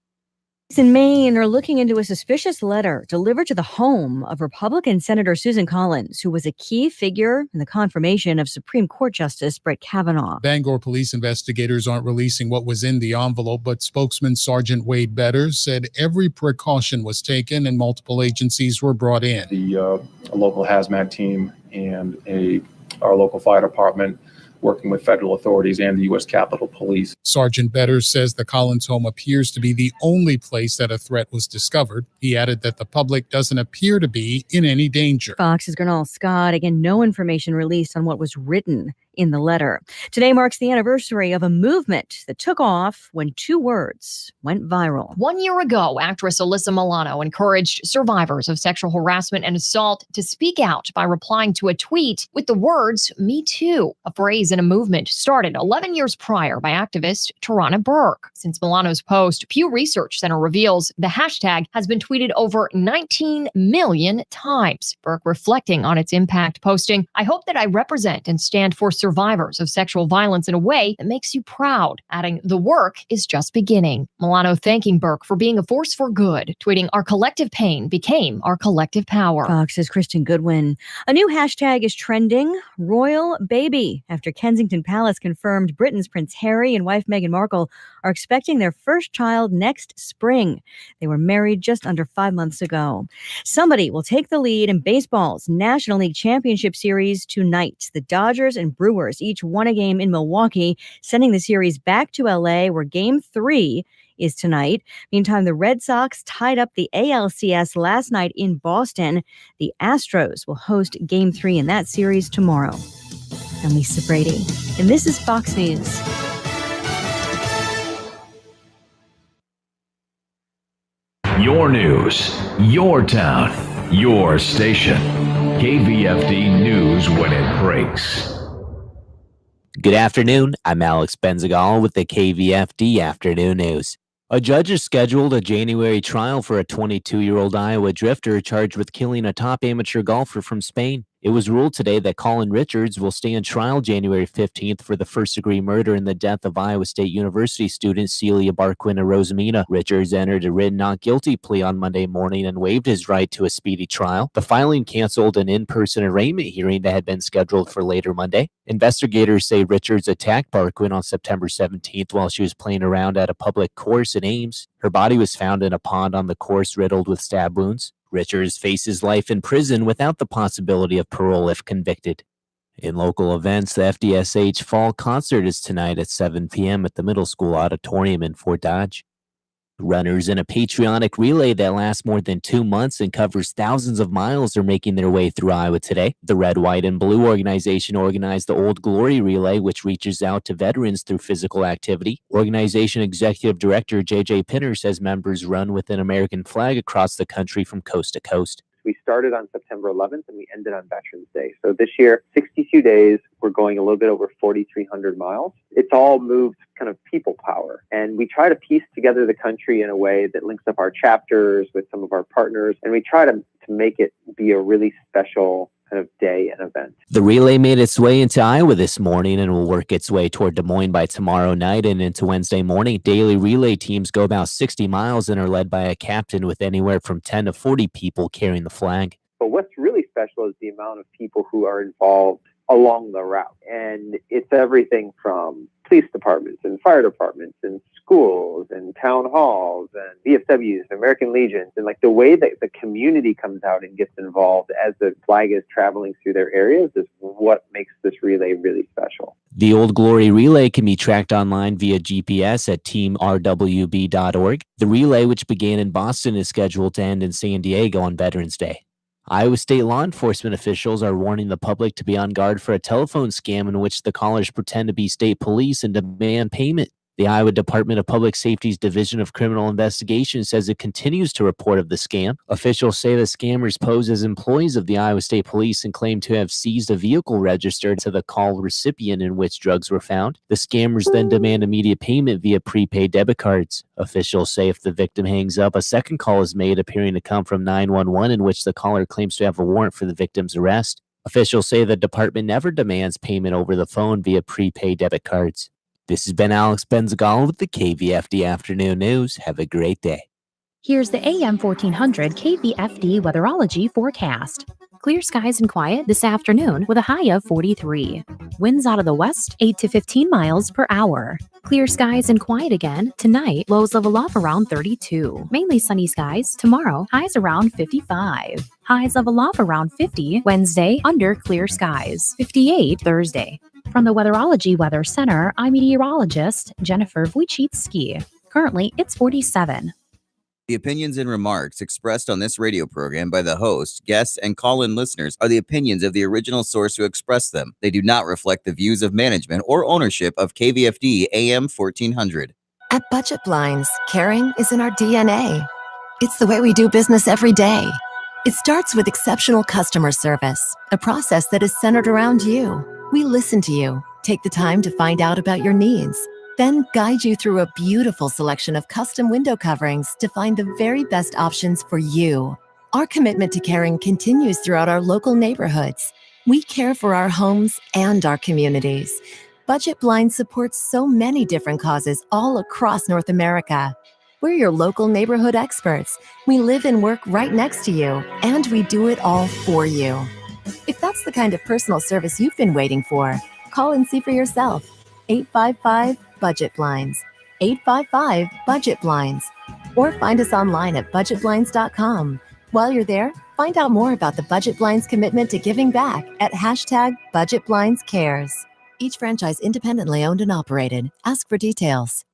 In Maine are looking into a suspicious letter delivered to the home of Republican Senator Susan Collins, who was a key figure in the confirmation of Supreme Court Justice Brett Kavanaugh. Bangor police investigators aren't releasing what was in the envelope, but spokesman Sergeant Wade Betters said every precaution was taken and multiple agencies were brought in. The local hazmat team and our local fire department working with federal authorities and the U.S. Capitol Police. Sergeant Betters says the Collins home appears to be the only place that a threat was discovered. He added that the public doesn't appear to be in any danger. Fox's Gernal Scott, again, no information released on what was written in the letter. Today marks the anniversary of a movement that took off when 2 words went viral. 1 year ago, actress Alyssa Milano encouraged survivors of sexual harassment and assault to speak out by replying to a tweet with the words, "Me Too," a phrase in a movement started 11 years prior by activist Tarana Burke. Since Milano's post, Pew Research Center reveals the hashtag has been tweeted over 19 million times. Burke reflecting on its impact, posting, "I hope that I represent and stand for survivors of sexual violence in a way that makes you proud," adding, "The work is just beginning." Milano thanking Burke for being a force for good, tweeting, "Our collective pain became our collective power." Fox's Kristen Goodwin. A new hashtag is trending, Royal Baby, after Kensington Palace confirmed Britain's Prince Harry and wife Meghan Markle are expecting their first child next spring. They were married just under 5 months ago. Somebody will take the lead in baseball's National League Championship Series tonight. The Dodgers and Brewers each won a game in Milwaukee, sending the series back to LA, where Game 3 is tonight. Meantime, the Red Sox tied up the ALCS last night in Boston. The Astros will host Game 3 in that series tomorrow. I'm Lisa Brady, and this is Fox News. Your news, your town, your station. KVFD News when it breaks. Good afternoon. I'm Alex Benzagal with the KVFD Afternoon News. A judge has scheduled a January trial for a 22-year-old Iowa drifter charged with killing a top amateur golfer from Spain. It was ruled today that Colin Richards will stand trial January 15th for the first-degree murder in the death of Iowa State University student Celia Barquina Rosamina. Richards entered a written not guilty plea on Monday morning and waived his right to a speedy trial. The filing canceled an in-person arraignment hearing that had been scheduled for later Monday. Investigators say Richards attacked Barquin on September 17th while she was playing around at a public course in Ames. Her body was found in a pond on the course riddled with stab wounds. Richards faces life in prison without the possibility of parole if convicted. In local events, the FDSH Fall Concert is tonight at 7 p.m. at the Middle School Auditorium in Fort Dodge. Runners in a patriotic relay that lasts more than 2 months and covers thousands of miles are making their way through Iowa today. The Red, White, and Blue organization organized the Old Glory Relay, which reaches out to veterans through physical activity. Organization Executive Director J.J. Pinner says members run with an American flag across the country from coast to coast. We started on September 11th and we ended on Veterans Day. So this year, 62 days, we're going a little bit over 4,300 miles. It's all moved kind of people power. And we try to piece together the country in a way that links up our chapters with some of our partners. And we try to make it be a really special kind of day and event. The relay made its way into Iowa this morning and will work its way toward Des Moines by tomorrow night and into Wednesday morning. Daily relay teams go about 60 miles and are led by a captain with anywhere from 10 to 40 people carrying the flag. But what's really special is the amount of people who are involved along the route. And it's everything from police departments and fire departments and schools and town halls and VFWs and American Legions. And like the way that the community comes out and gets involved as the flag is traveling through their areas is what makes this relay really special. The Old Glory Relay can be tracked online via GPS at teamrwb.org. The relay, which began in Boston, is scheduled to end in San Diego on Veterans Day. Iowa State law enforcement officials are warning the public to be on guard for a telephone scam in which the callers pretend to be state police and demand payment. The Iowa Department of Public Safety's Division of Criminal Investigation says it continues to report of the scam. Officials say the scammers pose as employees of the Iowa State Police and claim to have seized a vehicle registered to the call recipient in which drugs were found. The scammers then demand immediate payment via prepaid debit cards. Officials say if the victim hangs up, a second call is made appearing to come from 911 in which the caller claims to have a warrant for the victim's arrest. Officials say the department never demands payment over the phone via prepaid debit cards. This has been Alex Benzagal with the KVFD Afternoon News. Have a great day. Here's the AM 1400 KVFD weatherology forecast. Clear skies and quiet this afternoon with a high of 43. Winds out of the west 8 to 15 miles per hour. Clear skies and quiet again tonight. Lows level off around 32. Mainly sunny skies tomorrow. Highs around 55. Highs level off around 50 Wednesday under clear skies. 58 Thursday. From the Weatherology Weather Center, I'm meteorologist Jennifer Wojcicki. Currently, it's 47. The opinions and remarks expressed on this radio program by the host, guests, and call-in listeners are the opinions of the original source who expressed them. They do not reflect the views of management or ownership of KVFD AM 1400. At Budget Blinds, caring is in our DNA. It's the way we do business every day. It starts with exceptional customer service, a process that is centered around you. We listen to you, take the time to find out about your needs, then guide you through a beautiful selection of custom window coverings to find the very best options for you. Our commitment to caring continues throughout our local neighborhoods. We care for our homes and our communities. Budget Blinds supports so many different causes all across North America. We're your local neighborhood experts. We live and work right next to you, and we do it all for you. If that's the kind of personal service you've been waiting for, call and see for yourself. 855 Budget Blinds. 855-BUDGET-BLINDS or find us online at budgetblinds.com. While you're there, find out more about the Budget Blinds commitment to giving back at #BudgetBlindsCares. Each franchise independently owned and operated. Ask for details.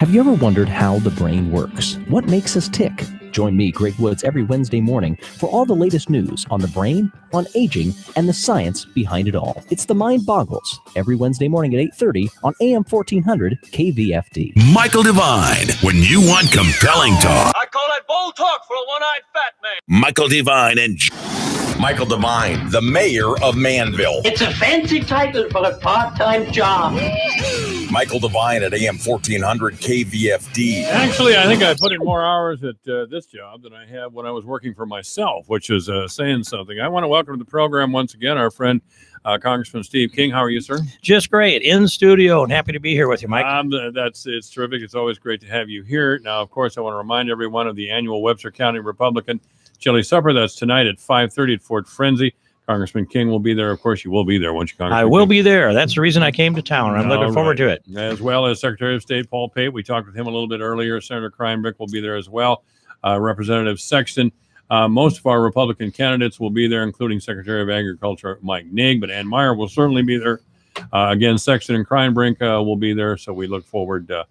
Have you ever wondered how the brain works? What makes us tick? Join me, Greg Woods, every Wednesday morning for all the latest news on the brain, on aging, and the science behind it all. It's The Mind Boggles, every Wednesday morning at 8:30 on AM 1400 KVFD. Michael Devine, when you want compelling talk. I call that bold talk for a one-eyed fat man. Michael Devine and Michael Devine, the mayor of Manville. It's a fancy title for a part-time job. Michael Devine at AM 1400 KVFD. Actually, I think I put in more hours at this job than I have when I was working for myself, which is saying something. I want to welcome to the program once again our friend Congressman Steve King. How are you, sir? Just great. In studio and happy to be here with you, Mike. It's terrific. It's always great to have you here. Now, of course, I want to remind everyone of the annual Webster County Republican Chili Supper. That's tonight at 5:30 at Fort Frenzy. Congressman King will be there. Of course, you will be there, won't you, Congressman? I will be there. That's the reason I came to town. I'm looking forward to it. As well as Secretary of State Paul Pate. We talked with him a little bit earlier. Senator Kreinbrink will be there as well. Representative Sexton. Most of our Republican candidates will be there, including Secretary of Agriculture Mike Nigg, but Ann Meyer will certainly be there. Again, Sexton and Kreinbrink will be there, so we look forward to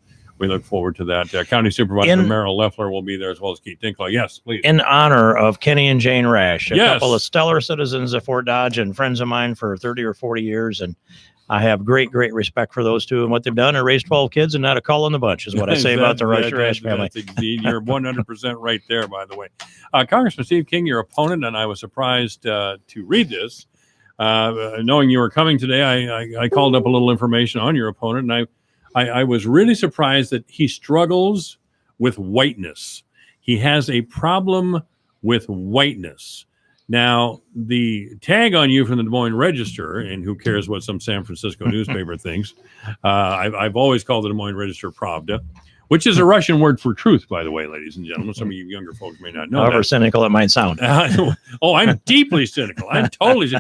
that. County Supervisor Merrill Leffler will be there, as well as Keith Dinkla. Yes, please. In honor of Kenny and Jane Rash, a Yes. couple of stellar citizens of Fort Dodge and friends of mine for 30 or 40 years, and I have great respect for those two and what they've done. And raised 12 kids and not a call in the bunch is what I say about the Rash family. You're 100% right there, by the way. Congressman Steve King, your opponent, and I was surprised to read this. Knowing you were coming today, I called up a little information on your opponent, and I was really surprised that he struggles with whiteness. He has a problem with whiteness. Now, the tag on you from the Des Moines Register, and who cares what some San Francisco newspaper thinks, I've always called the Des Moines Register Pravda, which is a Russian word for truth, by the way, ladies and gentlemen. Some of you younger folks may not know However that. cynical it might sound. I'm deeply cynical. I'm totally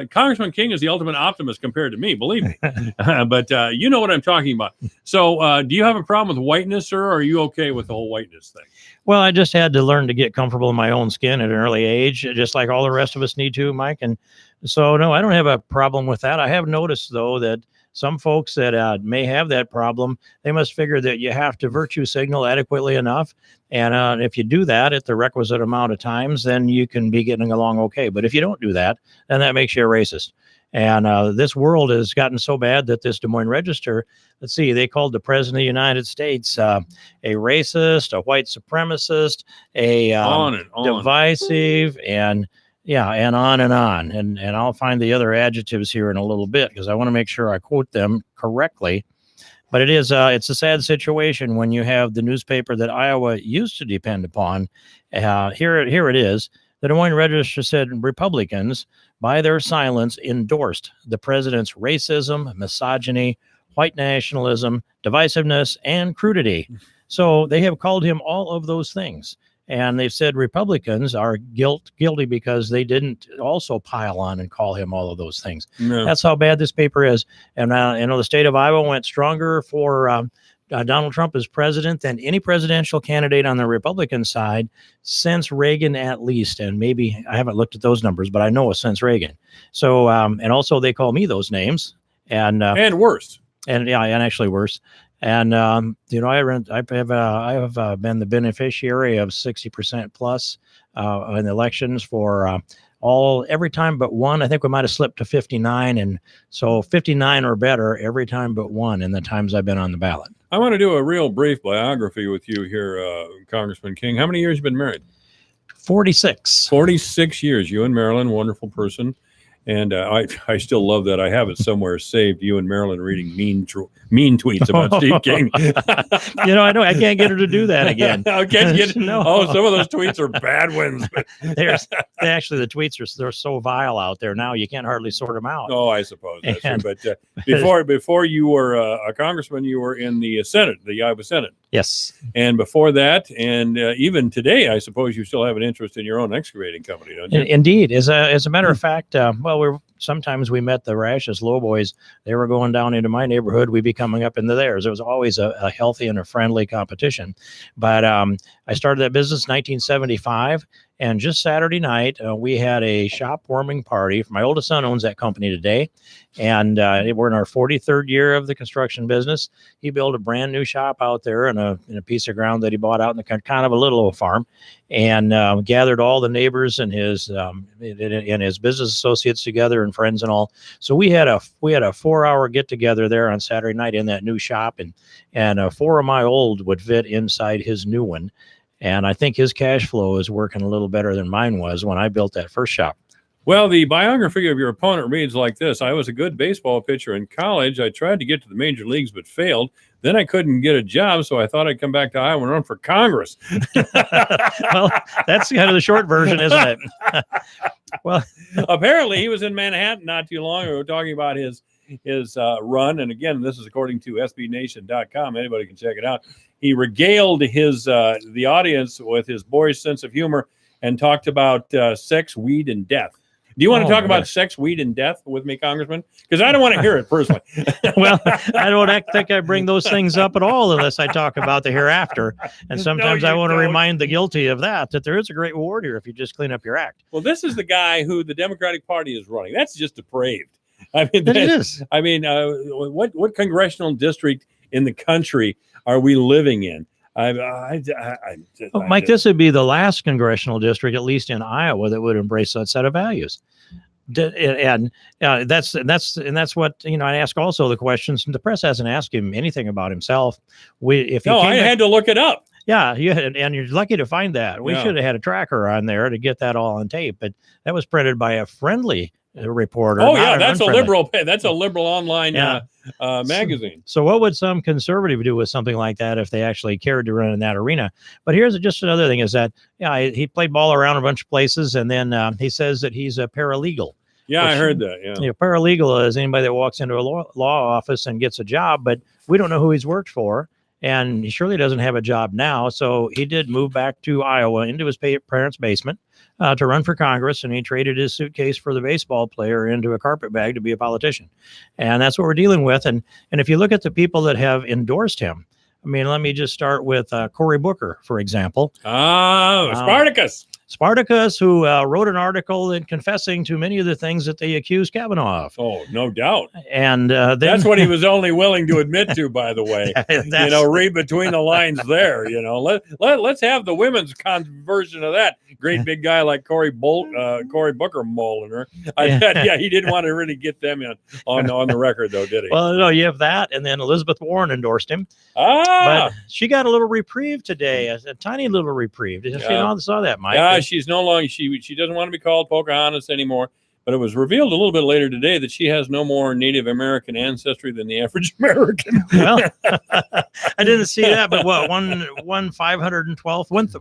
Congressman King is the ultimate optimist compared to me, believe me. But you know what I'm talking about. So do you have a problem with whiteness, sir, or are you okay with the whole whiteness thing? Well, I just had to learn to get comfortable in my own skin at an early age, just like all the rest of us need to, Mike. And so, no, I don't have a problem with that. I have noticed, though, that some folks that may have that problem, they must figure that you have to virtue signal adequately enough. And if you do that at the requisite amount of times, then you can be getting along okay. But if you don't do that, then that makes you a racist. And this world has gotten so bad that this Des Moines Register, let's see, they called the President of the United States a racist, a white supremacist, a divisive, and on and on. And I'll find the other adjectives here in a little bit because I want to make sure I quote them correctly. But it's a sad situation when you have the newspaper that Iowa used to depend upon. Here it is. The Des Moines Register said Republicans, by their silence, endorsed the president's racism, misogyny, white nationalism, divisiveness, and crudity. So they have called him all of those things. And they've said Republicans are guilty because they didn't also pile on and call him all of those things. No. That's how bad this paper is. And the state of Iowa went stronger for Donald Trump as president than any presidential candidate on the Republican side since Reagan, at least. And maybe I haven't looked at those numbers, but I know it's since Reagan. So, and also they call me those names and worse. And actually worse. And, I have been the beneficiary of 60% plus in elections for every time but one. I think we might have slipped to 59. And so 59 or better every time but one in the times I've been on the ballot. I want to do a real brief biography with you here, Congressman King. How many years have you been married? 46. 46 years. You and Marilyn, wonderful person. And I still love that. I have it somewhere saved. You and Marilyn reading mean tweets about Steve King. I can't get her to do that again. No. Oh, some of those tweets are bad ones. Actually, the tweets they're so vile out there now you can't hardly sort them out. Oh, I suppose that's true. But before you were a congressman, you were in the Senate, the Iowa Senate. Yes. And before that, and even today, I suppose you still have an interest in your own excavating company, don't you? Indeed. As a matter of fact, sometimes we met the Rashes Low Boys. They were going down into my neighborhood. We'd be coming up into theirs. It was always a healthy and a friendly competition. But I started that business in 1975. And just Saturday night, we had a shop warming party. My oldest son owns that company today. And we're in our 43rd year of the construction business. He built a brand new shop out there in a piece of ground that he bought out in the kind of a little old farm, and gathered all the neighbors and his business associates together and friends and all. So we had a 4-hour get together there on Saturday night in that new shop, and 4 of my old would fit inside his new one. And I think his cash flow is working a little better than mine was when I built that first shop. Well, the biography of your opponent reads like this. I was a good baseball pitcher in college. I tried to get to the major leagues but failed. Then I couldn't get a job, so I thought I'd come back to Iowa and run for Congress. Well, that's kind of the short version, isn't it? Well, apparently he was in Manhattan not too long ago. We were talking about his run. And again, this is according to SBNation.com. Anybody can check it out. He regaled the audience with his boyish sense of humor and talked about sex, weed, and death. Do you want to talk about sex, weed, and death with me, Congressman? Because I don't want to hear it personally. Well, I don't think I bring those things up at all unless I talk about the hereafter. And sometimes I want to remind the guilty of that there is a great reward here if you just clean up your act. Well, this is the guy who the Democratic Party is running. That's just depraved. I mean, it is. I mean, what congressional district in the country are we living in? Mike, this would be the last congressional district, at least in Iowa, that would embrace that set of values. And that's what, I ask also the questions. The press hasn't asked him anything about himself. I had to look it up. Yeah, and you're lucky to find that. We should have had a tracker on there to get that all on tape, but that was printed by a friendly reporter. Oh yeah, that's a liberal. That's a liberal online magazine. So what would some conservative do with something like that if they actually cared to run in that arena? But here's just another thing: is that he played ball around a bunch of places, and then he says that he's a paralegal. Yeah, I heard that. Yeah, paralegal is anybody that walks into a law office and gets a job, but we don't know who he's worked for. And he surely doesn't have a job now. So he did move back to Iowa into his parents' basement to run for Congress. And he traded his suitcase for the baseball player into a carpet bag to be a politician. And that's what we're dealing with. And if you look at the people that have endorsed him, I mean, let me just start with Cory Booker, for example. Spartacus, who wrote an article confessing to many of the things that they accused Kavanaugh of. Oh, no doubt. And that's what he was only willing to admit to, by the way. Read between the lines there. Let's have the women's version of that. Great big guy like Cory Booker Molitor. He didn't want to really get them on the record, though, did he? Well, no, you have that, and then Elizabeth Warren endorsed him. But she got a little reprieve today, a tiny little reprieve. Did you saw that, Mike? She's no longer, she doesn't want to be called Pocahontas anymore, but it was revealed a little bit later today that she has no more Native American ancestry than the average American. Well, I didn't see that, but what, 512th,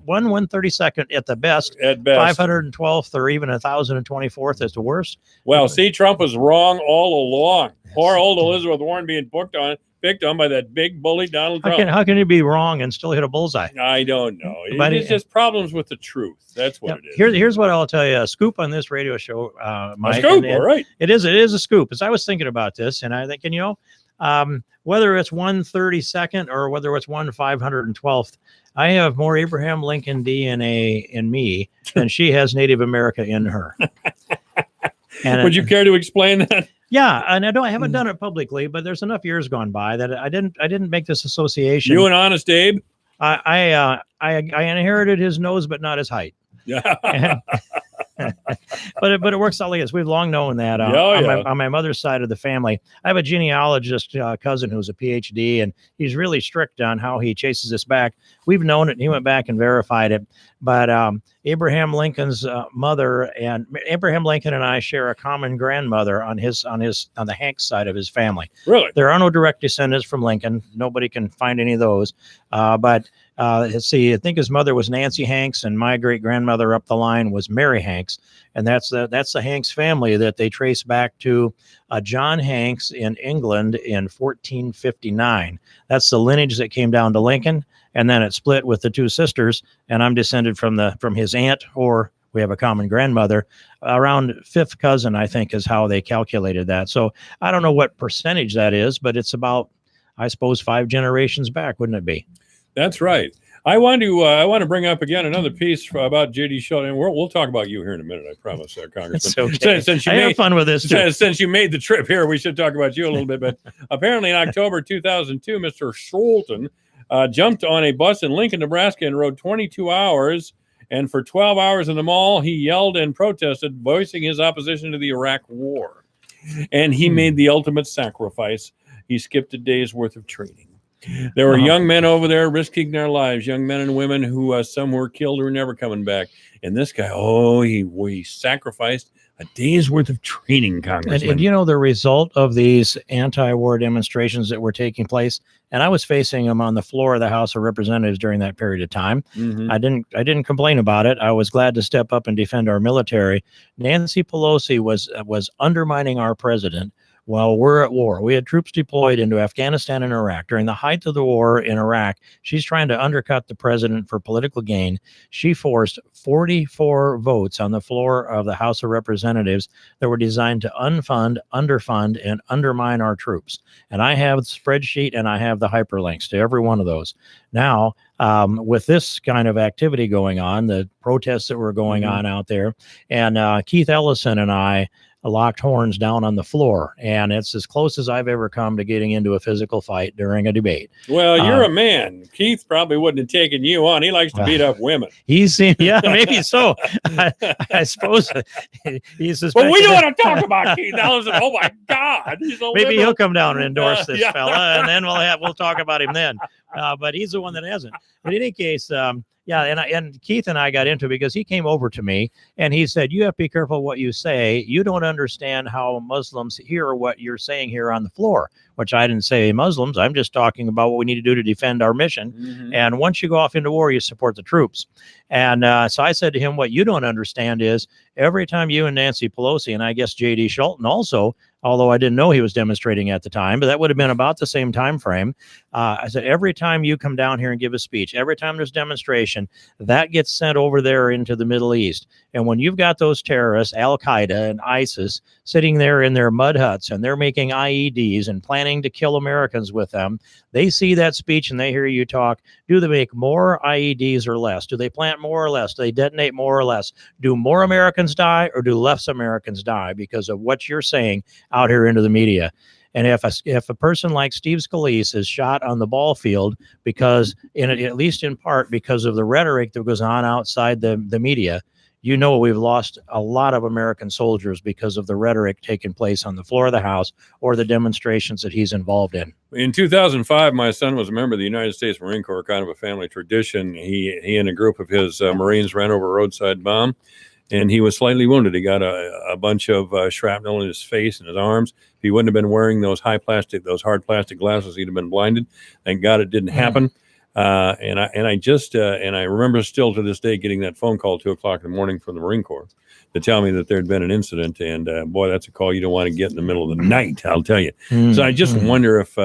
132nd at the best, 512th or even 1,024th is the worst. Well, see, Trump was wrong all along. Poor old Elizabeth Warren being picked on by that big bully Donald Trump. How can you be wrong and still hit a bullseye? I don't know. It's just problems with the truth. That's what it is. Here's what I'll tell you. A scoop on this radio show, Mike. A scoop, all right. It is a scoop. As I was thinking about this, and I think, whether it's 132nd or whether it's 512th, I have more Abraham Lincoln DNA in me than she has Native America in her. Would you care to explain that? Yeah, and I haven't done it publicly, but there's enough years gone by that I didn't make this association. You and Honest Abe? I inherited his nose, but not his height. Yeah. But it works out like this. We've long known that on my mother's side of the family. I have a genealogist cousin who's a PhD, and he's really strict on how he chases this back. We've known it, and he went back and verified it. But Abraham Lincoln's mother and Abraham Lincoln and I share a common grandmother on the Hanks side of his family. Really? There are no direct descendants from Lincoln. Nobody can find any of those. But let's see, I think his mother was Nancy Hanks, and my great grandmother up the line was Mary Hanks, and that's the Hanks family that they trace back to John Hanks in England in 1459. That's the lineage that came down to Lincoln, and then it split with the two sisters, and I'm descended from his aunt, or We have a common grandmother. Around fifth cousin, I think, is how they calculated that. So I don't know what percentage that is, but it's about, I suppose, 5 generations back, wouldn't it be? That's right. I want to bring up again another piece about J.D. Schulten. And we'll talk about you here in a minute, I promise, Congressman. It's okay. Since you I have fun with this, too. Since you made the trip here, we should talk about you a little bit. But apparently in October 2002, Mr. Schulten jumped on a bus in Lincoln, Nebraska and rode 22 hours. And for 12 hours in the mall, he yelled and protested, voicing his opposition to the Iraq War. And he made the ultimate sacrifice. He skipped a day's worth of training. There were young men over there risking their lives, young men and women who some were killed or never coming back. And this guy, he sacrificed a day's worth of training, Congressman. And you know the result of these anti-war demonstrations that were taking place, and I was facing them on the floor of the House of Representatives during that period of time. Mhm. I didn't complain about it. I was glad to step up and defend our military. Nancy Pelosi was undermining our president while we're at war. We had troops deployed into Afghanistan and Iraq. During the height of the war in Iraq, she's trying to undercut the president for political gain. She forced 44 votes on the floor of the House of Representatives that were designed to unfund, underfund, and undermine our troops. And I have the spreadsheet and I have the hyperlinks to every one of those. Now, with this kind of activity going on, the protests that were going on out there, and Keith Ellison and I locked horns down on the floor, and it's as close as I've ever come to getting into a physical fight during a debate. Well, you're a man. Keith probably wouldn't have taken you on. He likes to beat up women. Yeah, maybe so. I suppose he's. But we don't want to talk about Keith Ellison. Oh my God, he's a maybe liberal. he'll come down and endorse this Yeah. fella, and then we'll talk about him then. But he's the one that hasn't. But in any case, yeah, and Keith and I got into it because he came over to me and he said, "You have to be careful what you say. You don't understand how Muslims hear what you're saying here on the floor." Which I didn't say Muslims. I'm just talking about what we need to do to defend our mission. And once you go off into war, you support the troops. And so I said to him, "What you don't understand is every time you and Nancy Pelosi, and I guess J.D. Schulten also, although I didn't know he was demonstrating at the time, but that would have been about the same time frame. I said, every time you come down here and give a speech, every time there's demonstration, that gets sent over there into the Middle East. And when you've got those terrorists, Al-Qaeda and ISIS, sitting there in their mud huts and they're making IEDs and planning to kill Americans with them, they see that speech and they hear you talk. Do they make more IEDs or less? Do they plant more or less? Do they detonate more or less? Do more Americans die or do less Americans die because of what you're saying out here into the media?" And if a person like Steve Scalise is shot on the ball field because, at least in part, because of the rhetoric that goes on outside the media, you know we've lost a lot of American soldiers because of the rhetoric taking place on the floor of the House or the demonstrations that he's involved in. In 2005, my son was a member of the United States Marine Corps, kind of a family tradition. He and a group of his Marines ran over a roadside bomb, and he was slightly wounded. He got a bunch of shrapnel in his face and his arms. If he wouldn't have been wearing those hard plastic glasses, he'd have been blinded. Thank God it didn't happen. And I remember still to this day getting that phone call 2:00 in the morning from the Marine Corps to tell me that there had been an incident. And boy, that's a call you don't want to get in the middle of the night, I'll tell you. So I just wonder if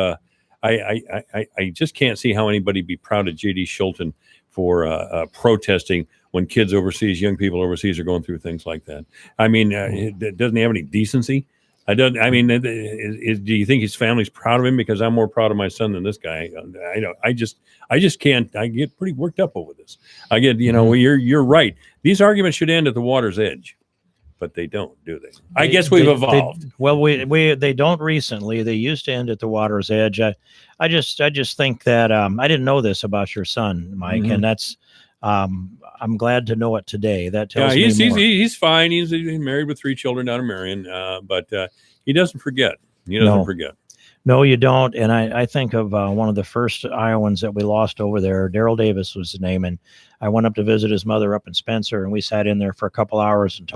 I just can't see how anybody be proud of J.D. Schulten for protesting when kids overseas, young people overseas are going through things like that. I mean, doesn't he have any decency? Do you think his family's proud of him? Because I'm more proud of my son than this guy. I just can't. I get pretty worked up over this. I get, you're right. These arguments should end at the water's edge, but they don't, do they? I guess we've evolved. They don't recently. They used to end at the water's edge. I just think that I didn't know this about your son, Mike, and that's. I'm glad to know it today. That tells me more. He's fine. He's married with 3 children down in Marion, but he doesn't forget. He doesn't forget. No, you don't. And I think of one of the first Iowans that we lost over there. Daryl Davis was his name, and I went up to visit his mother up in Spencer, and we sat in there for a couple hours and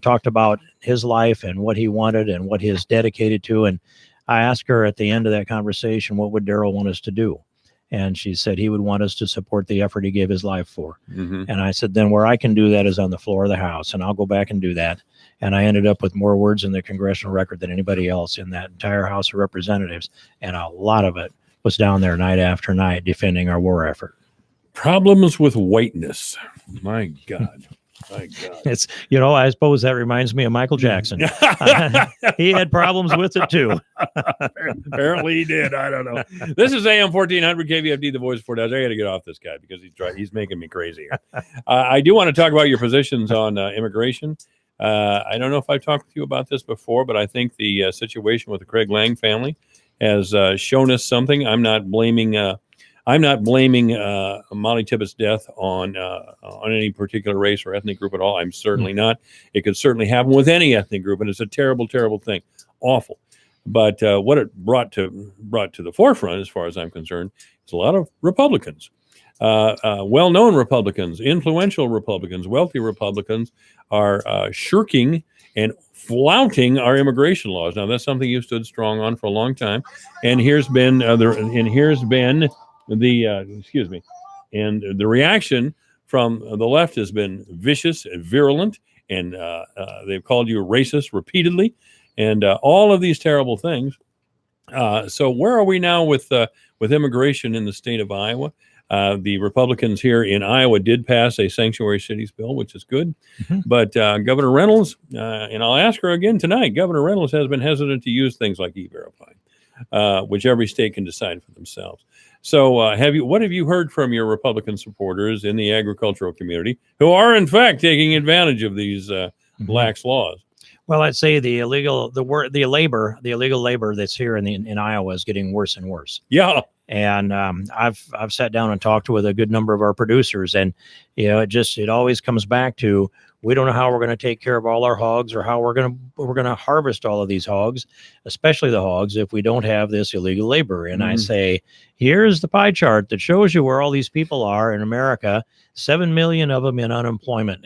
talked about his life and what he wanted and what he is dedicated to. And I asked her at the end of that conversation, what would Daryl want us to do? And she said he would want us to support the effort he gave his life for. And I said, then where I can do that is on the floor of the House, and I'll go back and do that. And I ended up with more words in the congressional record than anybody else in that entire House of Representatives. And a lot of it was down there night after night defending our war effort. Problems with whiteness. My God. My God. It's, I suppose that reminds me of Michael Jackson. He had problems with it too. Apparently he did. I don't know. This is AM 1400 KVFD, the voice of Fort Dodge. I got to get off this guy because he's making me crazy. I do want to talk about your positions on immigration. I don't know if I've talked with you about this before, but I think the situation with the Craig Lang family has shown us something. I'm not blaming Molly Tippett's death on any particular race or ethnic group at all. I'm certainly not. It could certainly happen with any ethnic group, and it's a terrible, terrible thing. Awful. But what it brought to the forefront, as far as I'm concerned, is a lot of Republicans, well-known Republicans, influential Republicans, wealthy Republicans are shirking and flouting our immigration laws. Now, that's something you stood strong on for a long time, and here's been the reaction from the left has been vicious and virulent, and they've called you racist repeatedly, and all of these terrible things. So where are we now with immigration in the state of Iowa? The Republicans here in Iowa did pass a sanctuary cities bill, which is good. But Governor Reynolds, and I'll ask her again tonight, Governor Reynolds has been hesitant to use things like E-Verify, which every state can decide for themselves. So what have you heard from your Republican supporters in the agricultural community who are in fact taking advantage of these lax laws? Well, I'd say the illegal labor that's here in Iowa is getting worse and worse. Yeah. And I've sat down and talked with a good number of our producers, and it always comes back to, we don't know how we're going to take care of all our hogs, or how we're going to harvest all of these hogs, especially the hogs, if we don't have this illegal labor. And I say, here's the pie chart that shows you where all these people are in America. 7 million of them in unemployment.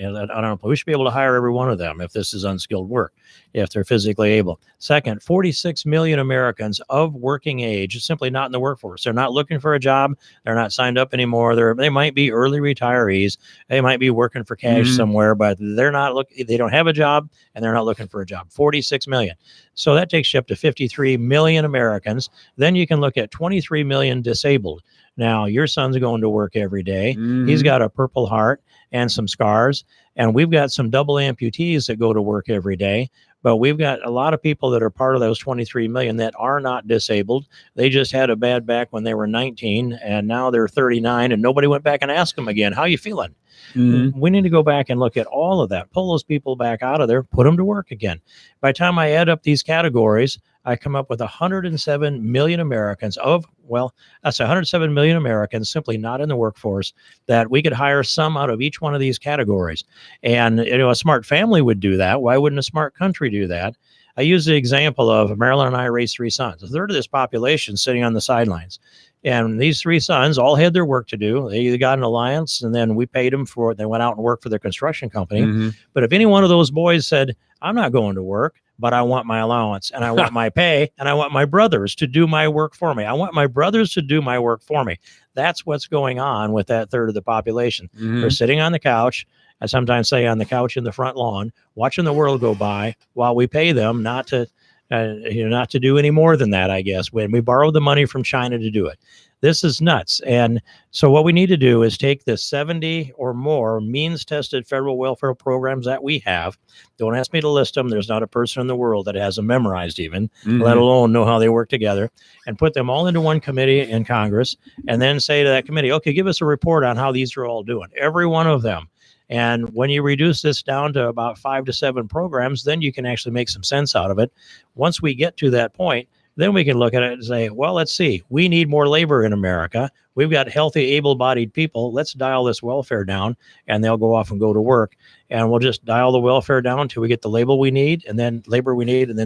We should be able to hire every one of them if this is unskilled work, if they're physically able. Second, 46 million Americans of working age simply not in the workforce. They're not looking for a job. They're not signed up anymore. They might be early retirees. They might be working for cash somewhere, but they don't have a job, and they're not looking for a job. 46 million. So that takes you up to 53 million Americans. Then you can look at 23 million disabled. Now, your son's going to work every day. He's got a Purple Heart and some scars, and we've got some double amputees that go to work every day. But we've got a lot of people that are part of those 23 million that are not disabled. They just had a bad back when they were 19, and now they're 39, and nobody went back and asked them again, how you feeling? We need to go back and look at all of that, pull those people back out of there, put them to work again. By the time I add up these categories, I come up with 107 million Americans that's 107 million Americans simply not in the workforce, that we could hire some out of each one of these categories. And, a smart family would do that. Why wouldn't a smart country do that? I use the example of Marilyn and I raised 3 sons, a third of this population sitting on the sidelines. And these 3 sons all had their work to do. They got an alliance, and then we paid them for it. They went out and worked for their construction company. But if any one of those boys said, I'm not going to work, but I want my allowance, and I want my pay, and I want my brothers to do my work for me. I want my brothers to do my work for me. That's what's going on with that third of the population. They're sitting on the couch. I sometimes say on the couch in the front lawn, watching the world go by while we pay them not to do any more than that, I guess, when we borrowed the money from China to do it. This is nuts. And so what we need to do is take the 70 or more means-tested federal welfare programs that we have. Don't ask me to list them. There's not a person in the world that has them memorized even, let alone know how they work together, and put them all into one committee in Congress, and then say to that committee, okay, give us a report on how these are all doing, every one of them. And when you reduce this down to about 5 to 7 programs, then you can actually make some sense out of it. Once we get to that point, then we can look at it and say, well, let's see, we need more labor in America. We've got healthy, able-bodied people. Let's dial this welfare down, and they'll go off and go to work. And we'll just dial the welfare down until we get the labor we need, and then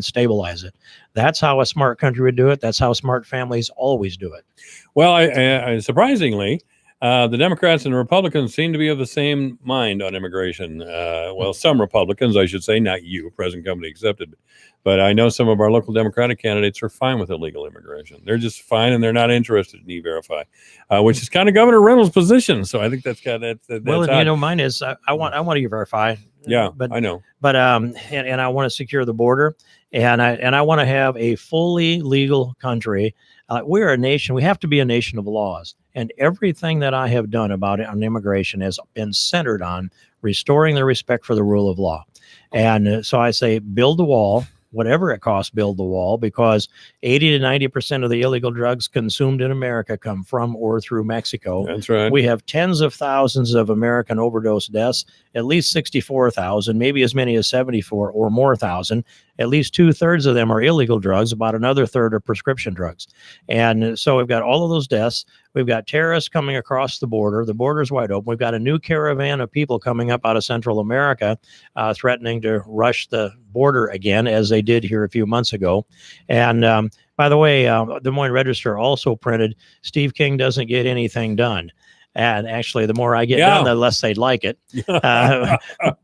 stabilize it. That's how a smart country would do it. That's how smart families always do it. Well, I surprisingly, the Democrats and Republicans seem to be of the same mind on immigration. Well, some Republicans, I should say, not you, present company accepted. But I know some of our local Democratic candidates are fine with illegal immigration. They're just fine, and they're not interested in E-Verify, which is kind of Governor Reynolds' position. So I think that's well, mine is I want to E-Verify. Yeah, but I know. But and I want to secure the border, and I want to have a fully legal country. We're a nation. We have to be a nation of laws. And everything that I have done about it on immigration has been centered on restoring the respect for the rule of law. And so I say, build the wall, whatever it costs, build the wall, because 80 to 90% of the illegal drugs consumed in America come from or through Mexico. That's right. We have tens of thousands of American overdose deaths, at least 64,000, maybe as many as 74 or more thousand. At least 2/3 of them are illegal drugs. About another third are prescription drugs. And so we've got all of those deaths. We've got terrorists coming across the border. The border is wide open. We've got a new caravan of people coming up out of Central America, threatening to rush the border again, as they did here a few months ago. And by the way, Des Moines Register also printed, Steve King doesn't get anything done. And actually, the more I get done, the less they'd like it.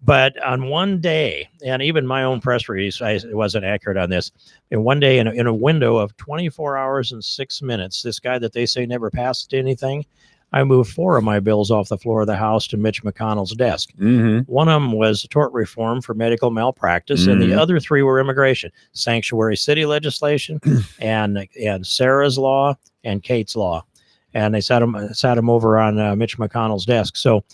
But on one day, and even my own press release, I wasn't accurate on this. In one day, in a window of 24 hours and 6 minutes, this guy that they say never passed anything, I moved 4 of my bills off the floor of the House to Mitch McConnell's desk. One of them was tort reform for medical malpractice, and the other 3 were immigration, sanctuary city legislation, and Sarah's law and Kate's law. And they sat him over on Mitch McConnell's desk. So,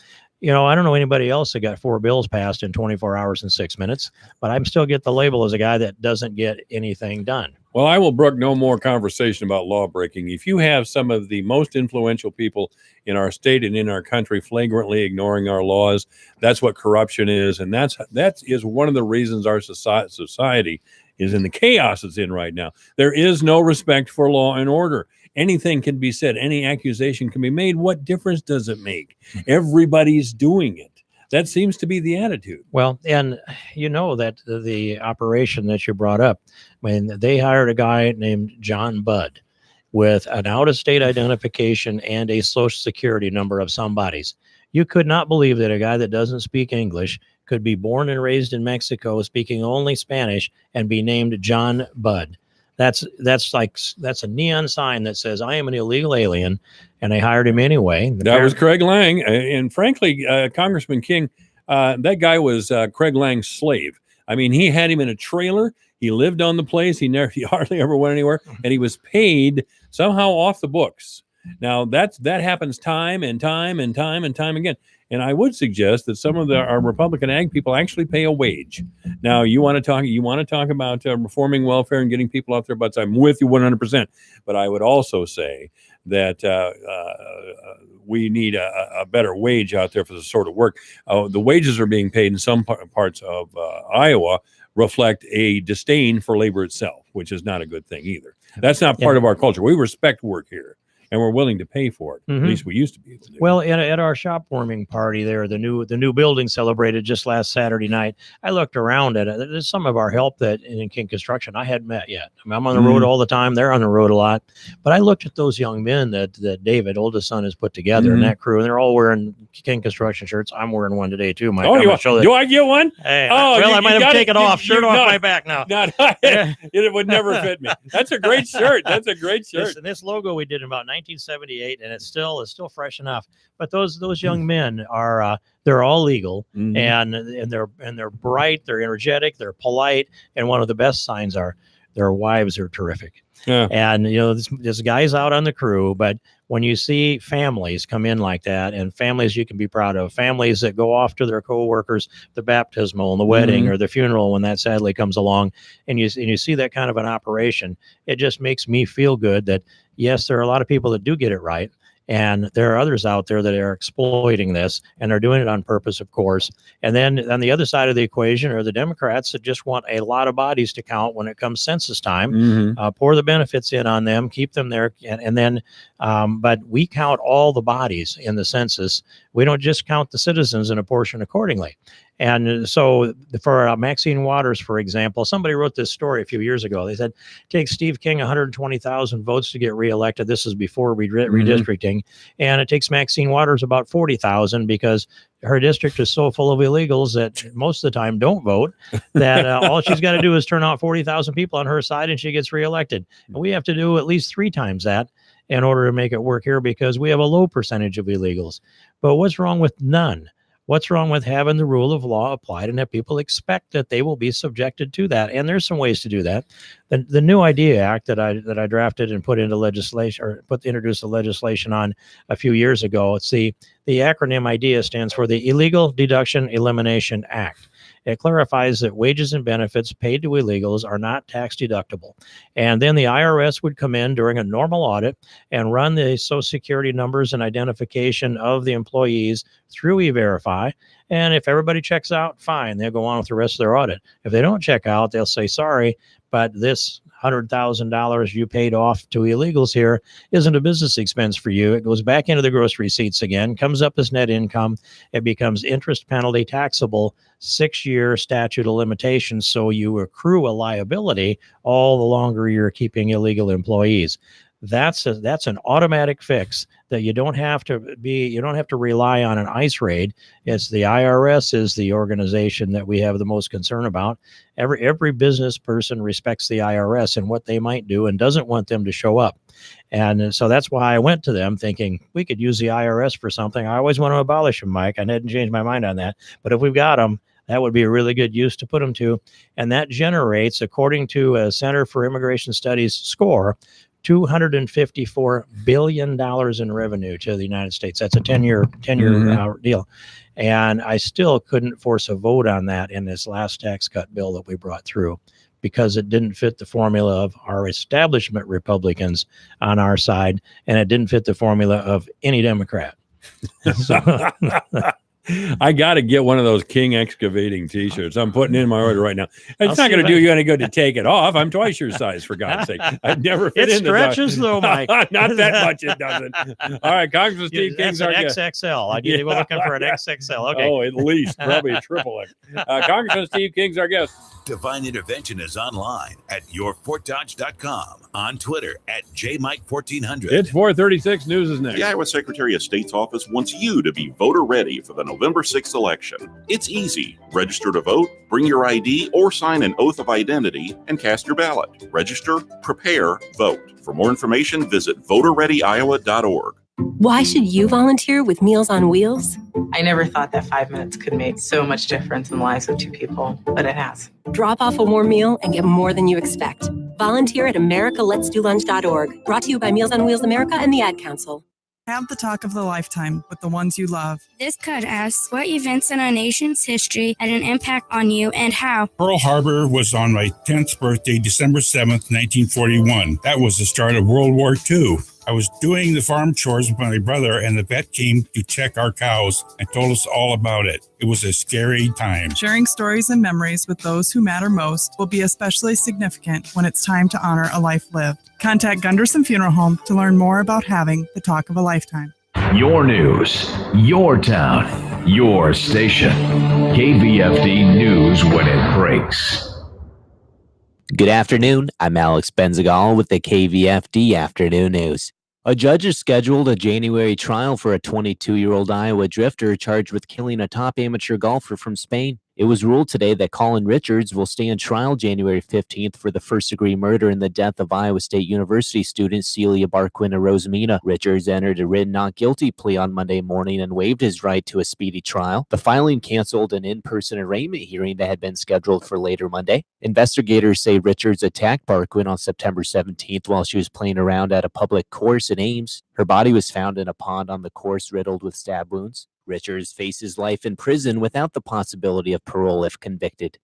you know, I don't know anybody else that got 4 bills passed in 24 hours and 6 minutes, but I'm still get the label as a guy that doesn't get anything done. Well, I will brook no more conversation about law breaking. If you have some of the most influential people in our state and in our country flagrantly ignoring our laws, that's what corruption is. And that is one of the reasons our society is in the chaos it's in right now. There is no respect for law and order. Anything can be said. Any accusation can be made. What difference does it make? Everybody's doing it. That seems to be the attitude. Well, and you know that the operation that you brought up, when they hired a guy named John Budd with an out-of-state identification and a social security number of somebody's. You could not believe that a guy that doesn't speak English could be born and raised in Mexico speaking only Spanish and be named John Budd. That's a neon sign that says, I am an illegal alien, and they hired him anyway. That was Craig Lang. And frankly, Congressman King, that guy was Craig Lang's slave. I mean, he had him in a trailer. He lived on the place. He hardly ever went anywhere, and he was paid somehow off the books. Now that happens time and time again. And I would suggest that some of our Republican ag people actually pay a wage. Now, you want to talk about reforming welfare and getting people off their butts. I'm with you 100%. But I would also say that we need a better wage out there for the sort of work. The wages are being paid in some parts of Iowa reflect a disdain for labor itself, which is not a good thing either. That's not part of our culture. We respect work here, and we're willing to pay for it. At least we used to be able to do. Well, at our shop warming party there, the new building celebrated just last Saturday night. I looked around at it. There's some of our help that in King Construction I hadn't met yet. I mean, I'm on the road all the time. They're on the road a lot. But I looked at those young men that David, oldest son, has put together in that crew, and they're all wearing King Construction shirts. I'm wearing one today too, Mike. Oh, do I get one? Hey, I might have taken off shirt off my back now. It would never fit me. That's a great shirt. That's a great shirt. This logo we did in about 1978. And it's still fresh enough. But those young men are they're all legal, and they're bright, they're energetic, they're polite, and one of the best signs are their wives are terrific. Yeah. And you know, this guy's out on the crew, but when you see families come in like that, and families you can be proud of, families that go off to their coworkers, the baptismal and the wedding or the funeral when that sadly comes along, and you see that kind of an operation, it just makes me feel good that yes, there are a lot of people that do get it right. And there are others out there that are exploiting this, and they're doing it on purpose, of course. And then on the other side of the equation are the Democrats that just want a lot of bodies to count when it comes census time, pour the benefits in on them, keep them there. And then, but we count all the bodies in the census. We don't just count the citizens and apportion accordingly. And so for Maxine Waters, for example, somebody wrote this story a few years ago. They said, take Steve King 120,000 votes to get reelected. This is before redistricting. And it takes Maxine Waters about 40,000 because her district is so full of illegals that most of the time don't vote, that all she's got to do is turn out 40,000 people on her side and she gets reelected. And we have to do at least 3 times that in order to make it work here because we have a low percentage of illegals. But what's wrong with none? What's wrong with having the rule of law applied and that people expect that they will be subjected to that? And there's some ways to do that. The New Idea Act that I drafted and put into legislation, or introduced the legislation on a few years ago. It's the acronym IDEA stands for the Illegal Deduction Elimination Act. It clarifies that wages and benefits paid to illegals are not tax deductible. And then the IRS would come in during a normal audit and run the Social Security numbers and identification of the employees through E-Verify. And if everybody checks out, fine, they'll go on with the rest of their audit. If they don't check out, they'll say, sorry, but this $100,000 you paid off to illegals here isn't a business expense for you. It goes back into the gross receipts again, comes up as net income. It becomes interest penalty taxable, 6-year statute of limitations. So you accrue a liability all the longer you're keeping illegal employees. That's an automatic fix that you don't have to rely on an ICE raid. It's the IRS is the organization that we have the most concern about. Every business person respects the IRS and what they might do and doesn't want them to show up. And so that's why I went to them thinking we could use the IRS for something. I always want to abolish them, Mike. I hadn't changed my mind on that. But if we've got them, that would be a really good use to put them to. And that generates, according to a Center for Immigration Studies score, $254 billion in revenue to the United States. That's a 10-year deal. And I still couldn't force a vote on that in this last tax cut bill that we brought through because it didn't fit the formula of our establishment Republicans on our side, and it didn't fit the formula of any Democrat. So, I got to get one of those King Excavating T-shirts. I'm putting in my order right now. It's not going to do you any good to take it off. I'm twice your size, for God's sake. I'd never fit it into stretches though, Mike. Not that much. It doesn't. All right, Congressman Steve King's an our guest. XXL. I need to go looking for an XXL. Okay. Oh, at least probably a triple X. Congressman Steve King's our guest. Divine Intervention is online at yourfortdodge.com, on Twitter at JMike1400. It's 436. News is next. The Iowa Secretary of State's office wants you to be voter ready for the November 6th election. It's easy. Register to vote, bring your ID, or sign an oath of identity and cast your ballot. Register, prepare, vote. For more information, visit voterreadyiowa.org. Why should you volunteer with Meals on Wheels? I never thought that 5 minutes could make so much difference in the lives of two people, but it has. Drop off a warm meal and get more than you expect. Volunteer at americaletsdolunch.org. Brought to you by Meals on Wheels America and the Ad Council. Have the talk of the lifetime with the ones you love. This card asks, what events in our nation's history had an impact on you and how? Pearl Harbor was on my 10th birthday, December 7th, 1941. That was the start of World War II. I was doing the farm chores with my brother, and the vet came to check our cows and told us all about it. It was a scary time. Sharing stories and memories with those who matter most will be especially significant when it's time to honor a life lived. Contact Gunderson Funeral Home to learn more about having the talk of a lifetime. Your news, your town, your station. KVFD News when it breaks. Good afternoon. I'm Alex Benzagal with the KVFD Afternoon News. A judge has scheduled a January trial for a 22-year-old Iowa drifter charged with killing a top amateur golfer from Spain. It was ruled today that Colin Richards will stand trial January 15th for the first-degree murder and the death of Iowa State University student Celia Barquina Rosemena. Richards entered a written not guilty plea on Monday morning and waived his right to a speedy trial. The filing canceled an in-person arraignment hearing that had been scheduled for later Monday. Investigators say Richards attacked Barquin on September 17th while she was playing around at a public course in Ames. Her body was found in a pond on the course riddled with stab wounds. Richards faces life in prison without the possibility of parole if convicted.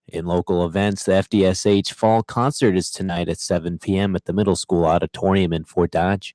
In local events, the FDSH Fall Concert is tonight at 7 p.m. at the Middle School Auditorium in Fort Dodge.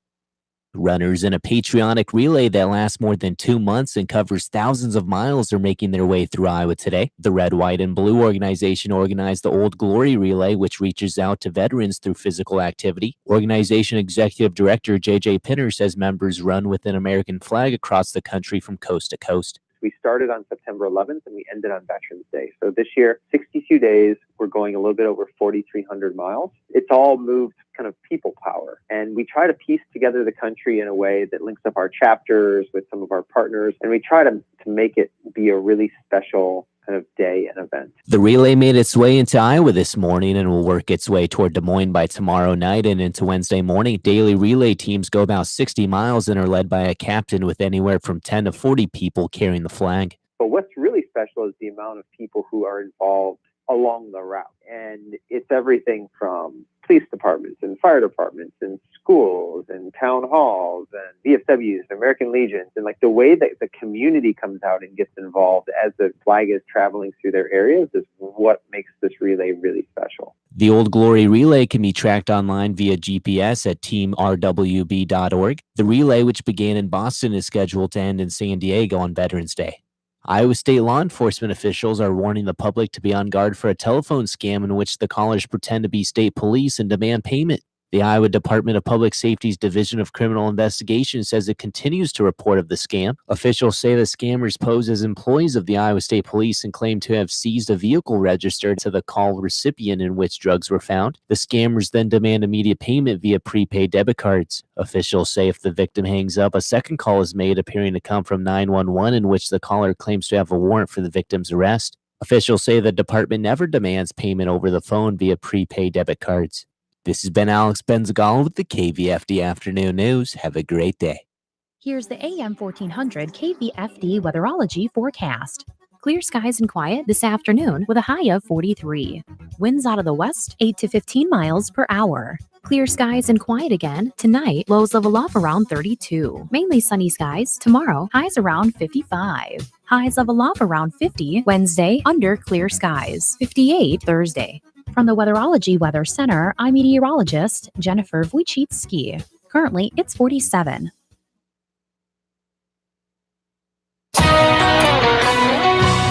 Runners in a patriotic relay that lasts more than 2 months and covers thousands of miles are making their way through Iowa today. The Red, White, and Blue organization organized the Old Glory Relay, which reaches out to veterans through physical activity. Organization Executive Director J.J. Pinner says members run with an American flag across the country from coast to coast. We started on September 11th and we ended on Veterans Day. So this year, 62 days, we're going a little bit over 4,300 miles. It's all moved kind of people power. And we try to piece together the country in a way that links up our chapters with some of our partners. And we try to make it be a really special kind of day and event. The relay made its way into Iowa this morning and will work its way toward Des Moines by tomorrow night and into Wednesday morning. Daily relay teams go about 60 miles and are led by a captain with anywhere from 10 to 40 people carrying the flag. But But what's really special is the amount of people who are involved along the route. And it's everything from police departments and fire departments and schools and town halls and VFWs and American Legions. And like the way that the community comes out and gets involved as the flag is traveling through their areas is what makes this relay really special. The Old Glory Relay can be tracked online via GPS at teamrwb.org. The relay, which began in Boston, is scheduled to end in San Diego on Veterans Day. Iowa State law enforcement officials are warning the public to be on guard for a telephone scam in which the callers pretend to be state police and demand payment. The Iowa Department of Public Safety's Division of Criminal Investigation says it continues to report of the scam. Officials say the scammers pose as employees of the Iowa State Police and claim to have seized a vehicle registered to the call recipient in which drugs were found. The scammers then demand immediate payment via prepaid debit cards. Officials say if the victim hangs up, a second call is made appearing to come from 911 in which the caller claims to have a warrant for the victim's arrest. Officials say the department never demands payment over the phone via prepaid debit cards. This has been Alex Benzagal with the KVFD Afternoon News. Have a great day. Here's the AM 1400 KVFD weatherology forecast. Clear skies and quiet this afternoon with a high of 43. Winds out of the west, 8 to 15 miles per hour. Clear skies and quiet again tonight. Lows level off around 32. Mainly sunny skies tomorrow. Highs around 55. Highs level off around 50 Wednesday under clear skies. 58 Thursday. From the Weatherology Weather Center, I'm meteorologist Jennifer Wojcicki. Currently, it's 47.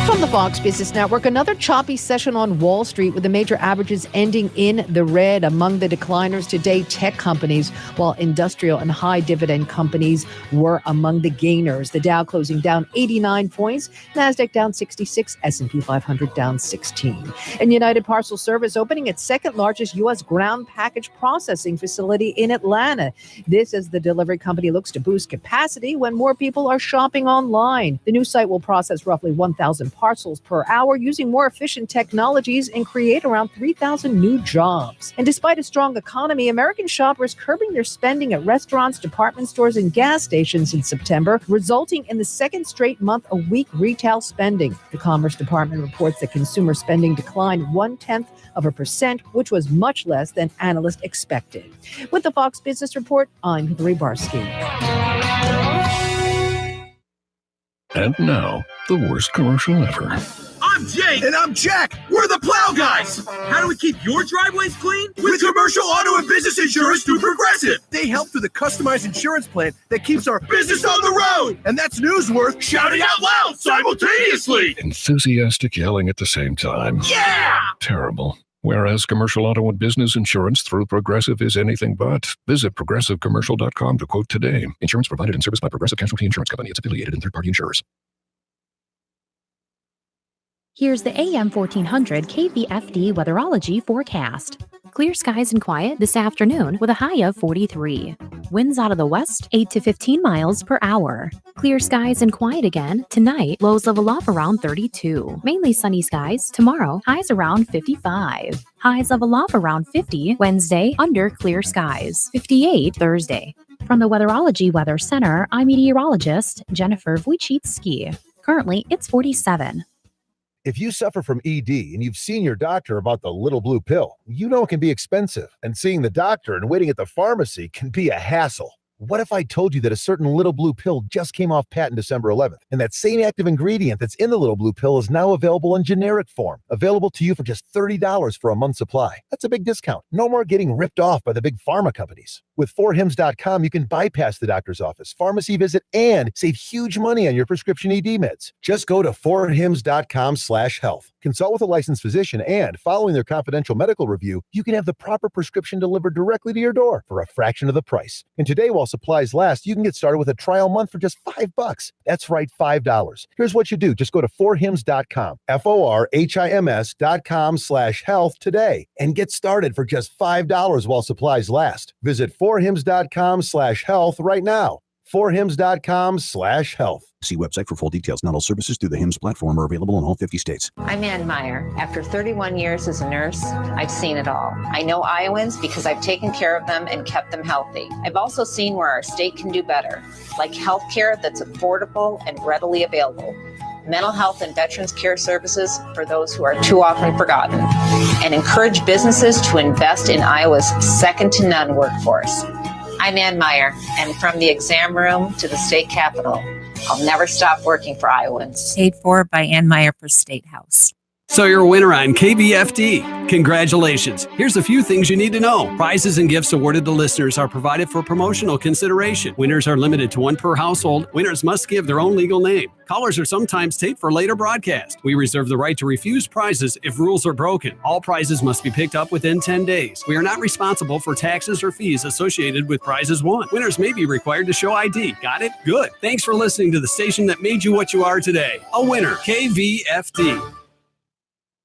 From the Fox Business Network, another choppy session on Wall Street with the major averages ending in the red. Among the decliners today, tech companies, while industrial and high dividend companies were among the gainers. The Dow closing down 89 points, NASDAQ down 66, S&P 500 down 16. And United Parcel Service opening its second largest U.S. ground package processing facility in Atlanta. This as the delivery company looks to boost capacity when more people are shopping online. The new site will process roughly 1,000 parcels per hour using more efficient technologies and create around 3,000 new jobs. And despite a strong economy, American shoppers curbing their spending at restaurants, department stores, and gas stations in September, resulting in the second straight month of weak retail spending. The Commerce Department reports that consumer spending declined 0.1%, which was much less than analysts expected. With the Fox Business Report, I'm Hillary Barsky. And now, the worst commercial ever. I'm Jake. And I'm Jack. We're the Plow Guys. How do we keep your driveways clean? With commercial auto and business insurance through Progressive. They help through the customized insurance plan that keeps our business on the road. And that's news worth shouting out loud simultaneously. Enthusiastic yelling at the same time. Yeah! Terrible. Whereas commercial auto and business insurance through Progressive is anything but. Visit progressivecommercial.com to quote today. Insurance provided and serviced by Progressive Casualty Insurance Company. It's affiliated and third-party insurers. Here's the AM 1400 KVFD weatherology forecast. Clear skies and quiet this afternoon with a high of 43. Winds out of the west, 8 to 15 miles per hour. Clear skies and quiet again tonight. Lows level off around 32. Mainly sunny skies tomorrow. Highs around 55. Highs level off around 50 Wednesday under clear skies. 58 Thursday. From the Weatherology Weather Center, I'm meteorologist Jennifer Wojcicki. Currently, it's 47. If you suffer from ED and you've seen your doctor about the little blue pill, you know it can be expensive, and seeing the doctor and waiting at the pharmacy can be a hassle. What if I told you that a certain little blue pill just came off patent December 11th, and that same active ingredient that's in the little blue pill is now available in generic form, available to you for just $30 for a month's supply? That's a big discount. No more getting ripped off by the big pharma companies. With 4hims.com, you can bypass the doctor's office, pharmacy visit, and save huge money on your prescription ED meds. Just go to 4hims.com/health. Consult with a licensed physician, and following their confidential medical review, you can have the proper prescription delivered directly to your door for a fraction of the price. And today, while supplies last, you can get started with a trial month for just $5. That's right, $5. Here's what you do. Just go to 4hims.com, FORHIMS.com/health today, and get started for just $5 while supplies last. Visit 4hims.com/health right now. 4hims.com/health. See website for full details. Not all services through the HIMSS platform are available in all 50 states. I'm Ann Meyer. After 31 years as a nurse, I've seen it all. I know Iowans because I've taken care of them and kept them healthy. I've also seen where our state can do better, like health care that's affordable and readily available. mental health and veterans care services for those who are too often forgotten, and encourage businesses to invest in Iowa's second-to-none workforce. I'm Ann Meyer, and from the exam room to the state capitol, I'll never stop working for Iowans. Paid for by Ann Meyer for State House. So you're a winner on KVFD. Congratulations. Here's a few things you need to know. Prizes and gifts awarded to listeners are provided for promotional consideration. Winners are limited to one per household. Winners must give their own legal name. Callers are sometimes taped for later broadcast. We reserve the right to refuse prizes if rules are broken. All prizes must be picked up within 10 days. We are not responsible for taxes or fees associated with prizes won. Winners may be required to show ID. Got it? Good. Thanks for listening to the station that made you what you are today. A winner, KVFD.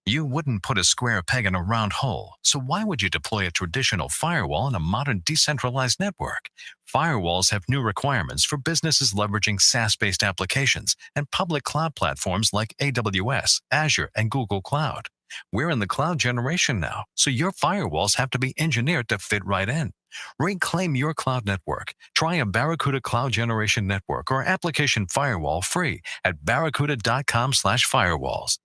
You wouldn't put a square peg in a round hole, so why would you deploy a traditional firewall in a modern decentralized network? Firewalls have new requirements for businesses leveraging SaaS-based applications and public cloud platforms like AWS, Azure, and Google Cloud. We're in the cloud generation now, so your firewalls have to be engineered to fit right in. Reclaim your cloud network. Try a Barracuda Cloud Generation Network or application firewall free at barracuda.com/firewalls.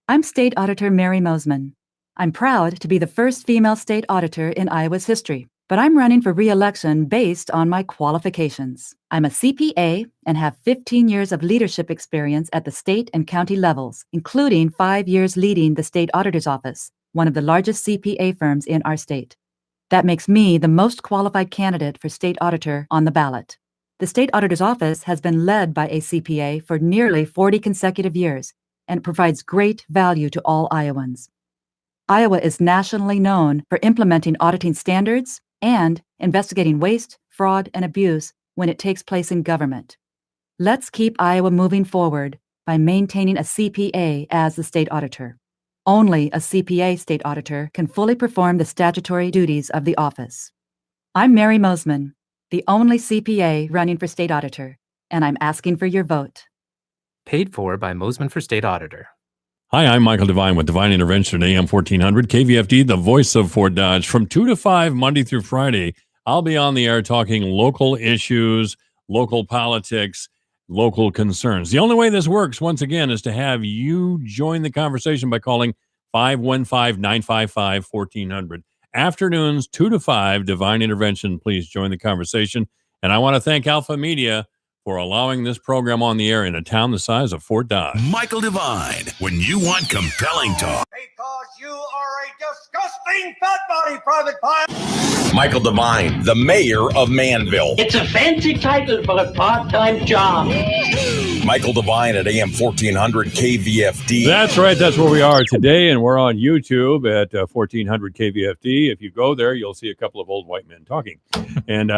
I'm State Auditor Mary Mosman. I'm proud to be the first female state auditor in Iowa's history, but I'm running for re-election based on my qualifications. I'm a CPA and have 15 years of leadership experience at the state and county levels, including 5 years leading the State Auditor's Office, one of the largest CPA firms in our state. That makes me the most qualified candidate for state auditor on the ballot. The State Auditor's Office has been led by a CPA for nearly 40 consecutive years, and provides great value to all Iowans. Iowa is nationally known for implementing auditing standards and investigating waste, fraud, and abuse when it takes place in government. Let's keep Iowa moving forward by maintaining a CPA as the state auditor. Only a CPA state auditor can fully perform the statutory duties of the office. I'm Mary Mosman, the only CPA running for state auditor, and I'm asking for your vote. Paid for by Mosman for State Auditor. Hi, I'm Michael Devine with Divine Intervention at AM 1400, KVFD, the voice of Fort Dodge. From 2 to 5, Monday through Friday, I'll be on the air talking local issues, local politics, local concerns. The only way this works, once again, is to have you join the conversation by calling 515-955-1400. Afternoons, 2 to 5, Divine Intervention. Please join the conversation. And I want to thank Alpha Media for allowing this program on the air in a town the size of Fort Dodge. Michael Devine, when you want compelling talk. Because you are a disgusting fat body, Private Pile. Michael Devine, the mayor of Manville. It's a fancy title for a part-time job. Michael Devine at AM 1400 KVFD. That's right. That's where we are today, and we're on YouTube at 1400 KVFD. If you go there, you'll see a couple of old white men talking, and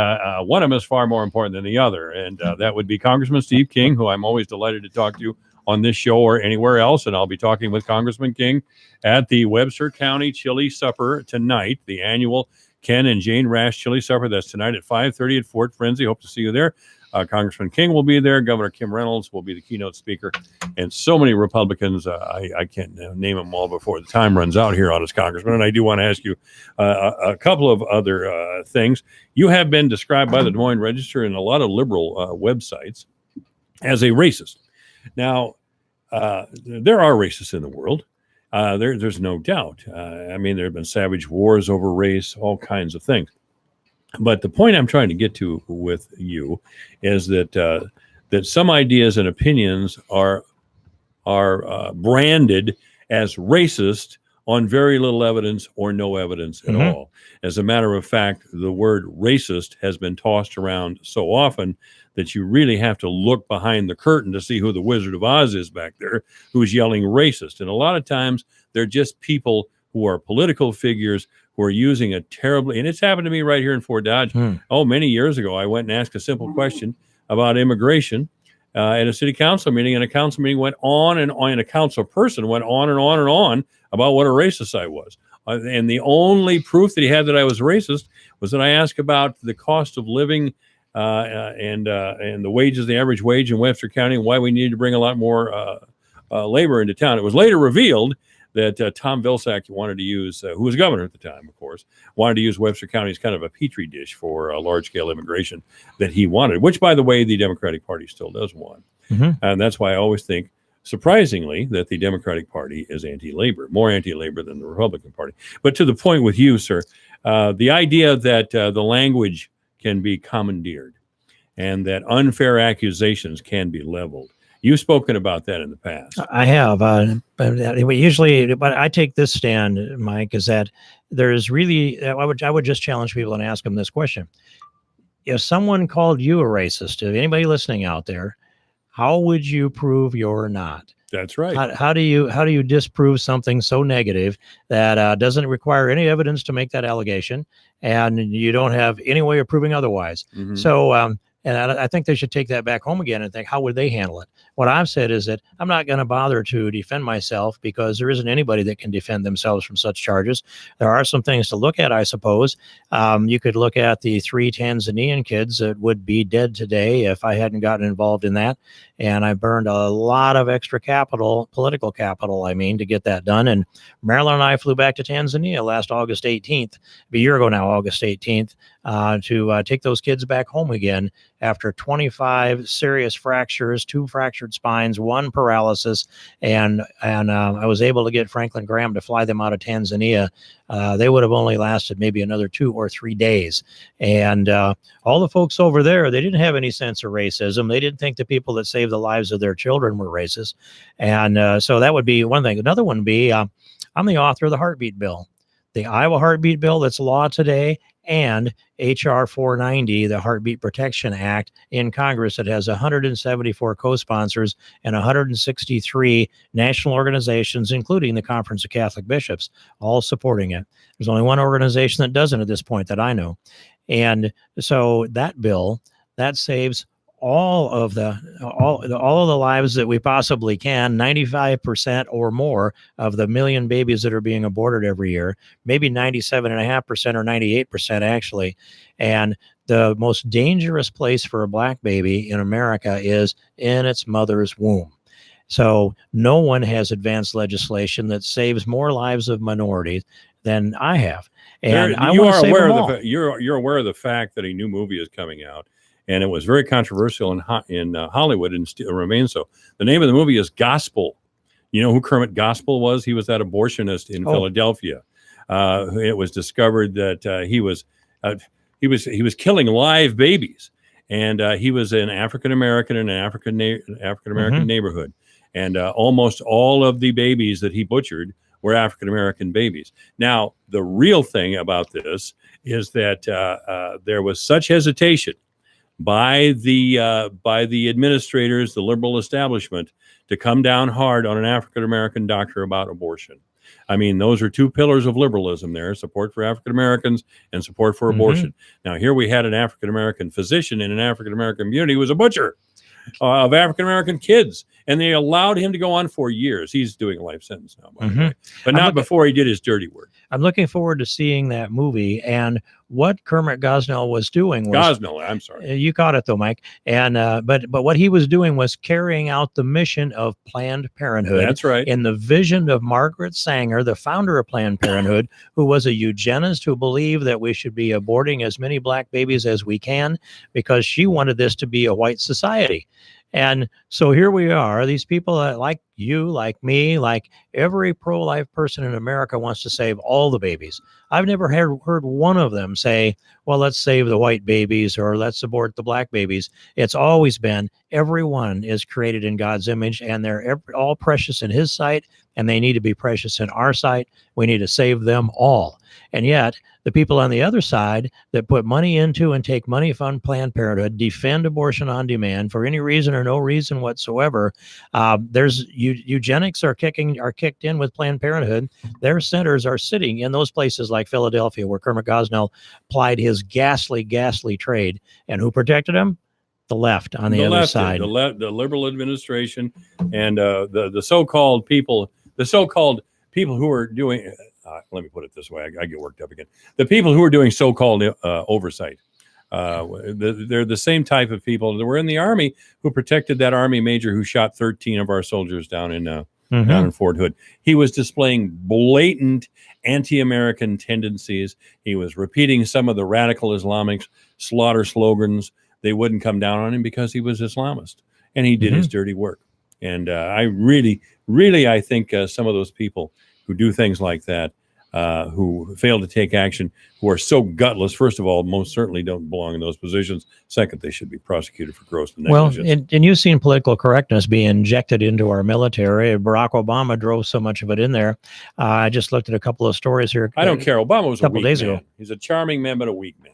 one of them is far more important than the other, and that would be Congressman Steve King, who I'm always delighted to talk to on this show or anywhere else, and I'll be talking with Congressman King at the Webster County Chili Supper tonight, the annual Ken and Jane Rash Chili Supper. That's tonight at 5:30 at Fort Frenzy. Hope to see you there. Congressman King will be there. Governor Kim Reynolds will be the keynote speaker. And so many Republicans, I can't name them all before the time runs out here on us, Congressman. And I do want to ask you a couple of other things. You have been described by the Des Moines Register and a lot of liberal websites as a racist. Now, there are racists in the world. There's no doubt. I mean, there have been savage wars over race, all kinds of things. But the point I'm trying to get to with you is that that some ideas and opinions are branded as racist on very little evidence or no evidence at all. As a matter of fact, the word racist has been tossed around so often that you really have to look behind the curtain to see who the Wizard of Oz is back there who's yelling racist. And a lot of times they're just people who are political figures who are using a terribly, and it's happened to me right here in Fort Dodge. Many years ago, I went and asked a simple question about immigration at a city council meeting, and a council meeting went on and on, and a council person went on and on and on about what a racist I was. And the only proof that he had that I was racist was that I asked about the cost of living and the wages, the average wage in Webster County, and why we needed to bring a lot more labor into town. It was later revealed that Tom Vilsack wanted to use, who was governor at the time, of course, wanted to use Webster County as kind of a petri dish for large-scale immigration that he wanted, which, by the way, the Democratic Party still does want. And that's why I always think surprisingly, that the Democratic Party is anti-labor, more anti-labor than the Republican Party. But to the point with you, sir, the idea that the language can be commandeered and that unfair accusations can be leveled. You've spoken about that in the past. I have. But I take this stand, Mike, is that there's really, I would just challenge people and ask them this question. If someone called you a racist, if anybody listening out there, how would you prove you're not? That's right. How do you disprove something so negative that doesn't require any evidence to make that allegation, and you don't have any way of proving otherwise? Mhm. So, and I think they should take that back home again and think, how would they handle it? What I've said is that I'm not going to bother to defend myself because there isn't anybody that can defend themselves from such charges. There are some things to look at, I suppose. You could look at the 3 Tanzanian kids that would be dead today if I hadn't gotten involved in that. And I burned a lot of extra capital, political capital, to get that done. And Marilyn and I flew back to Tanzania last August 18th, a year ago now, August 18th, to take those kids back home again after 25 serious fractures, 2 fractured spines, 1 paralysis. And I was able to get Franklin Graham to fly them out of Tanzania. They would have only lasted maybe another 2 or 3 days. And all the folks over there, they didn't have any sense of racism. They didn't think the people that saved the lives of their children were racist. And so that would be one thing. Another one would be, I'm the author of the Heartbeat Bill, the Iowa Heartbeat Bill that's law today, and H.R. 490, the Heartbeat Protection Act in Congress, that has 174 co-sponsors and 163 national organizations, including the Conference of Catholic Bishops, all supporting it. There's only one organization that doesn't at this point that I know. And so that bill, that saves all of the lives that we possibly can, 95% or more of the million babies that are being aborted every year, maybe 97.5% or 98% actually. And the most dangerous place for a black baby in America is in its mother's womb. So no one has advanced legislation that saves more lives of minorities than I have. And I want to save them all. You're aware of the fact that a new movie is coming out, and it was very controversial in Hollywood and still remains so. The name of the movie is Gospel. You know who Kermit Gospel was? He was that abortionist in Philadelphia. It was discovered that he was killing live babies, and he was an African American in an African American neighborhood, and almost all of the babies that he butchered were African American babies. Now, the real thing about this is that there was such hesitation by the administrators, the liberal establishment, to come down hard on an African American doctor about abortion. I mean, those are 2 pillars of liberalism there: support for African Americans and support for abortion. Now, here we had an African American physician in an African American community who was a butcher of African American kids, and they allowed him to go on for years. He's doing a life sentence now, by the way, but not before he did his dirty work. I'm looking forward to seeing that movie. And what Kermit Gosnell was doing was I'm sorry. You caught it though, Mike. And but what he was doing was carrying out the mission of Planned Parenthood. That's right. In the vision of Margaret Sanger, the founder of Planned Parenthood, who was a eugenist who believed that we should be aborting as many black babies as we can because she wanted this to be a white society. And so here we are, these people that, like you, like me, like every pro-life person in America, wants to save all the babies. I've never heard one of them say, well, let's save the white babies or let's abort the black babies. It's always been everyone is created in God's image, and they're all precious in his sight, and they need to be precious in our sight. We need to save them all. And yet, the people on the other side that put money into and take money from Planned Parenthood, defend abortion on demand for any reason or no reason whatsoever. There's eugenics are kicked in with Planned Parenthood. Their centers are sitting in those places like Philadelphia, where Kermit Gosnell plied his ghastly trade. And who protected him? The left on the other side. The liberal administration, and the so-called people who are doing. Let me put it this way. I get worked up again. The people who are doing so-called oversight, they're the same type of people that were in the Army who protected that Army major who shot 13 of our soldiers down in Fort Hood. He was displaying blatant anti-American tendencies. He was repeating some of the radical Islamic slaughter slogans. They wouldn't come down on him because he was Islamist, and he did his dirty work. And I think some of those people who do things like that, who fail to take action, who are so gutless, first of all, most certainly don't belong in those positions. Second, they should be prosecuted for gross negligence. Well, and you've seen political correctness be injected into our military. Barack Obama drove so much of it in there. I just looked at a couple of stories here. I don't care. Obama was a couple weak days man. ago. He's a charming man, but a weak man.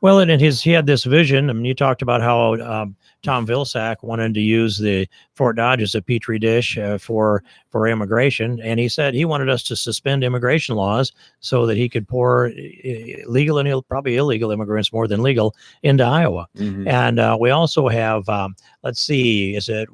Well, and he had this vision. I mean, you talked about how Tom Vilsack wanted to use the Fort Dodge as a petri dish for immigration, and he said he wanted us to suspend immigration laws so that he could pour legal and probably illegal immigrants more than legal into Iowa. Mm-hmm. And we also have, let's see, is it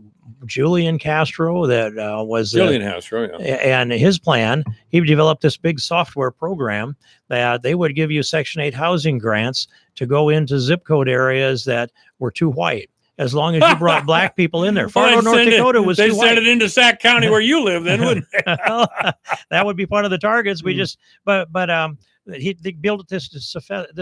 Julian Castro that was Julian Castro, yeah. And his plan, he developed this big software program that they would give you Section 8 housing grants to go into zip code areas that were too white, as long as you brought black people in there. Fargo, North Dakota was too white. They sent it into Sac County where you live then, wouldn't they? That would be part of the targets. We just, but they built this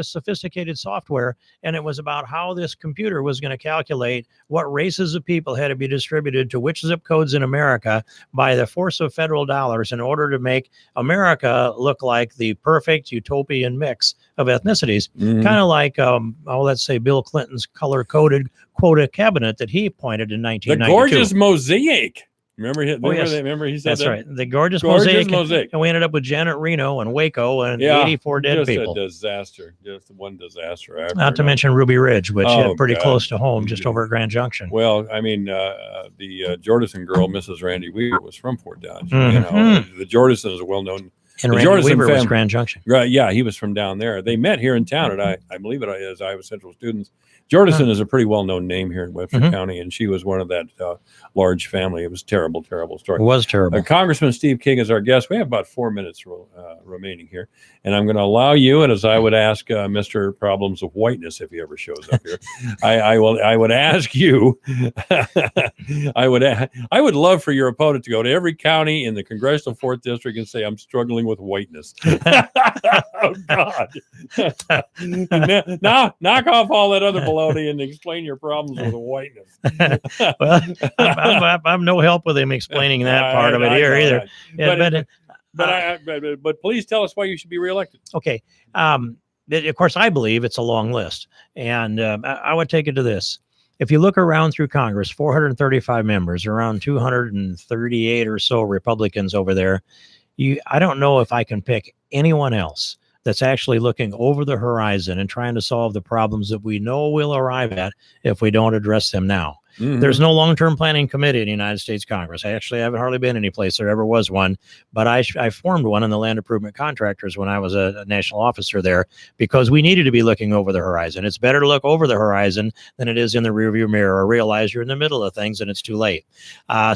sophisticated software, and it was about how this computer was going to calculate what races of people had to be distributed to which zip codes in America by the force of federal dollars in order to make America look like the perfect utopian mix of ethnicities. Mm-hmm. Kind of like, let's say Bill Clinton's color-coded quota cabinet that he appointed in 1992. The gorgeous mosaic. Remember he said that's that? right. The gorgeous mosaic. And we ended up with Janet Reno and Waco and 84 dead people. Just a disaster. Just one disaster after Not to mention Ruby Ridge, which hit pretty God. close to home, just over at Grand Junction. Well, I mean, the Jordison girl, Mrs. Randy Weaver, was from Fort Dodge. Mm-hmm. You know, the Jordison is a well-known. And the Randy Jordison Weaver was family. Grand Junction. Right? Yeah, he was from down there. They met here in town at I believe it is Iowa Central students. Jordison is a pretty well-known name here in Webster County, and she was one of that large family. It was terrible story. It was terrible. Congressman Steve King is our guest. We have about 4 minutes remaining here, and I'm going to allow you, and as I would ask Mr. Problems of Whiteness if he ever shows up here, I would ask you. I would love for your opponent to go to every county in the congressional 4th district and say, "I'm struggling with whiteness." Oh God! Now knock off all that other baloney and explain your problems with whiteness. Well, I'm no help with him explaining that part of it here either. But please tell us why you should be reelected. Okay. Of course, I believe it's a long list, and I would take it to this. If you look around through Congress, 435 members, around 238 or so Republicans over there, I don't know if I can pick anyone else that's actually looking over the horizon and trying to solve the problems that we know we'll arrive at if we don't address them now. Mm-hmm. There's no long-term planning committee in the United States Congress. I actually haven't hardly been any place there ever was one, but I formed one in the Land Improvement Contractors when I was a national officer there, because we needed to be looking over the horizon. It's better to look over the horizon than it is in the rearview mirror, or realize you're in the middle of things and it's too late.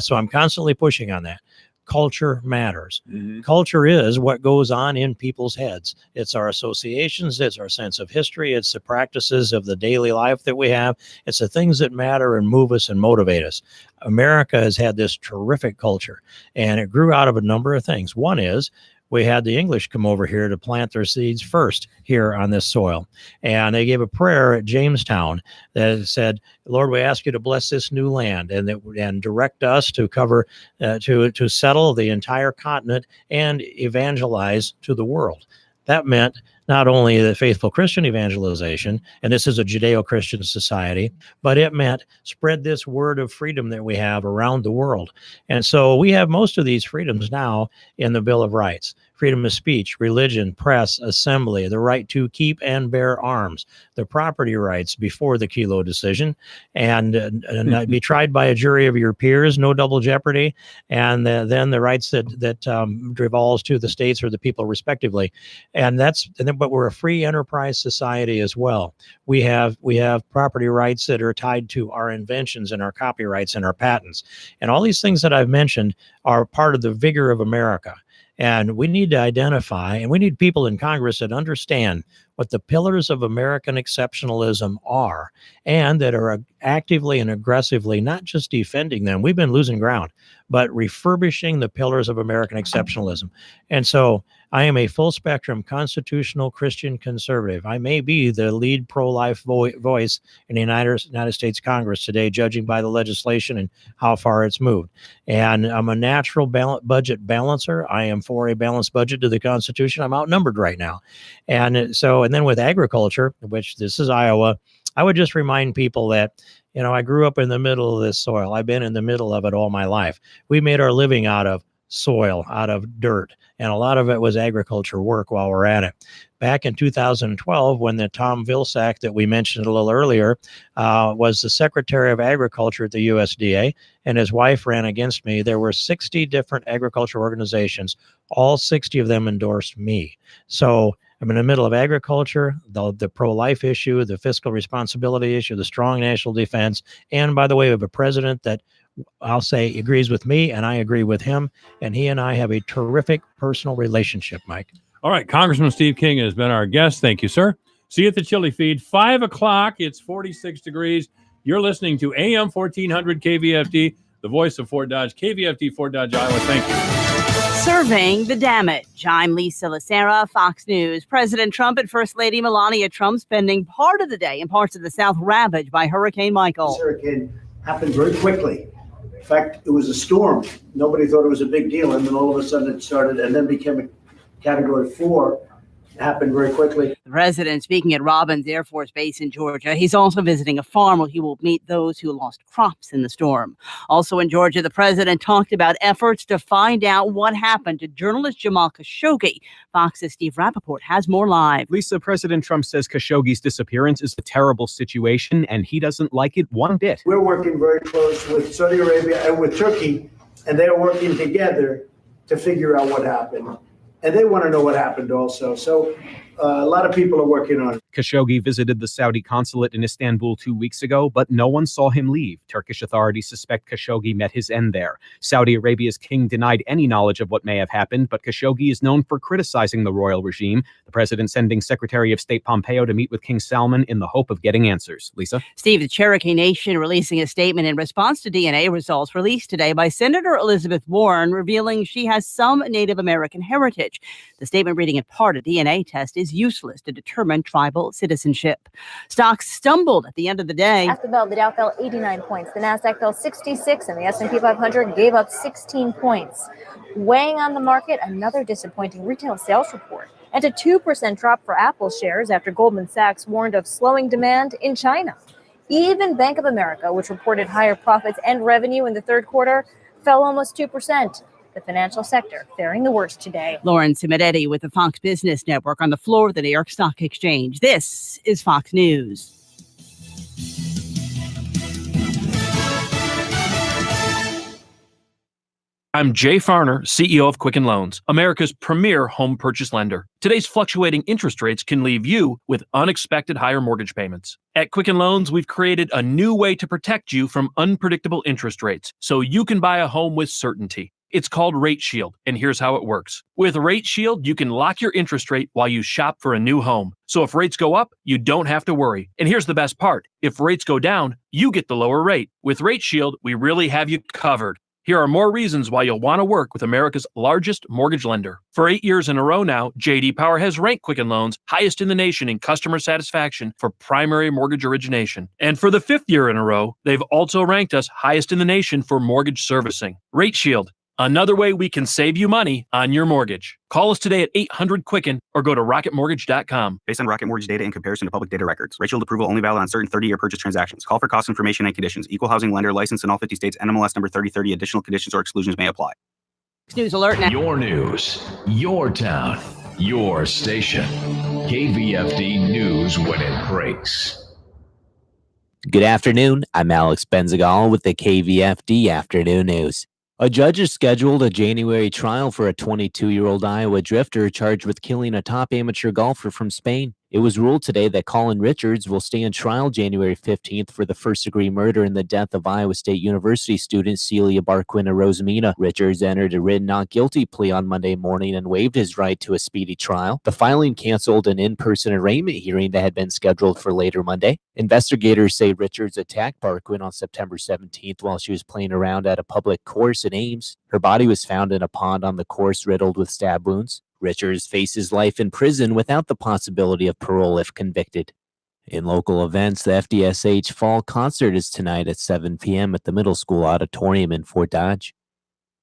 So I'm constantly pushing on that. Culture matters. Mm-hmm. Culture is what goes on in people's heads. It's our associations. It's our sense of history. It's the practices of the daily life that we have. It's the things that matter and move us and motivate us. America has had this terrific culture, and it grew out of a number of things. One is we had the English come over here to plant their seeds first here on this soil. And they gave a prayer at Jamestown that said, "Lord, we ask you to bless this new land and direct us to cover, to settle the entire continent and evangelize to the world." That meant not only the faithful Christian evangelization, and this is a Judeo-Christian society, but it meant spread this word of freedom that we have around the world. And so we have most of these freedoms now in the Bill of Rights. Freedom of speech, religion, press, assembly, the right to keep and bear arms, the property rights before the Kelo decision, and be tried by a jury of your peers, no double jeopardy, and then the rights that devolves to the states or the people respectively. But we're a free enterprise society as well. We have property rights that are tied to our inventions and our copyrights and our patents. And all these things that I've mentioned are part of the vigor of America. And we need to identify, and we need people in Congress that understand what the pillars of American exceptionalism are, and that are actively and aggressively not just defending them. We've been losing ground, but refurbishing the pillars of American exceptionalism. And so I am a full spectrum constitutional Christian conservative. I may be the lead pro-life voice in the United States Congress today, judging by the legislation and how far it's moved. And I'm a natural budget balancer. I am for a balanced budget to the Constitution. I'm outnumbered right now. And then with agriculture, which this is Iowa, I would just remind people that, I grew up in the middle of this soil. I've been in the middle of it all my life. We made our living out of soil, out of dirt, and a lot of it was agriculture work while we're at it. Back in 2012, when the Tom Vilsack that we mentioned a little earlier was the Secretary of Agriculture at the USDA, and his wife ran against me, there were 60 different agriculture organizations. All 60 of them endorsed me. So I'm in the middle of agriculture, the pro-life issue, the fiscal responsibility issue, the strong national defense, and by the way, we have a president that I'll say agrees with me, and I agree with him, and he and I have a terrific personal relationship, Mike. All right, Congressman Steve King has been our guest. Thank you, sir. See you at the Chili Feed, 5 o'clock. It's 46 degrees. You're listening to AM 1400 KVFD, the voice of Fort Dodge, KVFD, Fort Dodge, Iowa. Thank you. Surveying the damage. I'm Lisa Lacera, Fox News. President Trump and First Lady Melania Trump spending part of the day in parts of the South ravaged by Hurricane Michael. This hurricane happened very quickly. In fact, it was a storm. Nobody thought it was a big deal. And then all of a sudden it started and then became a Category 4. It happened very quickly. The president speaking at Robins Air Force Base in Georgia. He's also visiting a farm where he will meet those who lost crops in the storm. Also in Georgia, the president talked about efforts to find out what happened to journalist Jamal Khashoggi. Fox's Steve Rappaport has more live. Lisa, President Trump says Khashoggi's disappearance is a terrible situation, and he doesn't like it one bit. We're working very close with Saudi Arabia and with Turkey, and they're working together to figure out what happened. And they want to know what happened also. So a lot of people are working on it. Khashoggi visited the Saudi consulate in Istanbul 2 weeks ago, but no one saw him leave. Turkish authorities suspect Khashoggi met his end there. Saudi Arabia's king denied any knowledge of what may have happened, but Khashoggi is known for criticizing the royal regime. The president sending Secretary of State Pompeo to meet with King Salman in the hope of getting answers. Lisa? Steve, the Cherokee Nation releasing a statement in response to DNA results released today by Senator Elizabeth Warren, revealing she has some Native American heritage. The statement reading in part, a DNA test is useless to determine tribal citizenship. Stocks stumbled at the end of the day. After the bell, the Dow fell 89 points. The Nasdaq fell 66, and the S&P 500 gave up 16 points. Weighing on the market, another disappointing retail sales report, and a 2% drop for Apple shares after Goldman Sachs warned of slowing demand in China. Even Bank of America, which reported higher profits and revenue in the third quarter, fell almost 2%. The financial sector faring the worst today. Lauren Simonetti with the Fox Business Network on the floor of the New York Stock Exchange. This is Fox News. I'm Jay Farner, CEO of Quicken Loans, America's premier home purchase lender. Today's fluctuating interest rates can leave you with unexpected higher mortgage payments. At Quicken Loans, we've created a new way to protect you from unpredictable interest rates so you can buy a home with certainty. It's called Rate Shield, and here's how it works. With Rate Shield, you can lock your interest rate while you shop for a new home. So if rates go up, you don't have to worry. And here's the best part. If rates go down, you get the lower rate. With Rate Shield, we really have you covered. Here are more reasons why you'll want to work with America's largest mortgage lender. For 8 years in a row now, J.D. Power has ranked Quicken Loans highest in the nation in customer satisfaction for primary mortgage origination. And for the 5th year in a row, they've also ranked us highest in the nation for mortgage servicing. Rate Shield, another way we can save you money on your mortgage. Call us today at 800-QUICKEN or go to rocketmortgage.com. Based on Rocket Mortgage data in comparison to public data records. Rate Shield approval only valid on certain 30-year purchase transactions. Call for cost information and conditions. Equal housing lender licensed in all 50 states. NMLS number 3030. Additional conditions or exclusions may apply. News alert now. Your news, your town, your station. KVFD News when it breaks. Good afternoon. I'm Alex Benzagal with the KVFD Afternoon News. A judge has scheduled a January trial for a 22-year-old Iowa drifter charged with killing a top amateur golfer from Spain. It was ruled today that Colin Richards will stand trial January 15th for the first-degree murder in the death of Iowa State University student Celia Barquina Rosamina. Richards entered a written not guilty plea on Monday morning and waived his right to a speedy trial. The filing canceled an in-person arraignment hearing that had been scheduled for later Monday. Investigators say Richards attacked Barquin on September 17th while she was playing around at a public course in Ames. Her body was found in a pond on the course riddled with stab wounds. Richards faces life in prison without the possibility of parole if convicted. In local events, the FDSH Fall Concert is tonight at 7 p.m. at the Middle School Auditorium in Fort Dodge.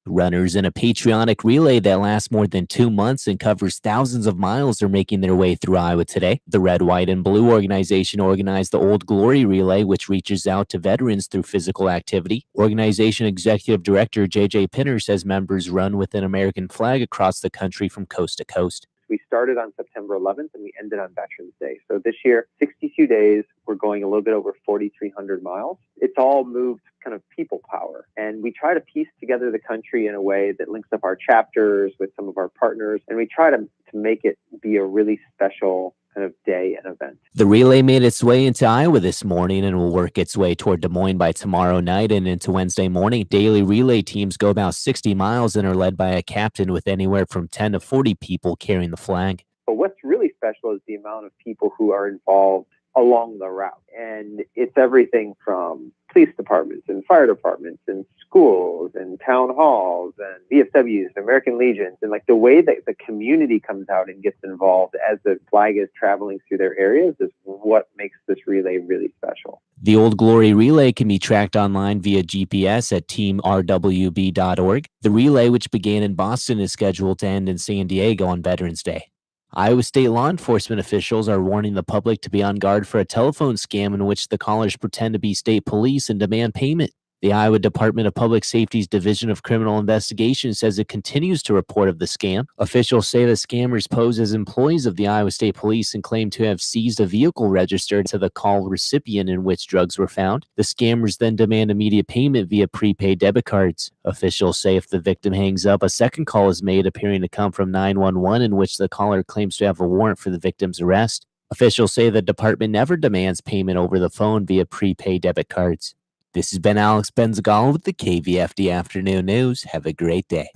Runners in a patriotic relay that lasts more than 2 months and covers thousands of miles are making their way through Iowa today. The Red, White, and Blue organization organized the Old Glory Relay, which reaches out to veterans through physical activity. Organization Executive Director J.J. Pinner says members run with an American flag across the country from coast to coast. We started on September 11th and we ended on Veterans Day. So this year, 62 days, we're going a little bit over 4,300 miles. It's all moved kind of people power. And we try to piece together the country in a way that links up our chapters with some of our partners. And we try to make it be a really special kind of day and event. The relay made its way into Iowa this morning and will work its way toward Des Moines by tomorrow night and into Wednesday morning. Daily relay teams go about 60 miles and are led by a captain with anywhere from 10 to 40 people carrying the flag. But what's really special is the amount of people who are involved along the route. And it's everything from police departments and fire departments and schools and town halls and VFWs and American Legions. And like the way that the community comes out and gets involved as the flag is traveling through their areas is what makes this relay really special. The Old Glory Relay can be tracked online via GPS at teamrwb.org. The relay, which began in Boston, is scheduled to end in San Diego on Veterans Day. Iowa State law enforcement officials are warning the public to be on guard for a telephone scam in which the callers pretend to be state police and demand payment. The Iowa Department of Public Safety's Division of Criminal Investigation says it continues to report of the scam. Officials say the scammers pose as employees of the Iowa State Police and claim to have seized a vehicle registered to the call recipient in which drugs were found. The scammers then demand immediate payment via prepaid debit cards. Officials say if the victim hangs up, a second call is made appearing to come from 911 in which the caller claims to have a warrant for the victim's arrest. Officials say the department never demands payment over the phone via prepaid debit cards. This has been Alex Benzagal with the KVFD Afternoon News. Have a great day.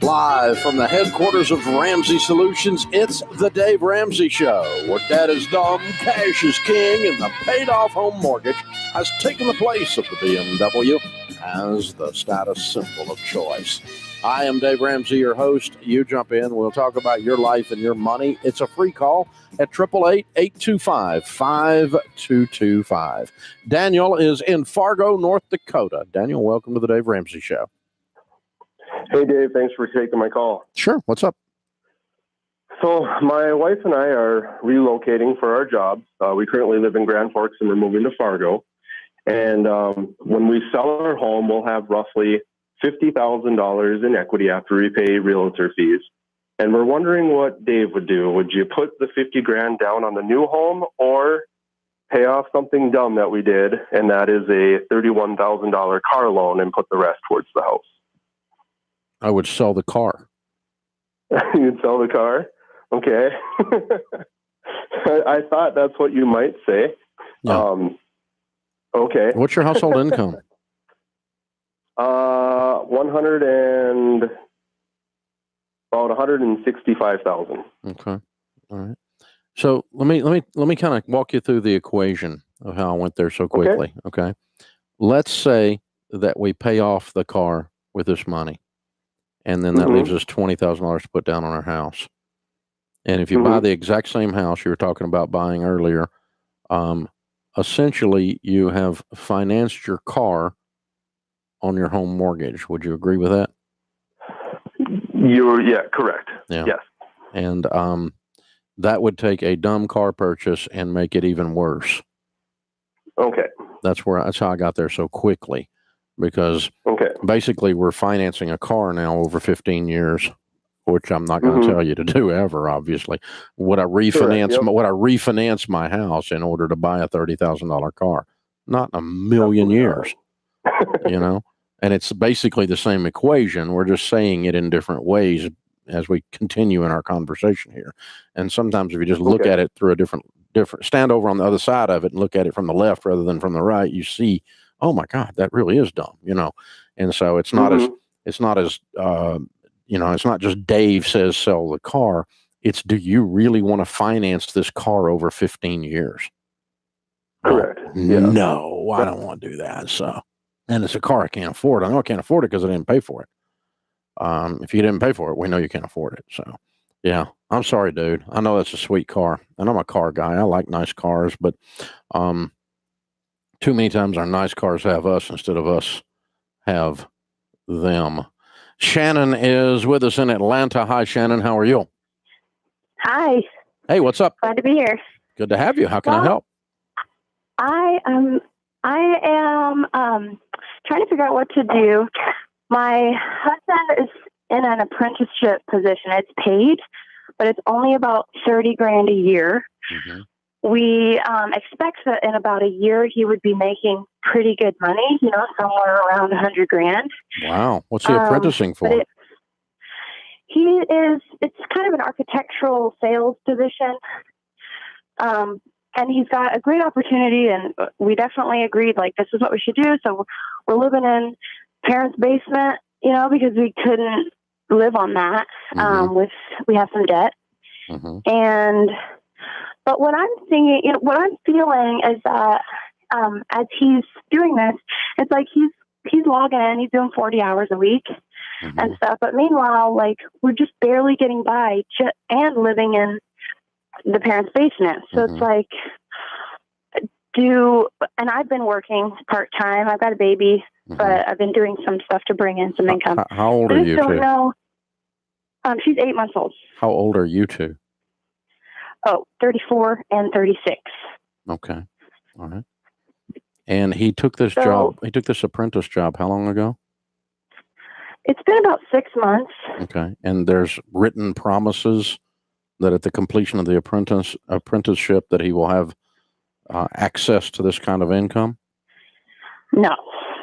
Live from the headquarters of Ramsey Solutions, it's the Dave Ramsey Show, where dad is dumb, cash is king, and the paid-off home mortgage has taken the place of the BMW as the status symbol of choice. I am Dave Ramsey, your host. You jump in. We'll talk about your life and your money. It's a free call at 888-825-5225. Daniel is in Fargo, North Dakota. Daniel, welcome to the Dave Ramsey Show. Hey, Dave. Thanks for taking my call. Sure. What's up? So my wife and I are relocating for our jobs. We currently live in Grand Forks and we're moving to Fargo. And when we sell our home, we'll have roughly $50,000 in equity after we pay realtor fees. And we're wondering what Dave would do. Would you put the $50,000 down on the new home or pay off something dumb that we did, and that is a $31,000 car loan, and put the rest towards the house? I would sell the car. You'd sell the car? Okay. I thought that's what you might say. No. Okay. What's your household income? 165,000. Okay. All right. So let me kind of walk you through the equation of how I went there so quickly. Okay. Let's say that we pay off the car with this money, and then that leaves us $20,000 to put down on our house. And if you buy the exact same house you were talking about buying earlier, essentially you have financed your car on your home mortgage. Would you agree with that? Yeah, correct. Yeah. Yes. And that would take a dumb car purchase and make it even worse. Okay. That's how I got there so quickly, because basically we're financing a car now over 15 years, which I'm not going to tell you to do ever. Obviously, would I refinance my house in order to buy a $30,000 car? Not in a million years, you know. And it's basically the same equation. We're just saying it in different ways as we continue in our conversation here. And sometimes if you just look at it through a different, stand over on the other side of it and look at it from the left rather than from the right, you see, oh my God, that really is dumb, you know. And so it's not as you know, it's not just Dave says sell the car. It's, do you really want to finance this car over 15 years? Correct. No, I don't want to do that. So, and it's a car I can't afford. I know I can't afford it because I didn't pay for it. If you didn't pay for it, we know you can't afford it. So, yeah, I'm sorry, dude. I know that's a sweet car, and I'm a car guy. I like nice cars, but too many times our nice cars have us instead of us have them. Shannon is with us in Atlanta. Hi, Shannon. How are you? Hi. Hey, what's up? Glad to be here. Good to have you. How can I help? I am trying to figure out what to do. My husband is in an apprenticeship position. It's paid, but it's only about $30,000 a year. We expect that in about a year he would be making pretty good money, you know, somewhere around $100,000. Wow. What's he apprenticing for? It's kind of an architectural sales position. And he's got a great opportunity, and we definitely agreed, like, this is what we should do. So we're living in parents' basement, you know, because we couldn't live on that. We have some debt. But what I'm thinking, you know, what I'm feeling is that as he's doing this, it's like he's logging in, he's doing 40 hours a week and stuff. But meanwhile, like, we're just barely getting by and living in the parents' basement. So it's like, and I've been working part-time. I've got a baby, but I've been doing some stuff to bring in some income. How old are you two? two? She's 8 months old. How old are you two? Oh, 34 and 36. Okay. All right. And he took this job, he took this apprentice job how long ago? It's been about 6 months. Okay. And there's written promises that at the completion of the apprenticeship that he will have access to this kind of income? No,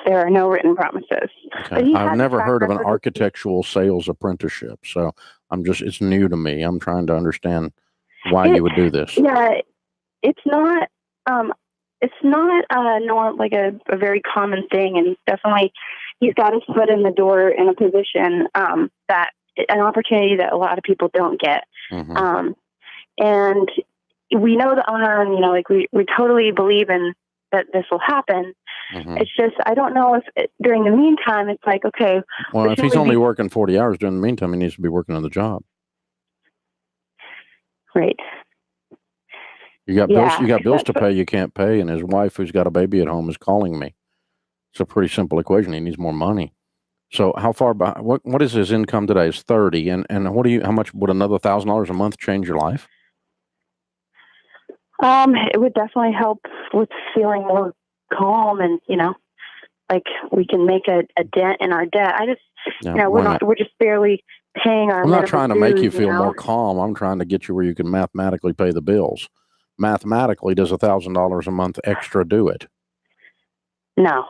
there are no written promises. Okay. I've never heard of an architectural sales apprenticeship, so it's new to me. I'm trying to understand why you would do this. Yeah, it's not like a very common thing, and he's got his foot in the door in a position that an opportunity that a lot of people don't get. And we know the owner, and, you know, like we totally believe in that this will happen. It's just, I don't know if during the meantime, it's like, okay. Well, if he's only working 40 hours during the meantime, he needs to be working on the job. Right. You got bills to pay you can't pay, and his wife, who's got a baby at home, is calling me. It's a pretty simple equation. He needs more money. So how far behind, what is his income today? Is 30, and how much would another $1,000 a month change your life? It would definitely help with feeling more calm, and, you know, like we can make a dent in our debt. We're just barely paying our. I'm not trying to make you dues, feel more calm. I'm trying to get you where you can mathematically pay the bills. Mathematically, does $1,000 a month extra do it? No.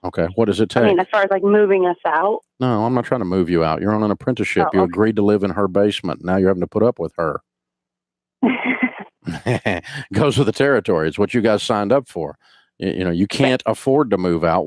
Okay. What does it take? I mean, as far as like moving us out. No, I'm not trying to move you out. You're on an apprenticeship. You agreed to live in her basement. Now you're having to put up with her. Goes with the territory. It's what you guys signed up for. You know, you can't afford to move out.